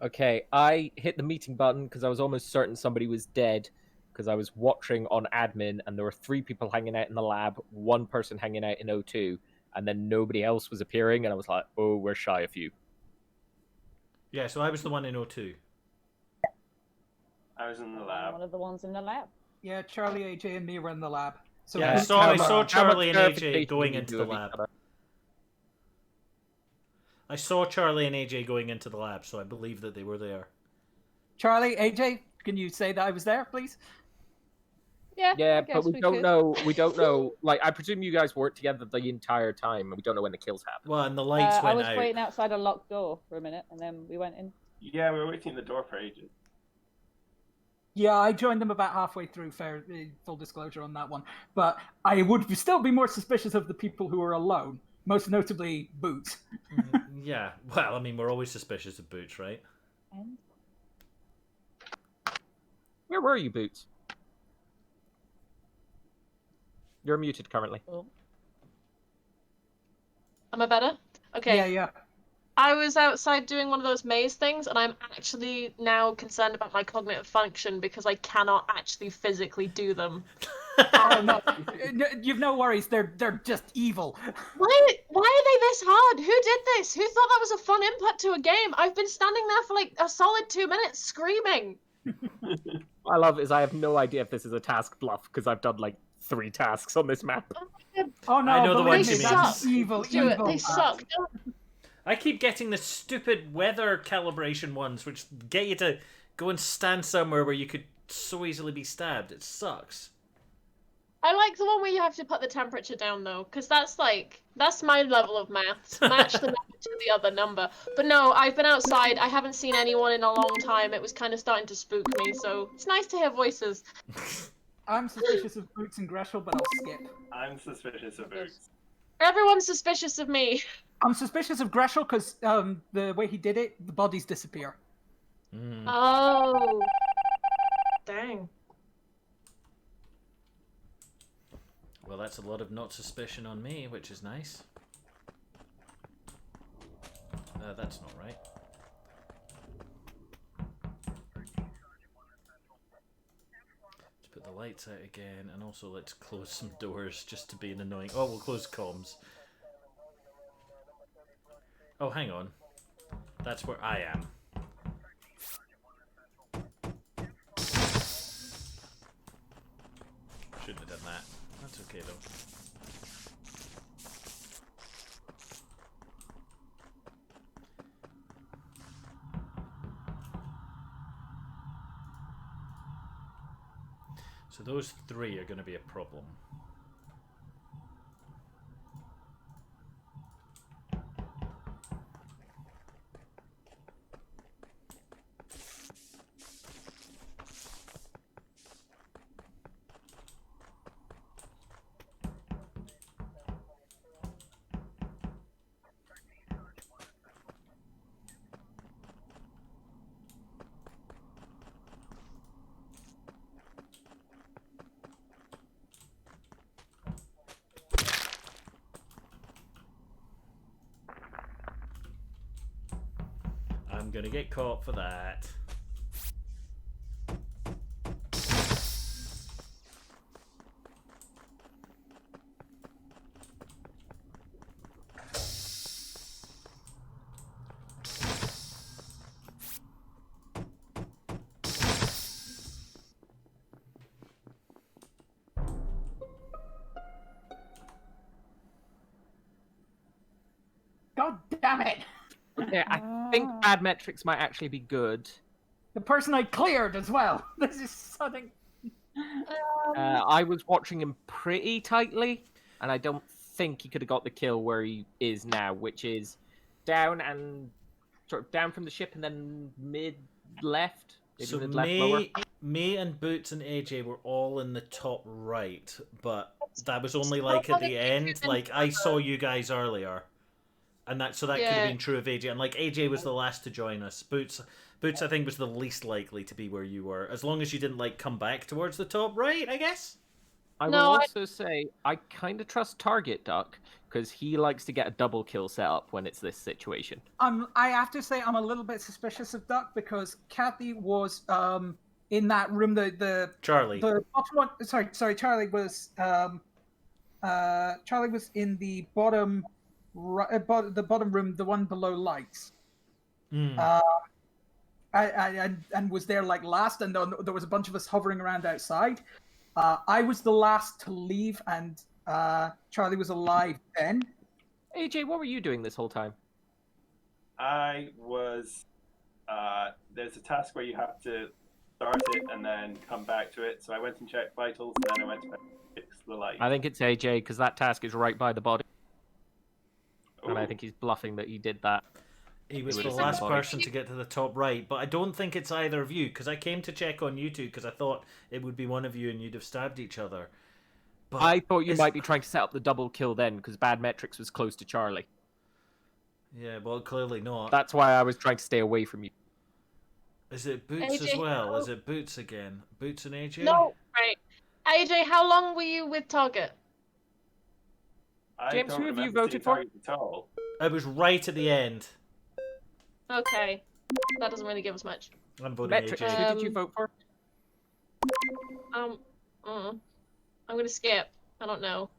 Okay, I hit the meeting button because I was almost certain somebody was dead because I was watching on admin and there were 3 people hanging out in the lab, 1 person hanging out in O2, and then nobody else was appearing, and I was like, oh, we're shy of you. Yeah, so I was the one in O2. I was in the lab. One of the ones in the lab. Yeah, Charlie, AJ, and me were in the lab. So Yeah, I Boots- saw Charlie and AJ going you into do the of each lab. other? I saw Charlie and AJ going into the lab, so I believe that they were there. Charlie, AJ, can you say that I was there, please? Yeah, I Yeah, guess but we don't could. know. We don't know. Like, I presume you guys worked together the entire time, and we don't know when the kills happened. Well, and the lights I went was out. waiting outside a locked door for a minute, and then we went in. Yeah, we were waiting at the door for ages. Yeah, I joined them about halfway through. Full disclosure on that one, but I would still be more suspicious of the people who are alone, most notably Boots. Yeah, well, I mean, we're always suspicious of Boots, right? Where were you, Boots? You're muted currently. Am I better? Okay. Yeah. I was outside doing one of those maze things, and I'm actually now concerned about my cognitive function because I cannot actually physically do them. Oh no, you've no worries. They're just evil. Why are they this hard? Who did this? Who thought that was a fun input to a game? I've been standing there for like a solid 2 minutes screaming. What I love is I have no idea if this is a task bluff because I've done like 3 tasks on this map. Oh no, I know the believe ones me, you mean. that's evil. Do it. Evil. They suck. I keep getting the stupid weather calibration ones, which get you to go and stand somewhere where you could so easily be stabbed. It sucks. I like the one where you have to put the temperature down though, because that's my level of maths. Match the number to the other number. But no, I've been outside. I haven't seen anyone in a long time. It was kind of starting to spook me, so it's nice to hear voices. I'm suspicious of Boots and Greshel, but I'll skip. I'm suspicious of Boots. Everyone's suspicious of me. I'm suspicious of Greshel because the way he did it, the bodies disappear. Oh. Dang. Well, that's a lot of not suspicion on me, which is nice. That's not right. Let's put the lights out again, and also let's close some doors just to be an annoying... Oh, we'll close comms. Oh, hang on. That's where I am. Shouldn't have done that. That's okay, though. So those 3 are going to be a problem. I'm gonna get caught for that. God damn it! Okay, I think bad metrics might actually be good. The person I cleared as well. This is something. I was watching him pretty tightly, and I don't think he could have got the kill where he is now, which is down and sort of down from the ship and then mid-left. So Lower. me and Boots and AJ were all in the top right, but that was only like at the end. Like I saw you guys earlier, and that could have been true of AJ. And like AJ was the last to join us. Boots I think was the least likely to be where you were, as long as you didn't like come back towards the top right, I guess. I will also say I kind of trust Target Duck because he likes to get a double kill set up when it's this situation. I have to say I'm a little bit suspicious of Duck because Kathy was in that room. The Charlie. The bottom one. Sorry. Charlie was in the bottom the bottom room, the one below lights. And was there like last, and there was a bunch of us hovering around outside. I was the last to leave, and Charlie was alive then. AJ, what were you doing this whole time? I was. There's a task where you have to start it and then come back to it. So I went and checked vitals, and then I went to fix the light. I think it's AJ because that task is right by the body, and I Ooh. think he's bluffing that he did that. He was It the would've been last the body. person to get to the top right, but I don't think it's either of you, because I came to check on you two because I thought it would be one of you and you'd have stabbed each other. But I thought you is- might be trying to set up the double kill then, because Bad Metrics was close to Charlie. Yeah, well, clearly not. That's why I was trying to stay away from you. Is it Boots as AJ, well? Is it Boots again? Boots and AJ? No, right. AJ, how long were you with Target? I James, don't who have you remember voted seeing for? target at all. I was right at the end. Okay, that doesn't really give us much. I'm voting Metrics, AJ. who did you vote for? I'm gonna skip. I don't know.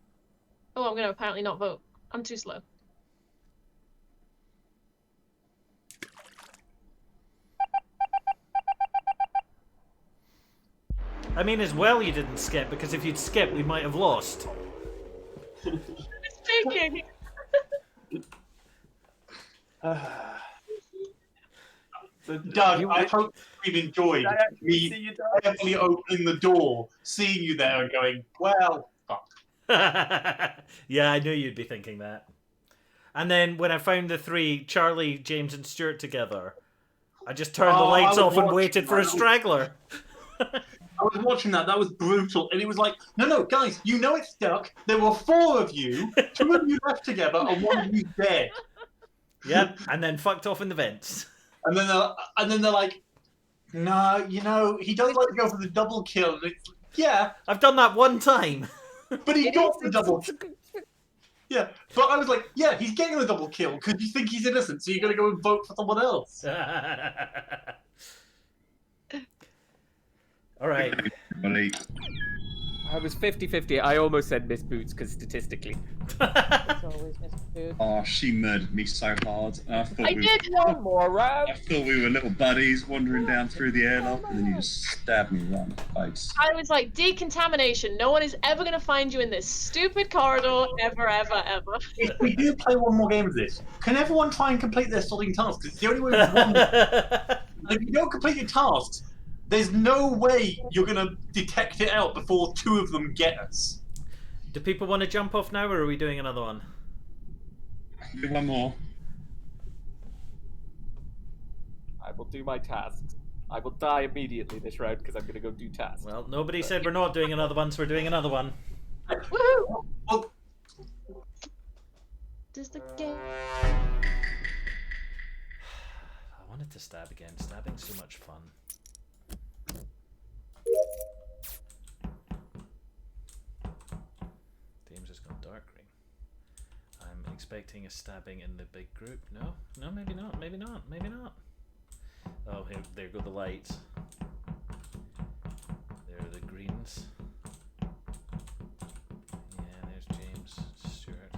Oh, I'm gonna apparently not vote. I'm too slow. I mean, as well you didn't skip, because if you'd skipped, we might have lost. Speaking. Doug, I hope you've enjoyed I actually see me you, Doug. carefully opening the door, seeing you there, and going, "Well, fuck." Yeah, I knew you'd be thinking that. And then when I found the three, Charlie, James, and Stuart together, I just turned the Oh, lights I off was and watching waited for a that. straggler. I was watching that. That was brutal, and it was like, no, guys, you know it's stuck. There were 4 of you, 2 of you left together, and 1 of you dead. Yep, and then fucked off in the vents. And then they're like, no, he does like to go for the double kill. And it's, yeah, I've done that one time. but he got the double kill. Yeah, but I was like, yeah, he's getting the double kill because you think he's innocent, so you're going to go and vote for someone else. All right. Buddy. I was 50-50. I almost said MissBoots because statistically. It's always MissBoots. Oh, she murdered me so hard. I thought I we did. One more round. I thought we were little buddies wandering down through the airlock, and then you just stabbed me right in the face. I was like, decontamination. No one is ever gonna find you in this stupid corridor, ever, ever, ever. If we do play one more game of this, can everyone try and complete their sorting tasks? It's the only way we've won this. And if you don't complete your tasks, there's no way you're going to detect it out before 2 of them get us. Do people want to jump off now, or are we doing another one? Do one more. I will do my tasks. I will die immediately this round because I'm going to go do tasks. Well, nobody said we're not doing another one, so we're doing another one. Woohoo! Well, Does the game? I wanted to stab again. Stabbing's so much fun. James has gone dark green. I'm expecting a stabbing in the big group. No, maybe not. Maybe not. Maybe not. Oh, here, there go the lights. There are the greens. Yeah, there's James, Stuart.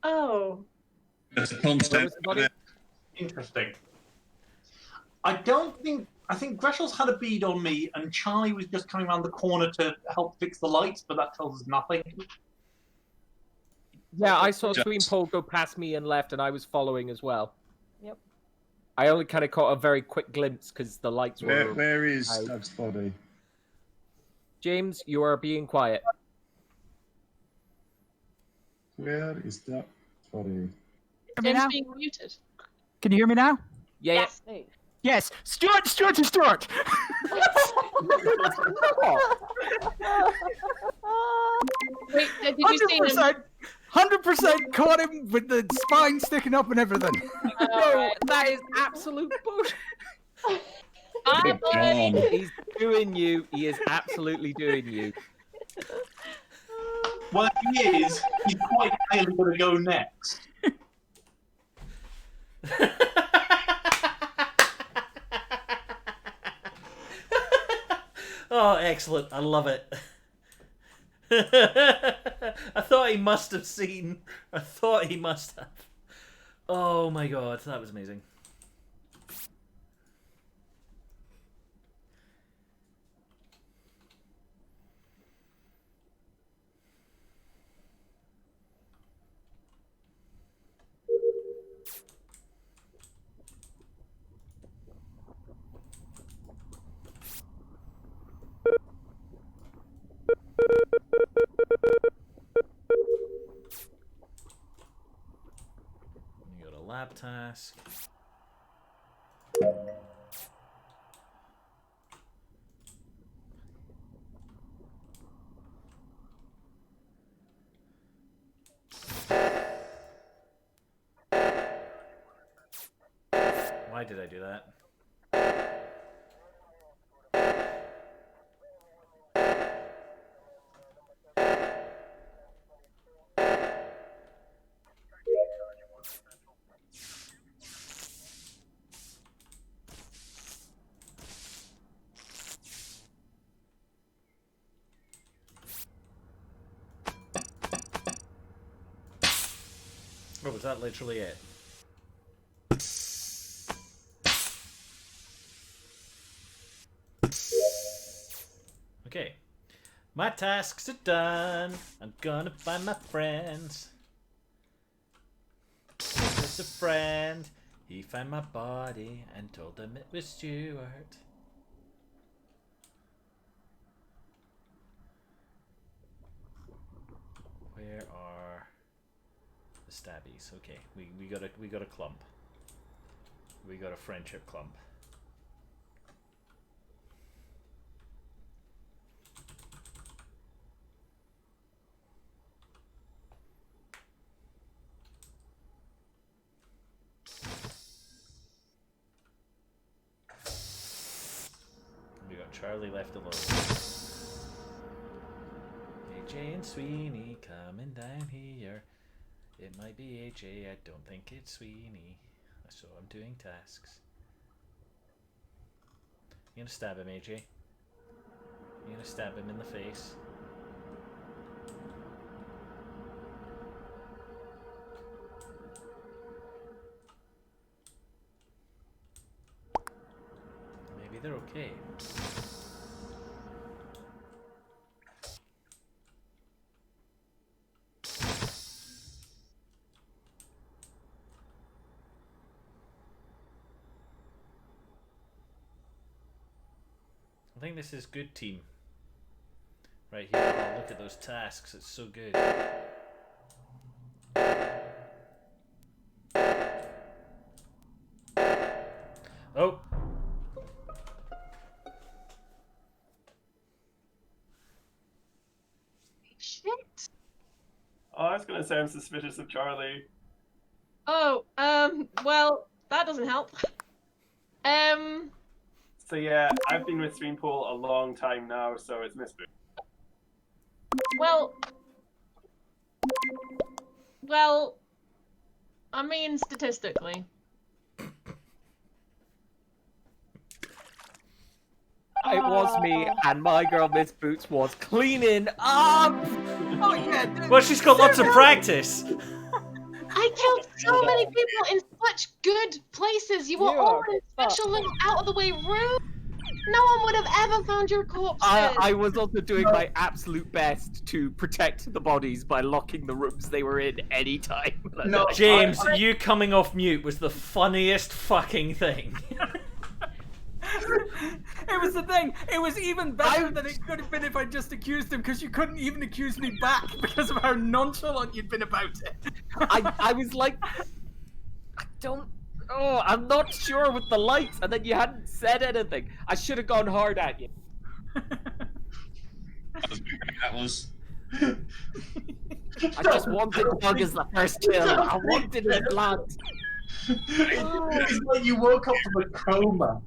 Oh. There's a concept. interesting. I think Greshel's had a bead on me, and Charlie was just coming around the corner to help fix the lights, but that tells us nothing. Yeah, I saw Just- Sweempole go past me and left, and I was following as well. Yep. I only kind of caught a very quick glimpse because the lights were... Where is out. Doug's body? James, you are being quiet. Where is Doug's body? Hear me James now? being muted. Can you hear me now? Yeah, Yes. Hey. Yes, Stuart. Wait, did you see him? 100% caught him with the spine sticking up and everything. No, that is absolute bullshit. I'm already. Gone. He's doing you. He is absolutely doing you. Well, if he is, he's quite clearly going to go next. Oh, excellent. I love it. I thought he must have seen. I thought he must have. Oh my god, that was amazing. task. Why did I do that? Or was that literally it? Okay. My tasks are done. I'm gonna find my friends. Just a friend. He found my body and told them it was Stuart. Where are the stabbies? Okay, we got a clump. We got a friendship clump. We got Charlie left alone. AJ and Sweeney coming down here. It might be AJ, I don't think it's Sweeney. So I'm doing tasks. You gonna stab him, AJ? You gonna stab him in the face? Maybe they're okay. I think this is good, team. Right here. Oh, look at those tasks. It's so good. Oh. Shit. Oh, I was gonna say I'm suspicious of Charlie. Oh, well, that doesn't help. So yeah, I've been with Streampool a long time now, so it's MissBoots. Well, I mean, statistically. It was me, and my girl MissBoots was cleaning up. Oh yeah. Well, she's got lots of practice. I killed so many people in such good places. You were all in special little out-of-the-way rooms. No one would have ever found your corpses. I was also doing my absolute best to protect the bodies by locking the rooms they were in any time. No, James, you coming off mute was the funniest fucking thing. It was the thing. It was even better than it could have been if I just accused him, because you couldn't even accuse me back because of how nonchalant you'd been about it. I was like, I'm not sure with the lights, and then you hadn't said anything. I should have gone hard at you. That was. I just wanted Doug as the first kill. I wanted his blood. It's like you woke up from a coma.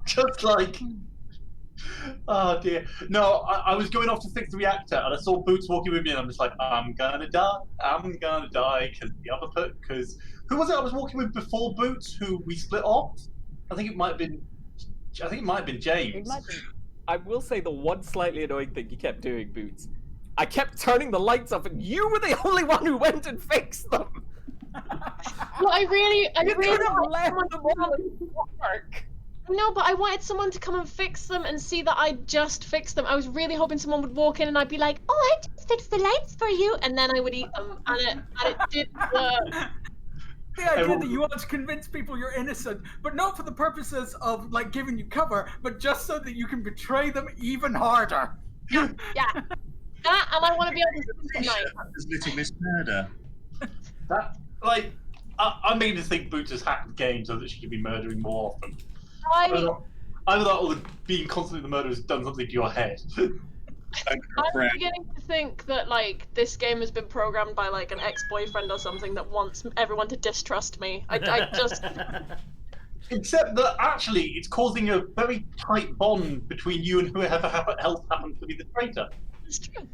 Just like, oh dear. No, I was going off to fix the reactor, and I saw Boots walking with me, and I'm just like, I'm gonna die, because who was it I was walking with before Boots, who we split off? I think it might have been James. I will say the one slightly annoying thing you kept doing, Boots. I kept turning the lights off, and you were the only one who went and fixed them. Well, I really left them all work. No, but I wanted someone to come and fix them and see that I just fixed them. I was really hoping someone would walk in and I'd be like, "Oh, I just fixed the lights for you," and then I would eat them, and it didn't work. The idea that you want to convince people you're innocent, but not for the purposes of like giving you cover, but just so that you can betray them even harder. Yeah. That, and I want to be able to sleep at night. There's Little Miss Murder. That, like, I'm beginning to think Boots has hacked the game so that she can be murdering more often. I Either that or being constantly the murderer has done something to your head. I'm beginning to think that like this game has been programmed by like an ex-boyfriend or something that wants everyone to distrust me. I just Except that actually it's causing a very tight bond between you and whoever else happens to be the traitor. it's true.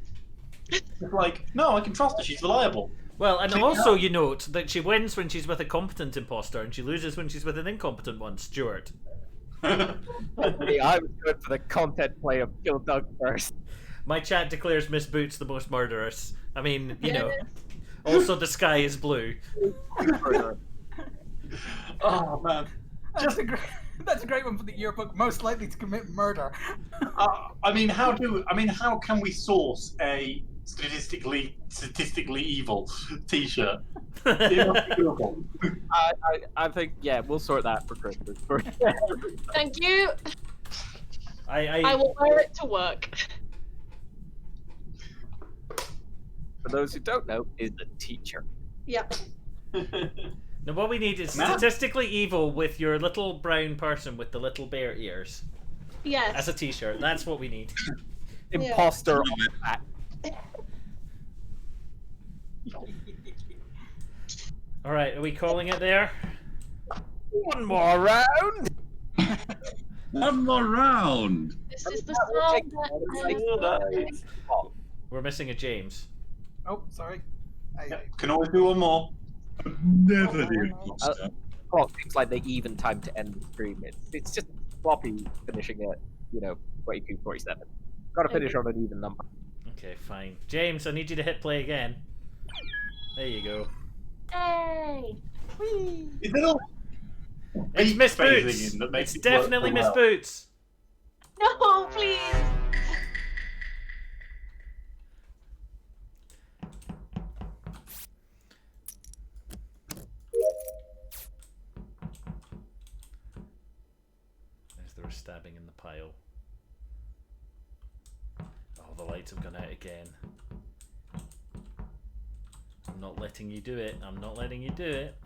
It's like, no, I can trust her, she's reliable. Well, and also you note that she wins when she's with a competent imposter, and she loses when she's with an incompetent one, Stuart. I was good for the content play of kill Doug first. My chat declares MissBoots the most murderous. I mean, you know. Also, the sky is blue. Oh man. That's a great one for the yearbook. Most likely to commit murder. I mean, how can we source a statistically evil T-shirt? I think we'll sort that for Christmas. Thank you. I I will wear it to work. For those who don't know, is a teacher. Yep. Now, what we need is statistically evil with your little brown person with the little bear ears. Yes. As a t-shirt. That's what we need. Imposter on the back. Alright, are we calling it there? One more round. One more round. This is the song We're missing a James. Oh, sorry. Can always do one more. Never the imposter. Well, it seems like the even time to end the stream. It's just sloppy finishing at 22:47. Got to finish on an even number. Okay, fine. James, I need you to hit play again. There you go. Hey. Is it all? It's Miss phasing Boots. in that makes It's it work definitely so Miss well. Boots. No, please. There's the stabbing in the pile. Oh, the lights have gone out again. I'm not letting you do it. I'm not letting you do it.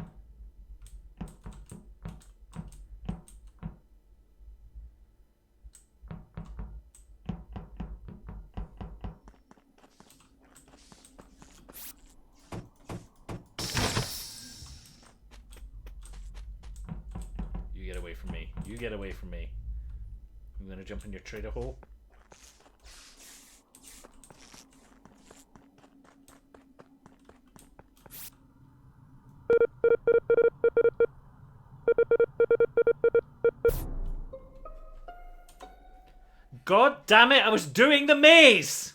You get away from me. You get away from me. I'm gonna jump in your trader hole. God damn it, I was doing the maze!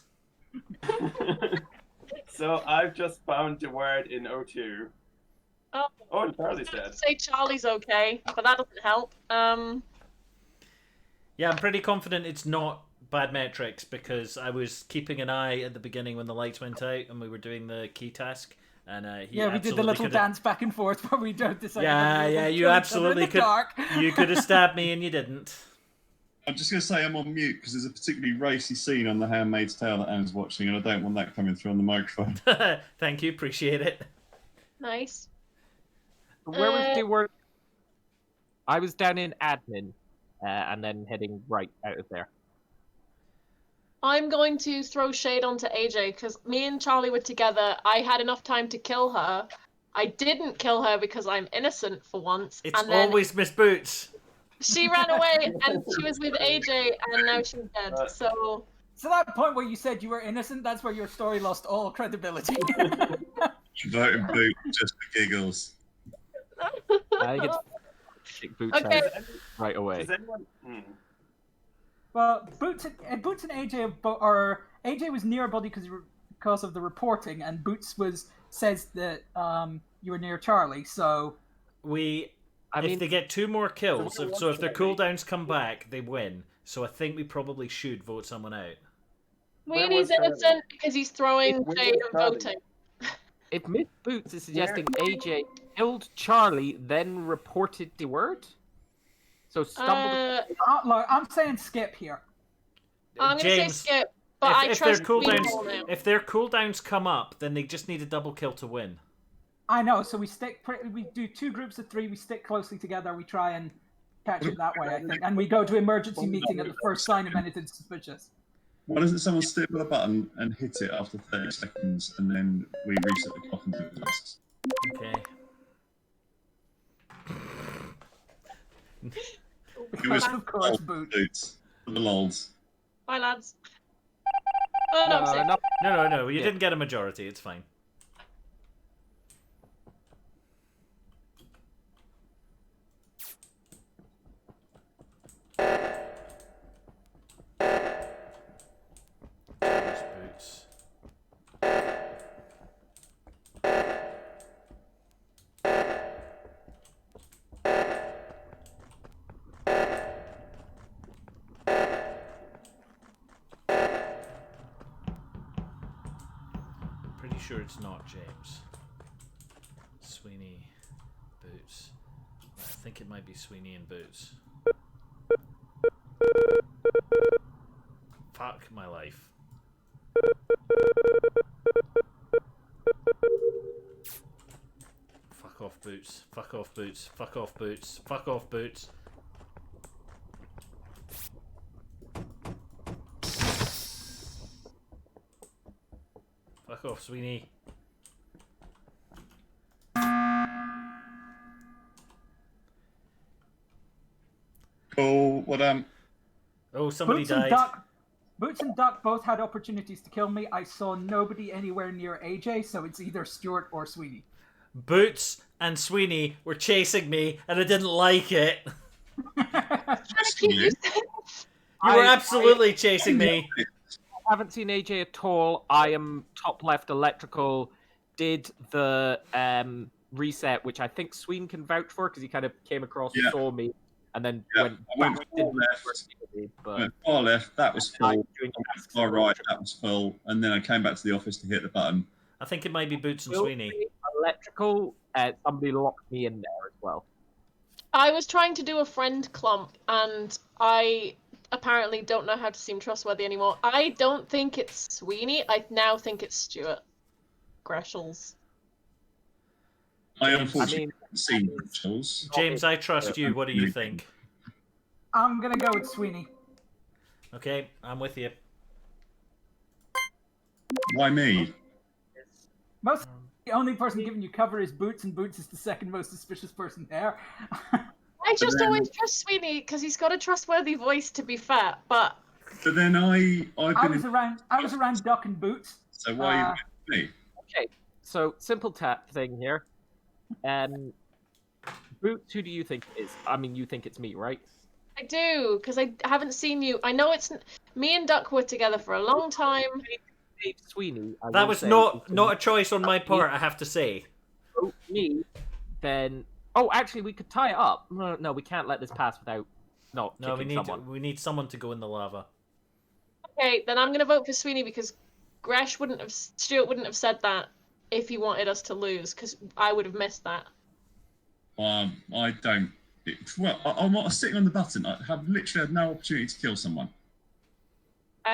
So I've just found the word in O2. Oh, Charlie's dead. Say Charlie's okay, but that doesn't help. Yeah, I'm pretty confident it's not bad metrics because I was keeping an eye at the beginning when the lights went out and we were doing the key task. And we did the little dance back and forth where we don't decide. Yeah, you absolutely could. You could have stabbed me and you didn't. I'm just going to say I'm on mute because there's a particularly racy scene on The Handmaid's Tale that Anne's watching, and I don't want that coming through on the microphone. Thank you, appreciate it. Nice. Where was the word? I was down in admin, and then heading right out of there. I'm going to throw shade onto AJ because me and Charlie were together. I had enough time to kill her. I didn't kill her because I'm innocent for once. It's and then always Miss Boots. she ran away and she was with AJ and now she's dead. So that point where you said you were innocent, that's where your story lost all credibility. Voting Boot just for giggles. I think it's kick Boots Okay. out right away. Does anyone... Well, Boots and AJ are AJ was near Buddy because of the reporting, and Boots says that you were near Charlie. So if they get 2 more kills, so if their cooldowns come back, they win. So I think we probably should vote someone out. Weenie's innocent because he's throwing shade and voting. If Miss Boots is suggesting AJ killed Charlie, then reported the word, so stumbled. look, I'm saying skip here. I'm going to say James, skip, but I if trust their Weenie now. if their cooldowns come up, then they just need a double kill to win. I know. So we we do 2 groups of 3. We stick closely together. We try and catch it that way, I think. And we go to emergency meeting at the first sign of anything suspicious. Why doesn't someone stick with a button and hit it after 30 seconds, and then we reset the clock and do the tasks? Okay. It was Of course, Boots. For the lols. Bye, lads. Oh, no, I'm safe. No. You didn't get a majority. It's fine. Boots. Pretty sure it's not James. Sweeney, Boots. I think it might be Sweeney and Boots. Fuck my life. Fuck off, Boots. Fuck off, Boots. Fuck off, Boots. Fuck off, Boots. Fuck off, Sweeney. Cool. What Oh, somebody Boots died. Boots and Duck both had opportunities to kill me. I saw nobody anywhere near AJ, so it's either Stuart or Sweeney. Boots and Sweeney were chasing me, and I didn't like it. You were absolutely chasing me. I haven't seen AJ at all. I am top left electrical. Did the reset, which I think Sween can vouch for because he kind of came across, saw me, and then went far left. Went far left. That was full. Far right. That was full. And then I came back to the office to hit the button. I think it might be Boots and Sweeney. Electrical. Somebody locked me in there as well. I was trying to do a friend clump, and I apparently don't know how to seem trustworthy anymore. I don't think it's Sweeney. I now think it's Stuart. Greshels. I unfortunately haven't seen Greshels. James, I trust you. What do you think? I'm gonna go with Sweeney. Okay, I'm with you. Why me? The only person giving you cover is Boots, and Boots is the second most suspicious person there. I just always trust Sweeney because he's got a trustworthy voice, to be fair. But then I was around Duck and Boots. So why are you with me? Okay, so simple tap thing here. Boots, who do you think it is? I mean, you think it's me, right? I do, because I haven't seen you. I know it's me and Duck were together for a long time. Dave Sweeney. That was not a choice on my part, I have to say. Vote me, then. Oh, actually, we could tie it up. No, we can't let this pass without. No, we need someone to go in the lava. Okay, then I'm gonna vote for Sweeney because Stuart wouldn't have said that if he wanted us to lose, because I would have missed that. I don't. Well, I'm not sitting on the button. I have literally had no opportunity to kill someone.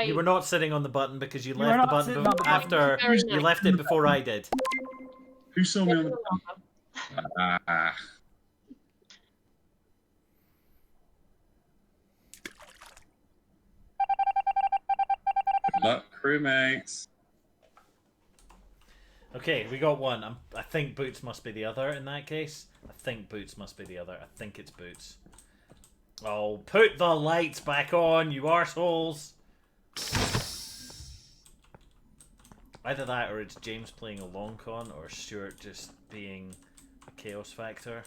You were not sitting on the button because you left the button after you left it before I did. Who saw me on the button? Good luck, crewmates. Okay, we got one. I think Boots must be the other in that case. I think Boots must be the other. I think it's Boots. Oh, put the lights back on, you arseholes! Either that or it's James playing a long con or Stuart just being a chaos factor.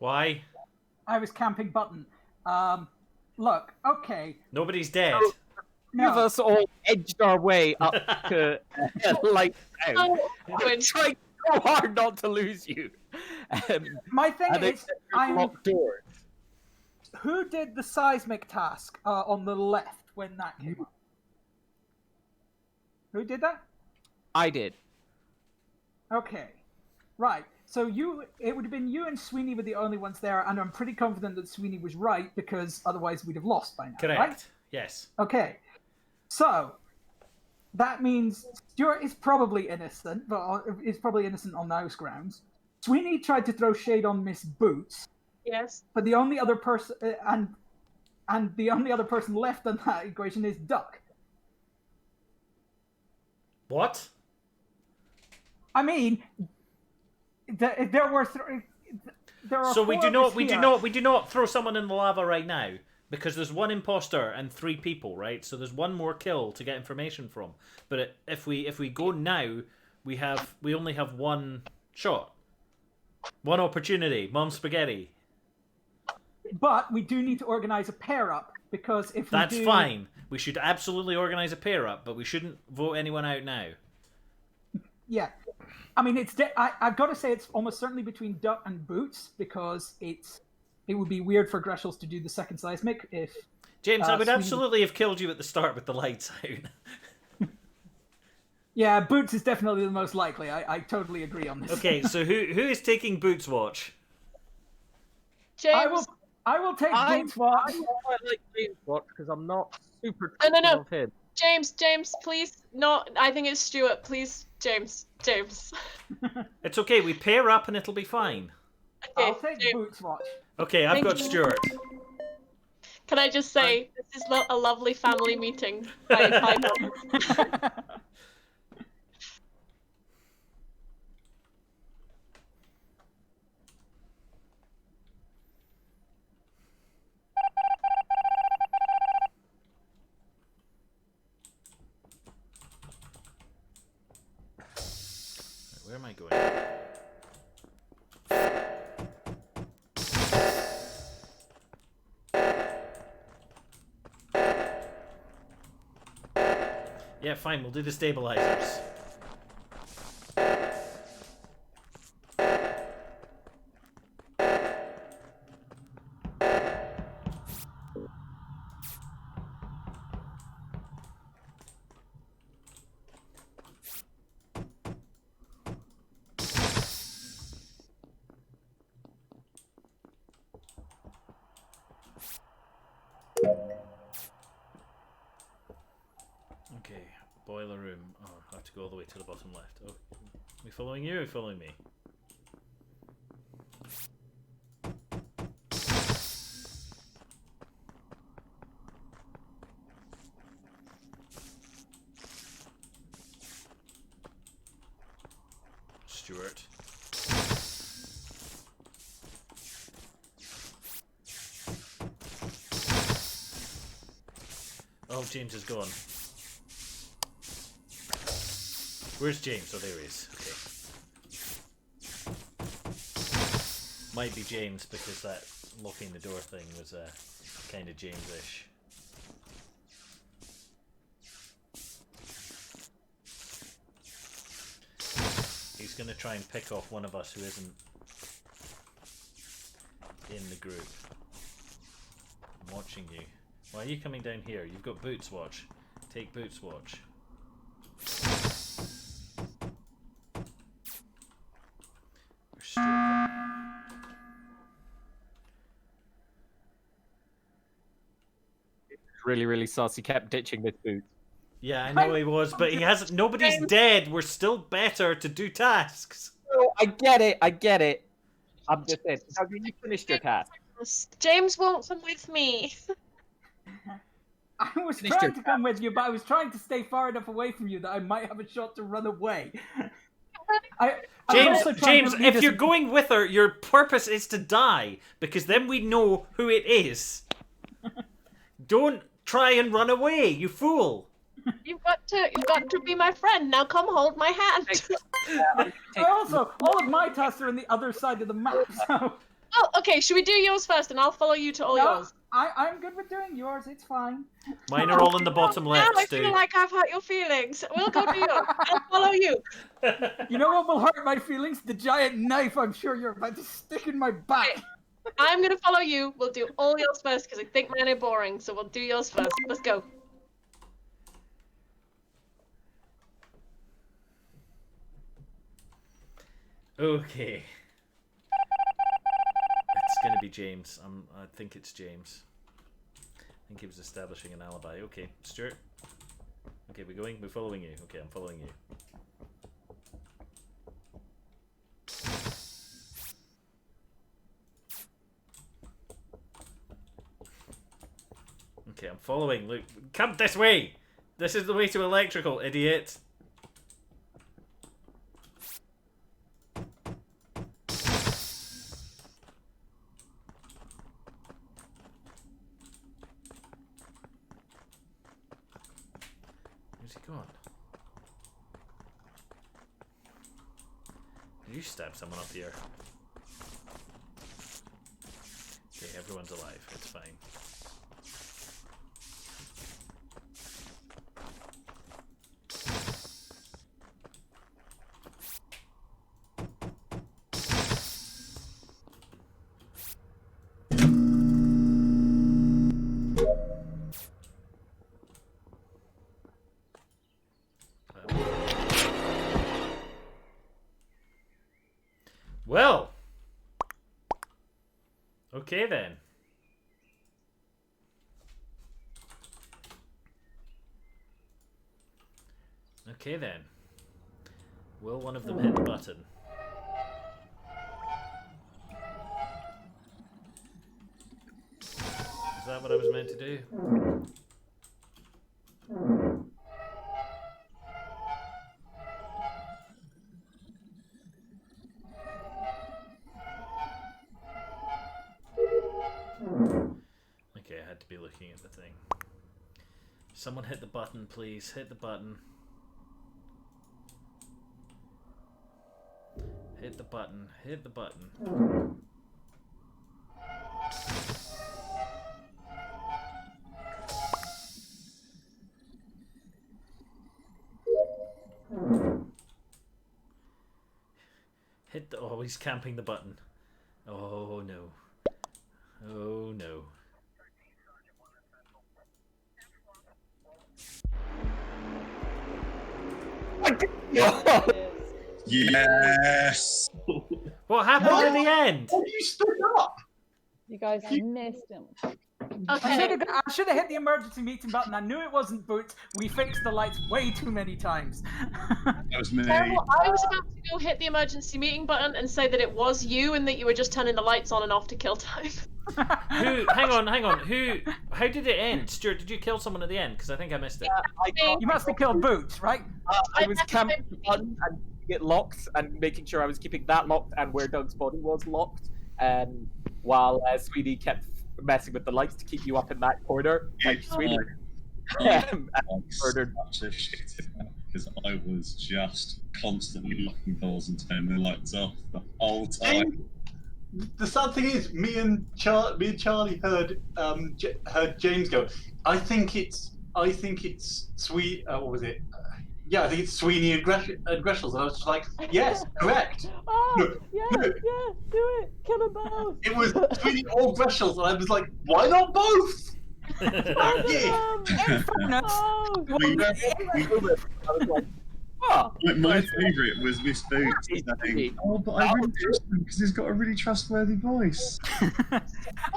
Why? I was camping button. Look, okay. Nobody's dead. None of us all edged our way up to lights out. Oh, Trying to so hard not to lose you. My thing and is, I'm... locked doors. Who did the seismic task on the left when that came up? Who did that? I did. Okay. Right. So it would have been you and Sweeney were the only ones there, and I'm pretty confident that Sweeney was right, because otherwise we'd have lost by now, Correct. right? Yes. Okay. So, that means Stuart is probably innocent, but is probably innocent on those grounds. Sweeney tried to throw shade on MissBoots. Yes. But the only other person, and the only other person left on that equation is Duck. What? I mean, there were there are. So we do not here. we do not throw someone in the lava right now, because there's one imposter and 3 people, right? So there's one more kill to get information from. But if we go now, we only have one shot, one opportunity. Mom spaghetti. But we do need to organize a pair up, because if That's we do... fine. We should absolutely organize a pair up, but we shouldn't vote anyone out now. Yeah, I mean I've got to say it's almost certainly between Duck and Boots, because it would be weird for Greshels to do the second seismic if... James, I would Sweeney... absolutely have killed you at the start with the lights out. Yeah, Boots is definitely the most likely. I totally agree on this. Okay, so who is taking Boots watch? James. I will take Boots watch. I quite like James watch because I'm not super No. of him. James, please, not. I think it's Stuart. Please, James. It's okay, we pair up and it'll be fine. Okay, I'll take James. Boots watch. Okay, I've got Stuart. Can I just say, this is a lovely family meeting. Bye. Where am I going? Yeah, fine, we'll do the stabilizers. Okay, boiler room. Oh, I have to go all the way to the bottom left. Oh, are we following you or are you following me? Stuart. Oh, James is gone. Where's James? Oh, there he is. Okay. Might be James because that locking the door thing was kind of James-ish. He's going to try and pick off one of us who isn't in the group. I'm watching you. Why are you coming down here? You've got Boots watch. Take Boots watch. Really sus. He kept ditching with Boots. Yeah, I know he was, but he hasn't. Nobody's dead. We're still better to do tasks. Oh, I get it. I'm just saying. Have you finished your task? James won't come with me. I was trying to come with you, but I was trying to stay far enough away from you that I might have a shot to run away. James, if you're going with her, your purpose is to die, because then we know who it is. Don't try and run away, you fool. You've got to be my friend. Now come hold my hand. Also, all of my tasks are on the other side of the map, so... Oh, okay. Should we do yours first, and I'll follow you to all No, yours? I'm good with doing yours. It's fine. Mine are all in the bottom Now left, I Stu. feel like I've hurt your feelings. We'll go do yours. I'll follow you. You know what will hurt my feelings? The giant knife I'm sure you're about to stick in my back. I'm gonna follow you. We'll do all yours first because I think mine are boring. So we'll do yours first. Let's go. Okay. It's gonna be James. I think it's James. I think he was establishing an alibi. Okay, Stuart. Okay, we're going. We're following you. Okay, I'm following you. Okay, I'm following. Look, come this way. This is the way to electrical, idiot. Where's he gone? Did you stab someone up here? Okay, everyone's alive. It's fine. Well, okay then. Okay then. Will one of them hit the button? Is that what I was meant to do? Okay, I had to be looking at the thing. Someone hit the button, please. Hit the button. Hit the button. Hit the button. Hit the... Oh, he's camping the button. Oh, no. Oh, no. Yes. What happened at the end? Oh, you stood up. You guys missed him. Okay. I should have hit the emergency meeting button. I knew it wasn't Boots. We fixed the lights way too many times. That was me. Terrible. I was about to go hit the emergency meeting button and say that it was you and that you were just turning the lights on and off to kill time. Who? Hang on. Who? How did it end? Stuart, did you kill someone at the end? Because I think I missed it. You must have killed Boots, right? I was camping the button and it locked and making sure I was keeping that locked and where Doug's body was locked. While Sweetie kept messing with the lights to keep you up in that corner, like Sweetie. And murdered. Because I was just constantly locking doors and turning the lights off the whole time. The sad thing is, me and Charlie heard James go. I think it's Sweet. What was it? Yeah, I think it's Sweeney and Greshel's. And I was just like, yes, correct. Oh, No, yeah, no. yeah, do it. Kill them both. It was Sweeney or Greshel's, and I was like, why not both? Yeah. In fairness, Oh, My favourite was MissBoots saying, "Oh, but I really trust him because he's got a really trustworthy voice."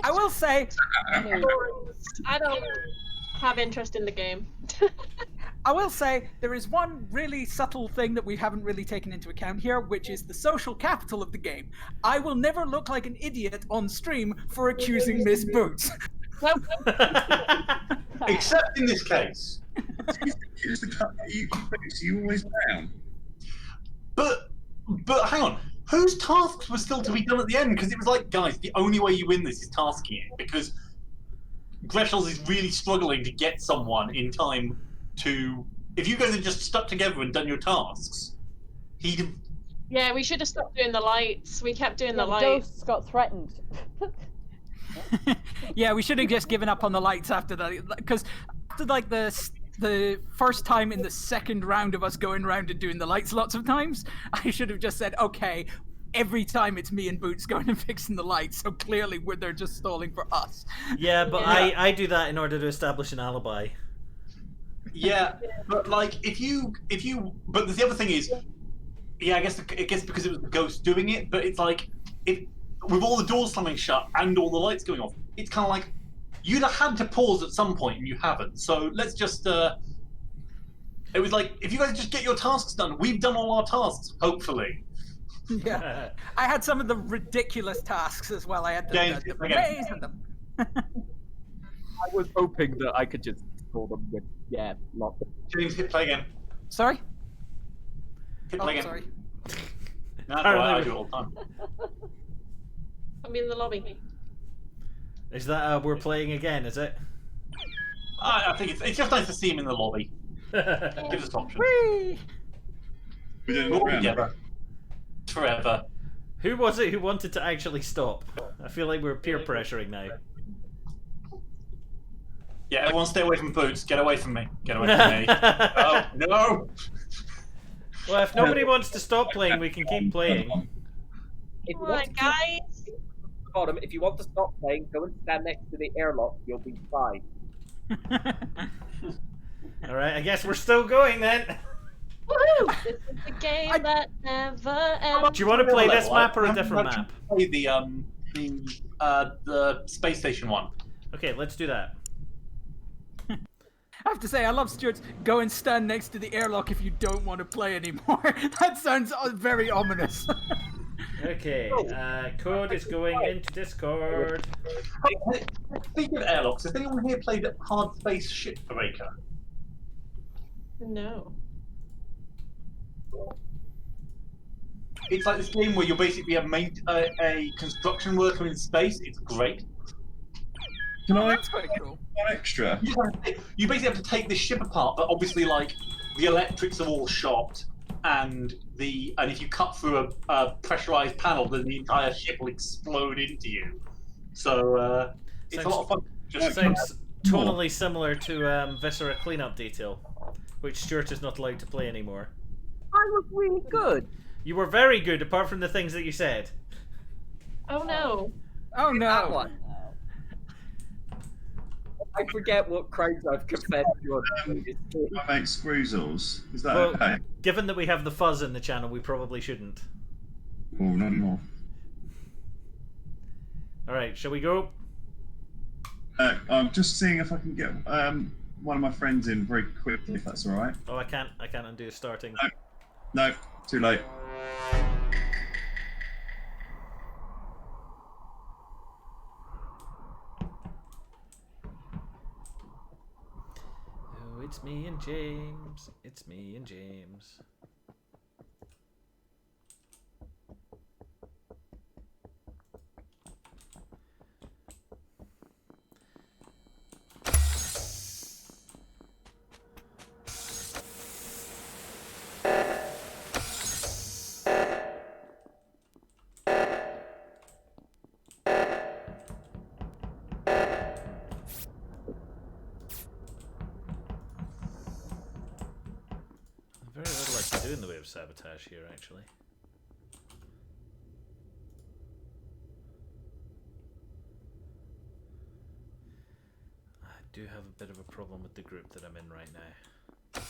I will say, I don't have interest in the game. there is one really subtle thing that we haven't really taken into account here, which is the social capital of the game. I will never look like an idiot on stream for accusing MissBoots. Except in this case. You always down. But hang on, whose tasks were still to be done at the end? Because it was like, guys, the only way you win this is tasking it, because Greshel's is really struggling to get someone in time to. If you guys had just stuck together and done your tasks, he'd Yeah, we should have stopped doing the lights. We kept doing the lights. Ghosts got threatened. Yeah, we should have just given up on the lights after that, because after like the first time in the second round of us going around and doing the lights lots of times, I should have just said, okay, every time it's me and Boots going and fixing the lights, so clearly they're just stalling for us. Yeah, but Yeah. I do that in order to establish an alibi. Yeah, but like if you, but the other thing is, yeah, I guess because it was the ghost doing it, but it's like if with all the doors slamming shut and all the lights going off, it's kind of like you'd have had to pause at some point and you haven't. So let's just. It was like if you guys just get your tasks done, we've done all our tasks, hopefully. Yeah, I had some of the ridiculous tasks as well. I had James, the again. maze and the. I was hoping that I could just score them with lots of. James, hit play again. Sorry. Hit Oh, play again. sorry. No, that's all right, I do it all the time. I'm in the lobby. Is that we're playing again? Is it? I think it's just nice to see him in the lobby. Gives us options. Whee! We did We're all it together. Forever. Who was it who wanted to actually stop? I feel like we're peer pressuring now. Yeah, everyone stay away from Boots. Get away from me. Get away from me. Oh, no! Well, if nobody wants to stop playing, we can keep playing. If you Come want on, to guys. bottom, if you want to stop playing, go and stand next to the airlock. You'll be fine. All right, I guess we're still going then. Woohoo! This is the game that never ends. Do you want to play this map or a How different about you map? Play the space station one. Okay, let's do that. I have to say, I love Stuart's go and stand next to the airlock if you don't want to play anymore. That sounds very ominous. Okay, code is going into Discord. Hey, speaking of airlocks, has anyone here played Hard Space Shipbreaker? No. It's like this game where you're basically a construction worker in space. It's great. Can I That's quite cool. one extra? You basically have to take this ship apart, but obviously, like the electrics are all shot, and if you cut through a pressurized panel, then the entire ship will explode into you. So it's a lot of fun. That sounds tonally similar to Viscera Cleanup Detail, which Stuart is not allowed to play anymore. I was really good. You were very good, apart from the things that you said. Oh no. Oh That no. one. I forget what crimes I've confessed to. I make screws. Is that Well, okay? given that we have the fuzz in the channel, we probably shouldn't. Oh, not anymore. Alright, shall we go? I'm just seeing if I can get one of my friends in very quickly, if that's all right. Oh, I can't undo starting. No, too late. Oh, it's me and James. It's me and James. Very little I can do in the way of sabotage here, actually. I do have a bit of a problem with the group that I'm in right now.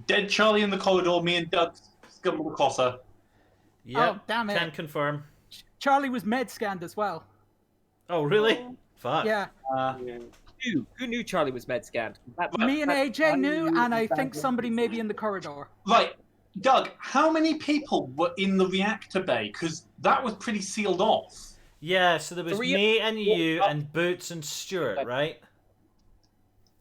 Dead Charlie in the corridor. Me and Doug stumbled across her. Yep, Oh, damn it. can confirm. Charlie was med scanned as well. Oh, really? Fuck. Yeah. Who knew Charlie was med scanned? Me and AJ knew, and I think somebody maybe in the corridor. Right, Doug. How many people were in the reactor bay? Because that was pretty sealed off. Yeah, so there was Three- me and you and Boots and Stuart, right?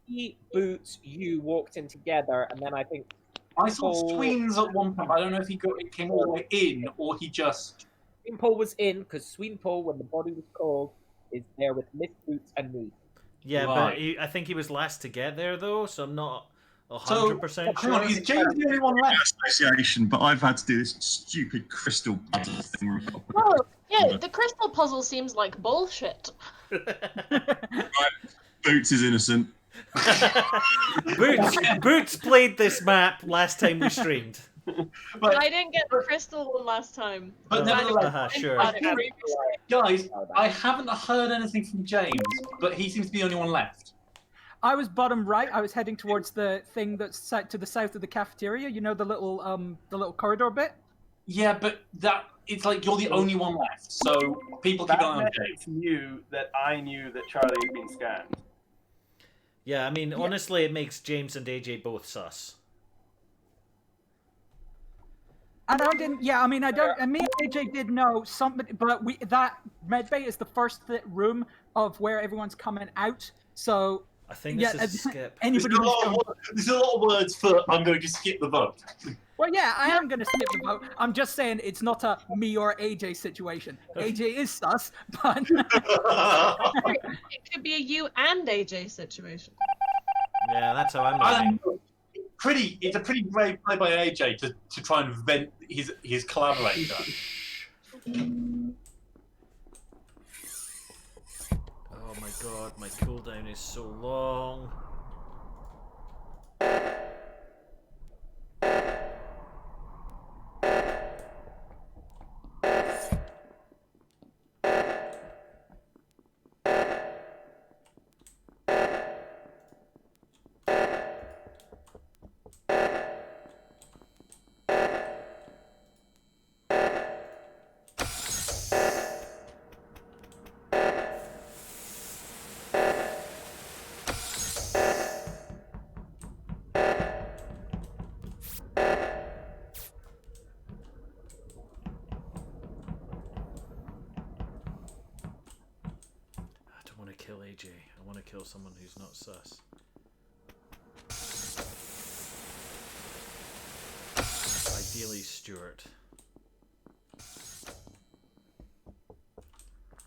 He, Boots, you walked in together, and then I think I saw Paul- Sweens at one point. I don't know if he came all the way in or he just. Sweenpole was in because Sweenpole, when the body was called, is there with MissBoots and me. Yeah, Right. but I think he was last to get there though, so I'm not So, 100% hang on, sure. is James the only one left? Association, but I've had to do this stupid crystal puzzle thing. Oh, yeah, the crystal puzzle seems like bullshit. Boots is innocent. Boots played this map last time we streamed. But, I didn't get the crystal one last time. but Oh, nevertheless, sure. About it previously. guys, I haven't heard anything from James, but he seems to be the only one left. I was bottom right. I was heading towards the thing that's to the south of the cafeteria. You know, the little corridor bit. Yeah, but it's like you're the only one left, so people keep an eye on James. That I knew that Charlie had been scanned. Yeah, I mean, honestly, it makes James and AJ both sus. And I didn't. Yeah, I mean, I don't. And me and AJ did know something, but that medbay is the first room of where everyone's coming out. So I think this is a skip. There's Anybody a, who's lot going, of, there's a lot of words for I'm going to skip the vote. well, yeah, I am going to skip the vote. I'm just saying it's not a me or AJ situation. AJ is sus, but It could be a you and AJ situation. Yeah, that's how I'm I living. don't know. It's a pretty brave play by AJ to try and vent his collaborator. Oh my god, my cooldown is so long. I don't want to kill AJ. I want to kill someone who's not sus. Ideally, Stuart.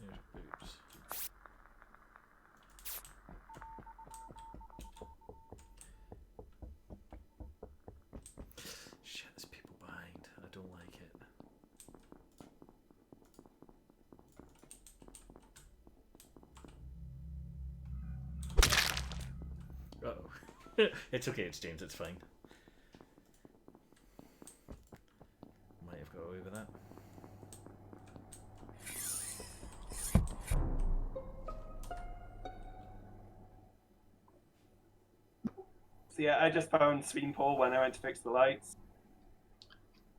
There's Boots. Shit, there's people behind. I don't like it. Uh-oh. It's okay, it's James, it's fine. Might have got away with that. So yeah, I just found Sweenpole when I went to fix the lights.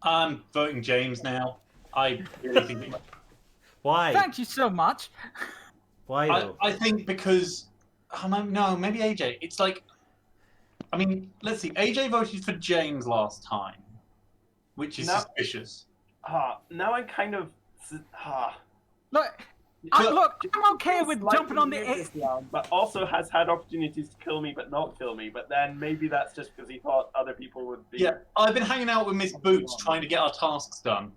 I'm voting James now. I really think. Why? thank you so much. Why though? I think because no, maybe AJ. It's like, I mean, let's see. AJ voted for James last time, which is No. suspicious. Now I'm kind of. Look, But- look, I'm okay with Slightly jumping on the. weird this round, but also has had opportunities to kill me but not kill me. But then maybe that's just because he thought other people would be. Yeah, I've been hanging out with MissBoots trying to get our tasks done.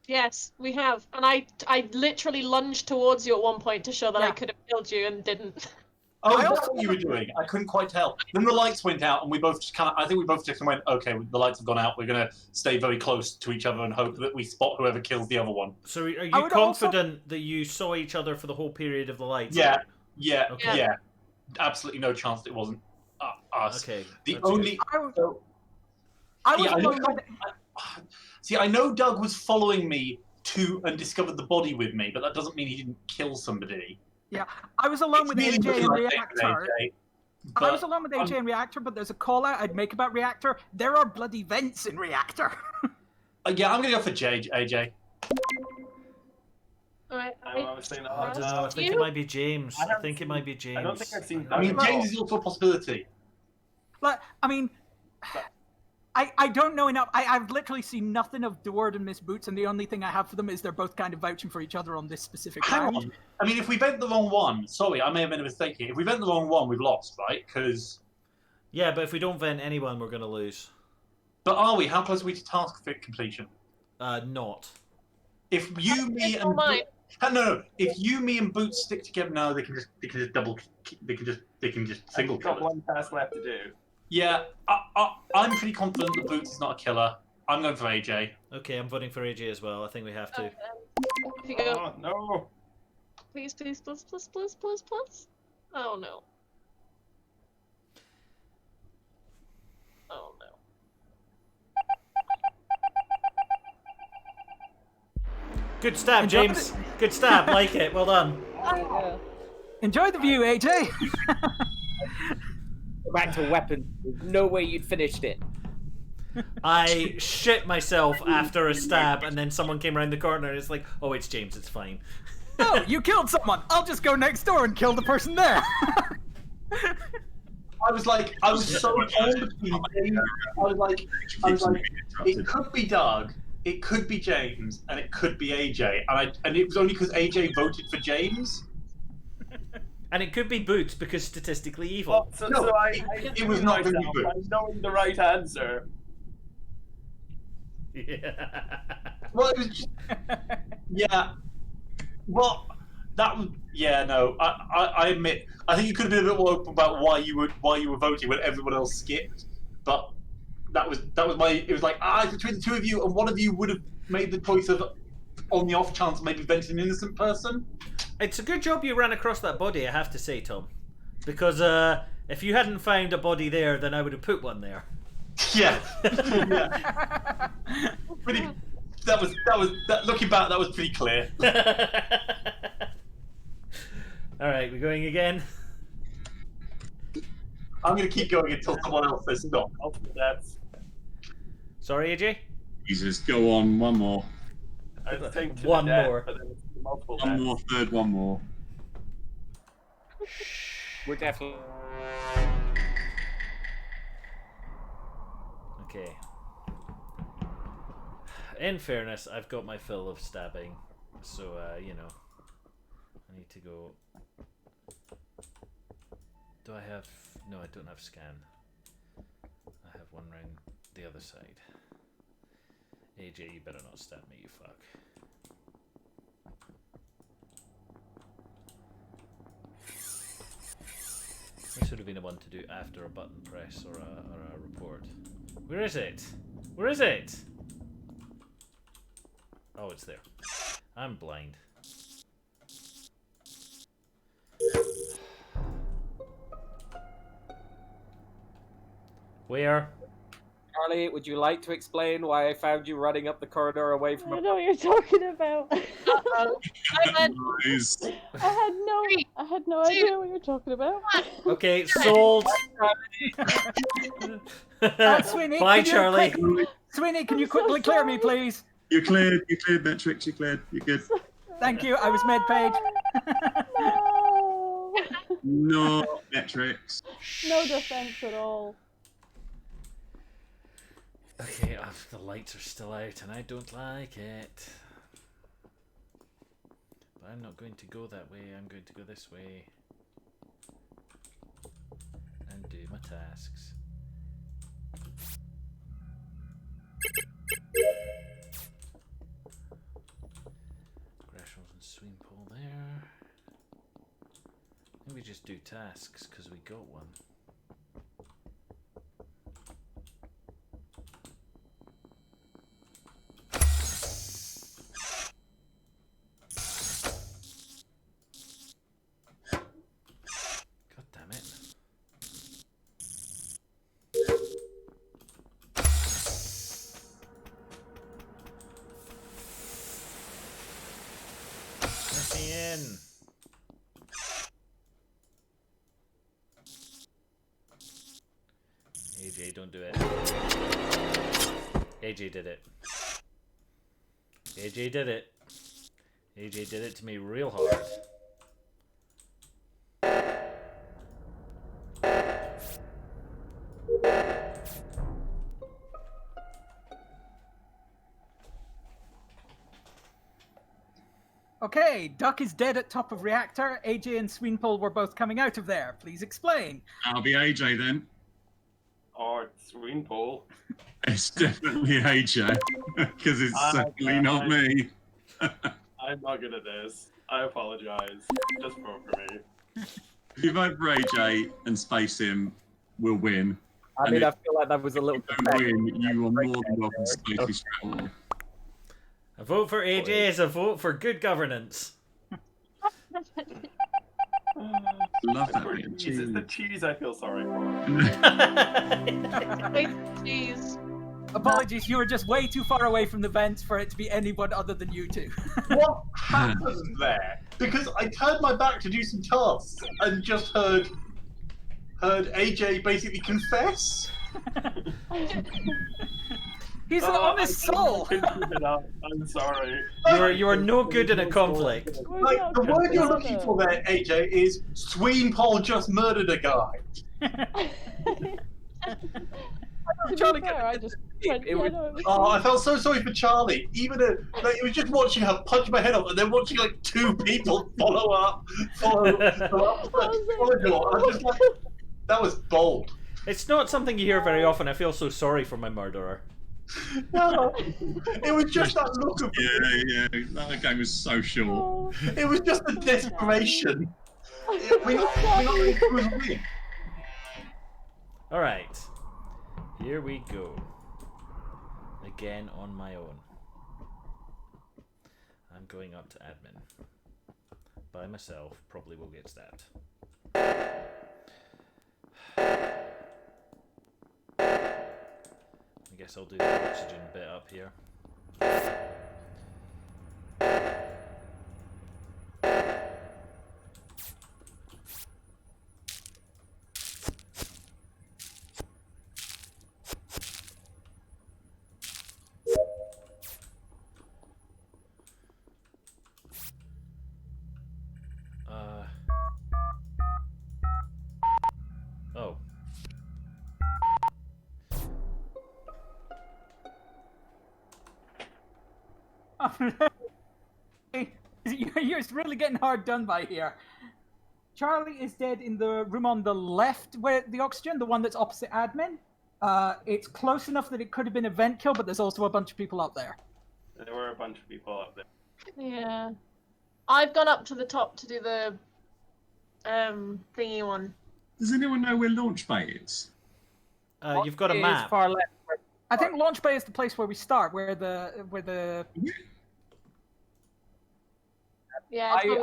Yes, we have. And I literally lunged towards you at one point to show that I Yeah. could have killed you and didn't. Oh, I that's also- what you were doing. I couldn't quite tell. Then the lights went out, and we both just kind of. I think we both just went, okay, the lights have gone out. We're gonna stay very close to each other and hope that we spot whoever kills the other one. So are I you would also- confident that you saw each other for the whole period of the lights? Yeah, yeah, Okay. yeah. Absolutely no chance it wasn't us. Okay. The that's only. I was So, yeah, I alone know- with. See, I know Doug was following me to and discovered the body with me, but that doesn't mean he didn't kill somebody. I was alone with It's really AJ looking and like Reactor. AJ, I was but alone with AJ and Reactor, but there's a call out I'd make about Reactor. There are bloody vents in Reactor. yeah, I'm gonna go for AJ. Alright, I was saying that. I don't know. I think it You? might be James. I I haven't think it might be James. I don't think I've seen. I mean, Doug at James all. is also a possibility. Like, I mean, I don't know enough. I've literally seen nothing of Deward and MissBoots, and the only thing I have for them is they're both kind of vouching for each other on this specific Hang round. on. I mean, if we vent the wrong one, sorry, I may have made a mistake here. If we vent the wrong one, we've lost, right? Because Yeah, but if we don't vent anyone, we're gonna lose. But are we? How close are we to task fit completion? Not. If you, me, It's and all mine. no. If you, me, and Boots stick together, no, they can just double. They can just single I've got kill us. one task left to do. Yeah, I'm pretty confident that Boots is not a killer. I'm going for AJ. Okay, I'm voting for AJ as well. I think we have to. If you go, Oh no! please, please, please, please, please, please, please. Oh no. Oh no. Good stab, Enjoy James. Good stab. Like it. Well done. There you go. Enjoy the view, AJ. Go back to weapons. There's no way you'd finished it. I shit myself after a stab, and then someone came around the corner. And it's like, oh, it's James. It's fine. Oh, you killed someone. I'll just go next door and kill the person there. I was so torn between. I was like, it could be Doug, it could be James, and it could be AJ, and it was only because AJ voted for James. And it could be Boots because statistically evil. So, No, so it was not going to be myself. Boots. I'm knowing the right answer. Yeah. Well, it was just, yeah. Well, that was no. I admit. I think you could have been a bit more open about why you were voting when everyone else skipped. But that was my. It was like it's between the two of you, and one of you would have made the choice of, on the off chance, maybe venting an innocent person. It's a good job you ran across that body, I have to say, Tom. Because if you hadn't found a body there, then I would have put one there. Yeah. Yeah. Pretty. That was. Looking back, that was pretty clear. All right, we're going again. I'm going to keep going until someone else says stop. Sorry, AJ? Jesus, go on, one more. I think One more. But then it's multiple One deaths. more, third one more. We're definitely. Okay. In fairness, I've got my fill of stabbing, so you know, I need to go. Do I have? No, I don't have scan. I have one round the other side. AJ, you better not stab me, you fuck. This would have been the one to do after a button press or a report. Where is it? Where is it? Oh, it's there. I'm blind. Where? Charlie, would you like to explain why I found you running up the corridor away from I a... know what you're talking about. Guys, I had no idea what you're talking about. Okay, sold. Sweeney, Bye, can you Charlie. Sweeney, can you quickly clear me, please? you're cleared, Metrics, you're cleared, you're good. Thank you. I was med paid. No. No Metrics. No defense at all. Okay, the lights are still out and I don't like it. But I'm not going to go that way, I'm going to go this way. And do my tasks. Greshams and Sweenpool there. Maybe just do tasks because we got one. God damn it. Let me in. AJ, don't do it. AJ did it. AJ did it. AJ did it to me real hard. Okay, Duck is dead at top of reactor. AJ and Sweenpool were both coming out of there. Please explain. I'll be AJ then. or Sweenpool. It's definitely AJ, because it's certainly not me. I'm not good at this. I apologize. Just vote for me. If you vote for AJ and space him, we'll win. I mean, I feel like that was a little. If you don't win, you are more than welcome to space me straight away. A vote for AJ is a vote for good governance. Love that. Cheese. It's the cheese I feel sorry for. Please. Apologies, you were just way too far away from the vents for it to be anyone other than you two. What happened there? Because I turned my back to do some tasks and just heard AJ basically confess. He's an honest soul. I'm sorry. You are no good in a conflict. Like the word you're looking for there, AJ, is Sweenpoll just murdered a guy. Charlie, I just I felt so sorry for Charlie. Even it was just watching her punch my head off, and then watching like two people follow up. I was just like, that was bold. It's not something you hear very often. I feel so sorry for my murderer. No, it was just that look of Yeah, that game was so short. It was just the desperation. We not All right, here we go. Again on my own. I'm going up to admin. By myself, probably will get stabbed. I guess I'll do the oxygen bit up here. Oh. You're really getting hard done by here. Charlie is dead in the room on the left where the oxygen, the one that's opposite admin. It's close enough that it could have been a vent kill, but there's also a bunch of people up there. There were a bunch of people up there. Yeah. I've gone up to the top to do the thingy one. Does anyone know where launch bay is? You've got a map. Far left. I think launch bay is the place where we start, where the Yeah. I was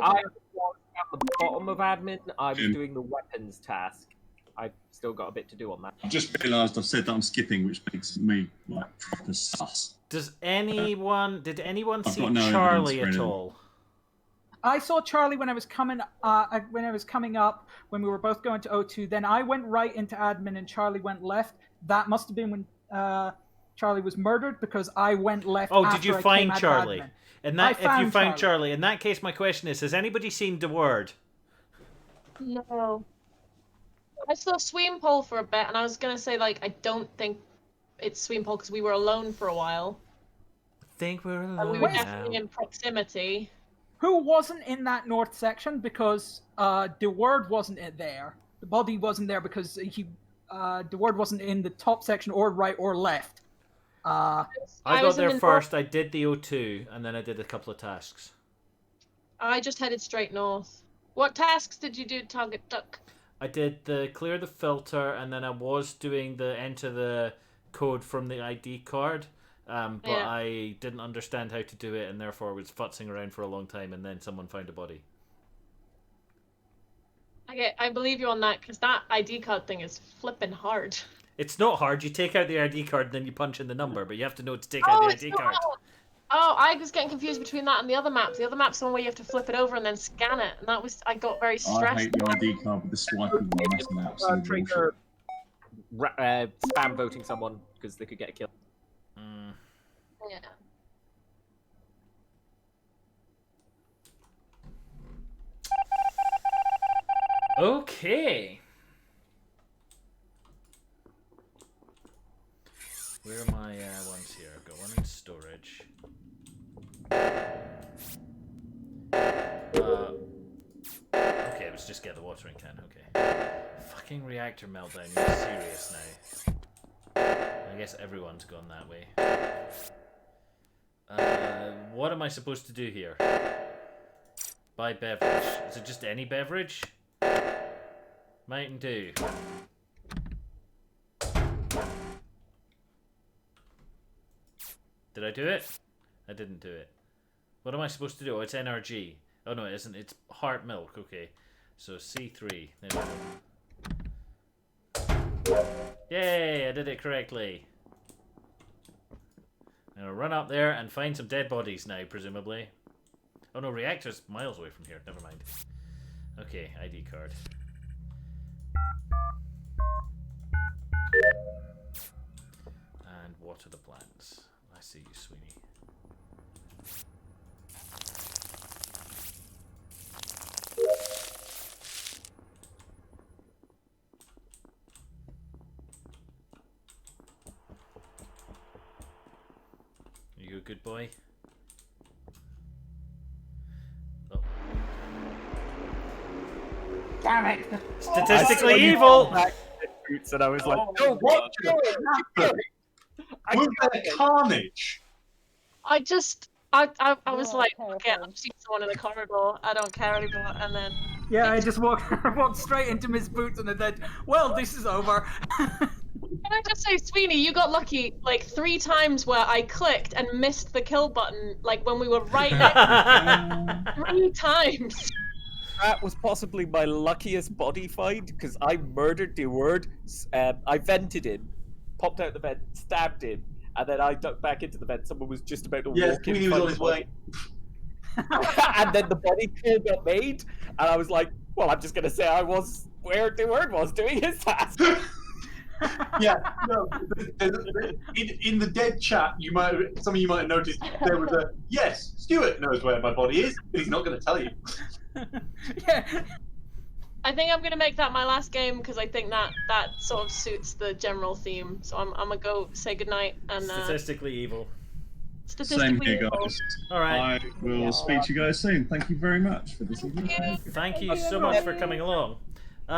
at the bottom of admin. I was doing the weapons task. I've still got a bit to do on that. I've just realised I've said that I'm skipping, which makes me like proper sus. Did anyone I've see got no Charlie evidence at for all? I saw Charlie when I was coming up when we were both going to O2. Then I went right into admin and Charlie went left. That must have been when Charlie was murdered because I went left. Oh, after did you I find came out of Charlie? admin. And that, I if you found found Charlie, in that case, my question is: has anybody seen the word? No. I saw Sweenpoll for a bit, and I was gonna say like I don't think it's Sweenpoll because we were alone for a while. I think we're And alone we were now. definitely in proximity. Who wasn't in that north section because the word wasn't in there. The body wasn't there because the word wasn't in the top section or right or left. I got was in there the first. I did the O2, and then I did a couple of tasks. I just headed straight north. What tasks did you do, Target Duck? I did the clear the filter, and then I was doing the enter the code from the ID card, but Yeah. I didn't understand how to do it, and therefore was futzing around for a long time, and then someone found a body. Okay, I believe you on that because that ID card thing is flipping hard. It's not hard. You take out the ID card, and then you punch in the number, but you have to know to take out the it's ID not card. hard. Oh, I was getting confused between that and the other map. The other map's the one where you have to flip it over and then scan it, and that was I got very I stressed. hate the ID card with the swiping one. That's an absolute bullshit. Trigger spam voting someone because they could get a kill. Yeah. Okay. Where are my ones here? I've got one in storage. Okay, let's just get the watering can. Okay. Fucking reactor meltdown. You're serious now. I guess everyone's gone that way. What am I supposed to do here? Buy beverage. Is it just any beverage? Mightn't do. Did I do it? I didn't do it. What am I supposed to do? Oh, it's NRG. Oh no, it isn't. It's heart milk. Okay. So C3. There we go. Yay! I did it correctly. I'm gonna run up there and find some dead bodies now, presumably. Oh no, reactor's miles away from here. Never mind. Okay, ID card. And water the plants. I see you, Sweeney. You a good boy? Oh. Damn it! Statistically evil! And I was like, Oh, what? Was there carnage? I was like, okay, I've seen someone in the corridor. I don't care anymore. And then Yeah, I just walked straight into MissBoots and then, well, this is over. can I just say, Sweeney, you got lucky like 3 times where I clicked and missed the kill button, like when we were right next. 3 times. That was possibly my luckiest body find because I murdered the word. I vented him, popped out the vent, stabbed him, and then I ducked back into the vent. Someone was just about to walk in. He was on his way. And then the body kill got made, and I was like, well, I'm just going to say I was where the word was doing his task. Yeah, no. In the dead chat, some of you might have noticed there was a yes. Stuart knows where my body is, but he's not going to tell you. Yeah. I think I'm gonna make that my last game because I think that sort of suits the general theme. So I'm gonna go say goodnight and Statistically evil. Same statistically here, evil. guys. All right. I will speak to you guys soon. Thank you very much for this evening. Thank you so much for coming along.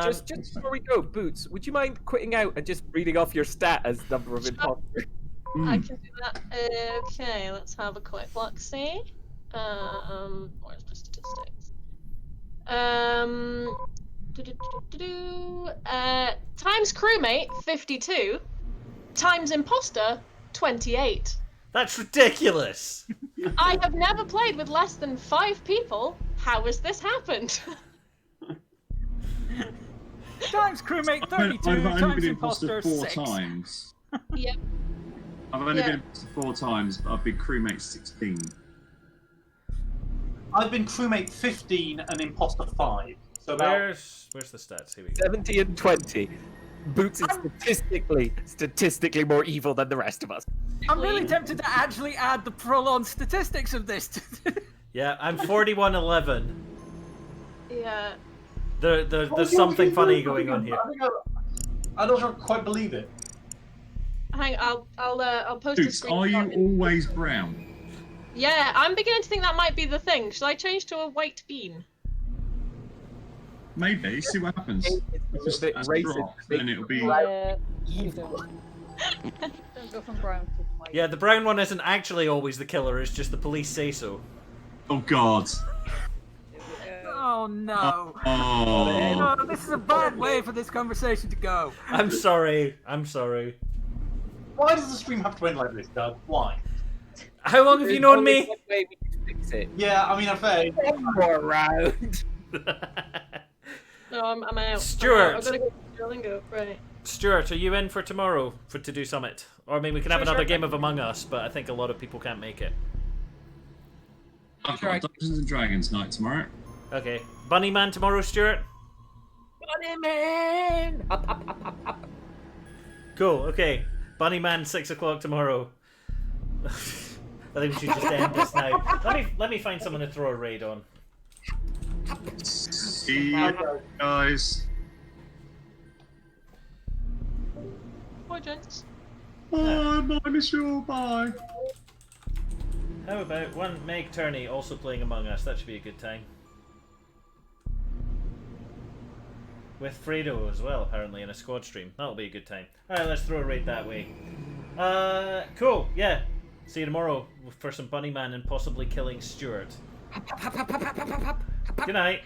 Just before we go, Boots, would you mind quitting out and just reading off your stat as number of imposters? I can do that. Okay, let's have a quick look. See. Where's my statistics? Times crewmate 52, times imposter 28. That's ridiculous. I have never played with less than 5 people. How has this happened? Times crewmate I've 32, only times been imposter imposter 4 6. times. Yep. I've only been imposter 4 times, but I've been crewmate 16. I've been crewmate 15 and imposter 5. So about Where's the stats? Here we go. 70 and 20. Boots is statistically more evil than the rest of us. I'm really tempted to actually add the prolonged statistics of this. Yeah, I'm 41-11. Yeah. There's something funny going on here. I don't quite believe it. Hang. I'll post a Boots, screen. are you always brown? Yeah, I'm beginning to think that might be the thing. Should I change to a white bean? Maybe. See what happens. Just bit as racist. drop, then it'll be. Yeah, you don't. Don't go from brown to white. Yeah, the brown one isn't actually always the killer. It's just the police say so. Oh God. Oh no. Oh. No, this is a bad way for this conversation to go. I'm sorry. I'm sorry. Why does the stream have to end like this, Doug? Why? How long have you known me? One way we can fix it. Yeah, I mean, I'm fair. One more round. No, I'm out. Stuart. I've got to go to Duolingo. Right. Stuart, are you in for tomorrow to do Summit? Or I mean, we can have another Sure. game of Among Us, but I think a lot of people can't make it. I've got Dungeons and Dragons night tomorrow. Okay. Bunny Man tomorrow, Stuart? Bunny Man! Up, up, up, up, up. Cool, okay. Bunny Man, 6 o'clock tomorrow. I think we should just end this now. Let me find someone to throw a raid on. See you guys. Bye, gents. Bye, bye, Michelle. Bye. How about one Meg Turney also playing Among Us? That should be a good time. With Fredo as well, apparently, in a squad stream. That'll be a good time. Alright, let's throw a raid that way. Cool. Yeah. See you tomorrow for some Bunny Man and possibly killing Stuart. Good night.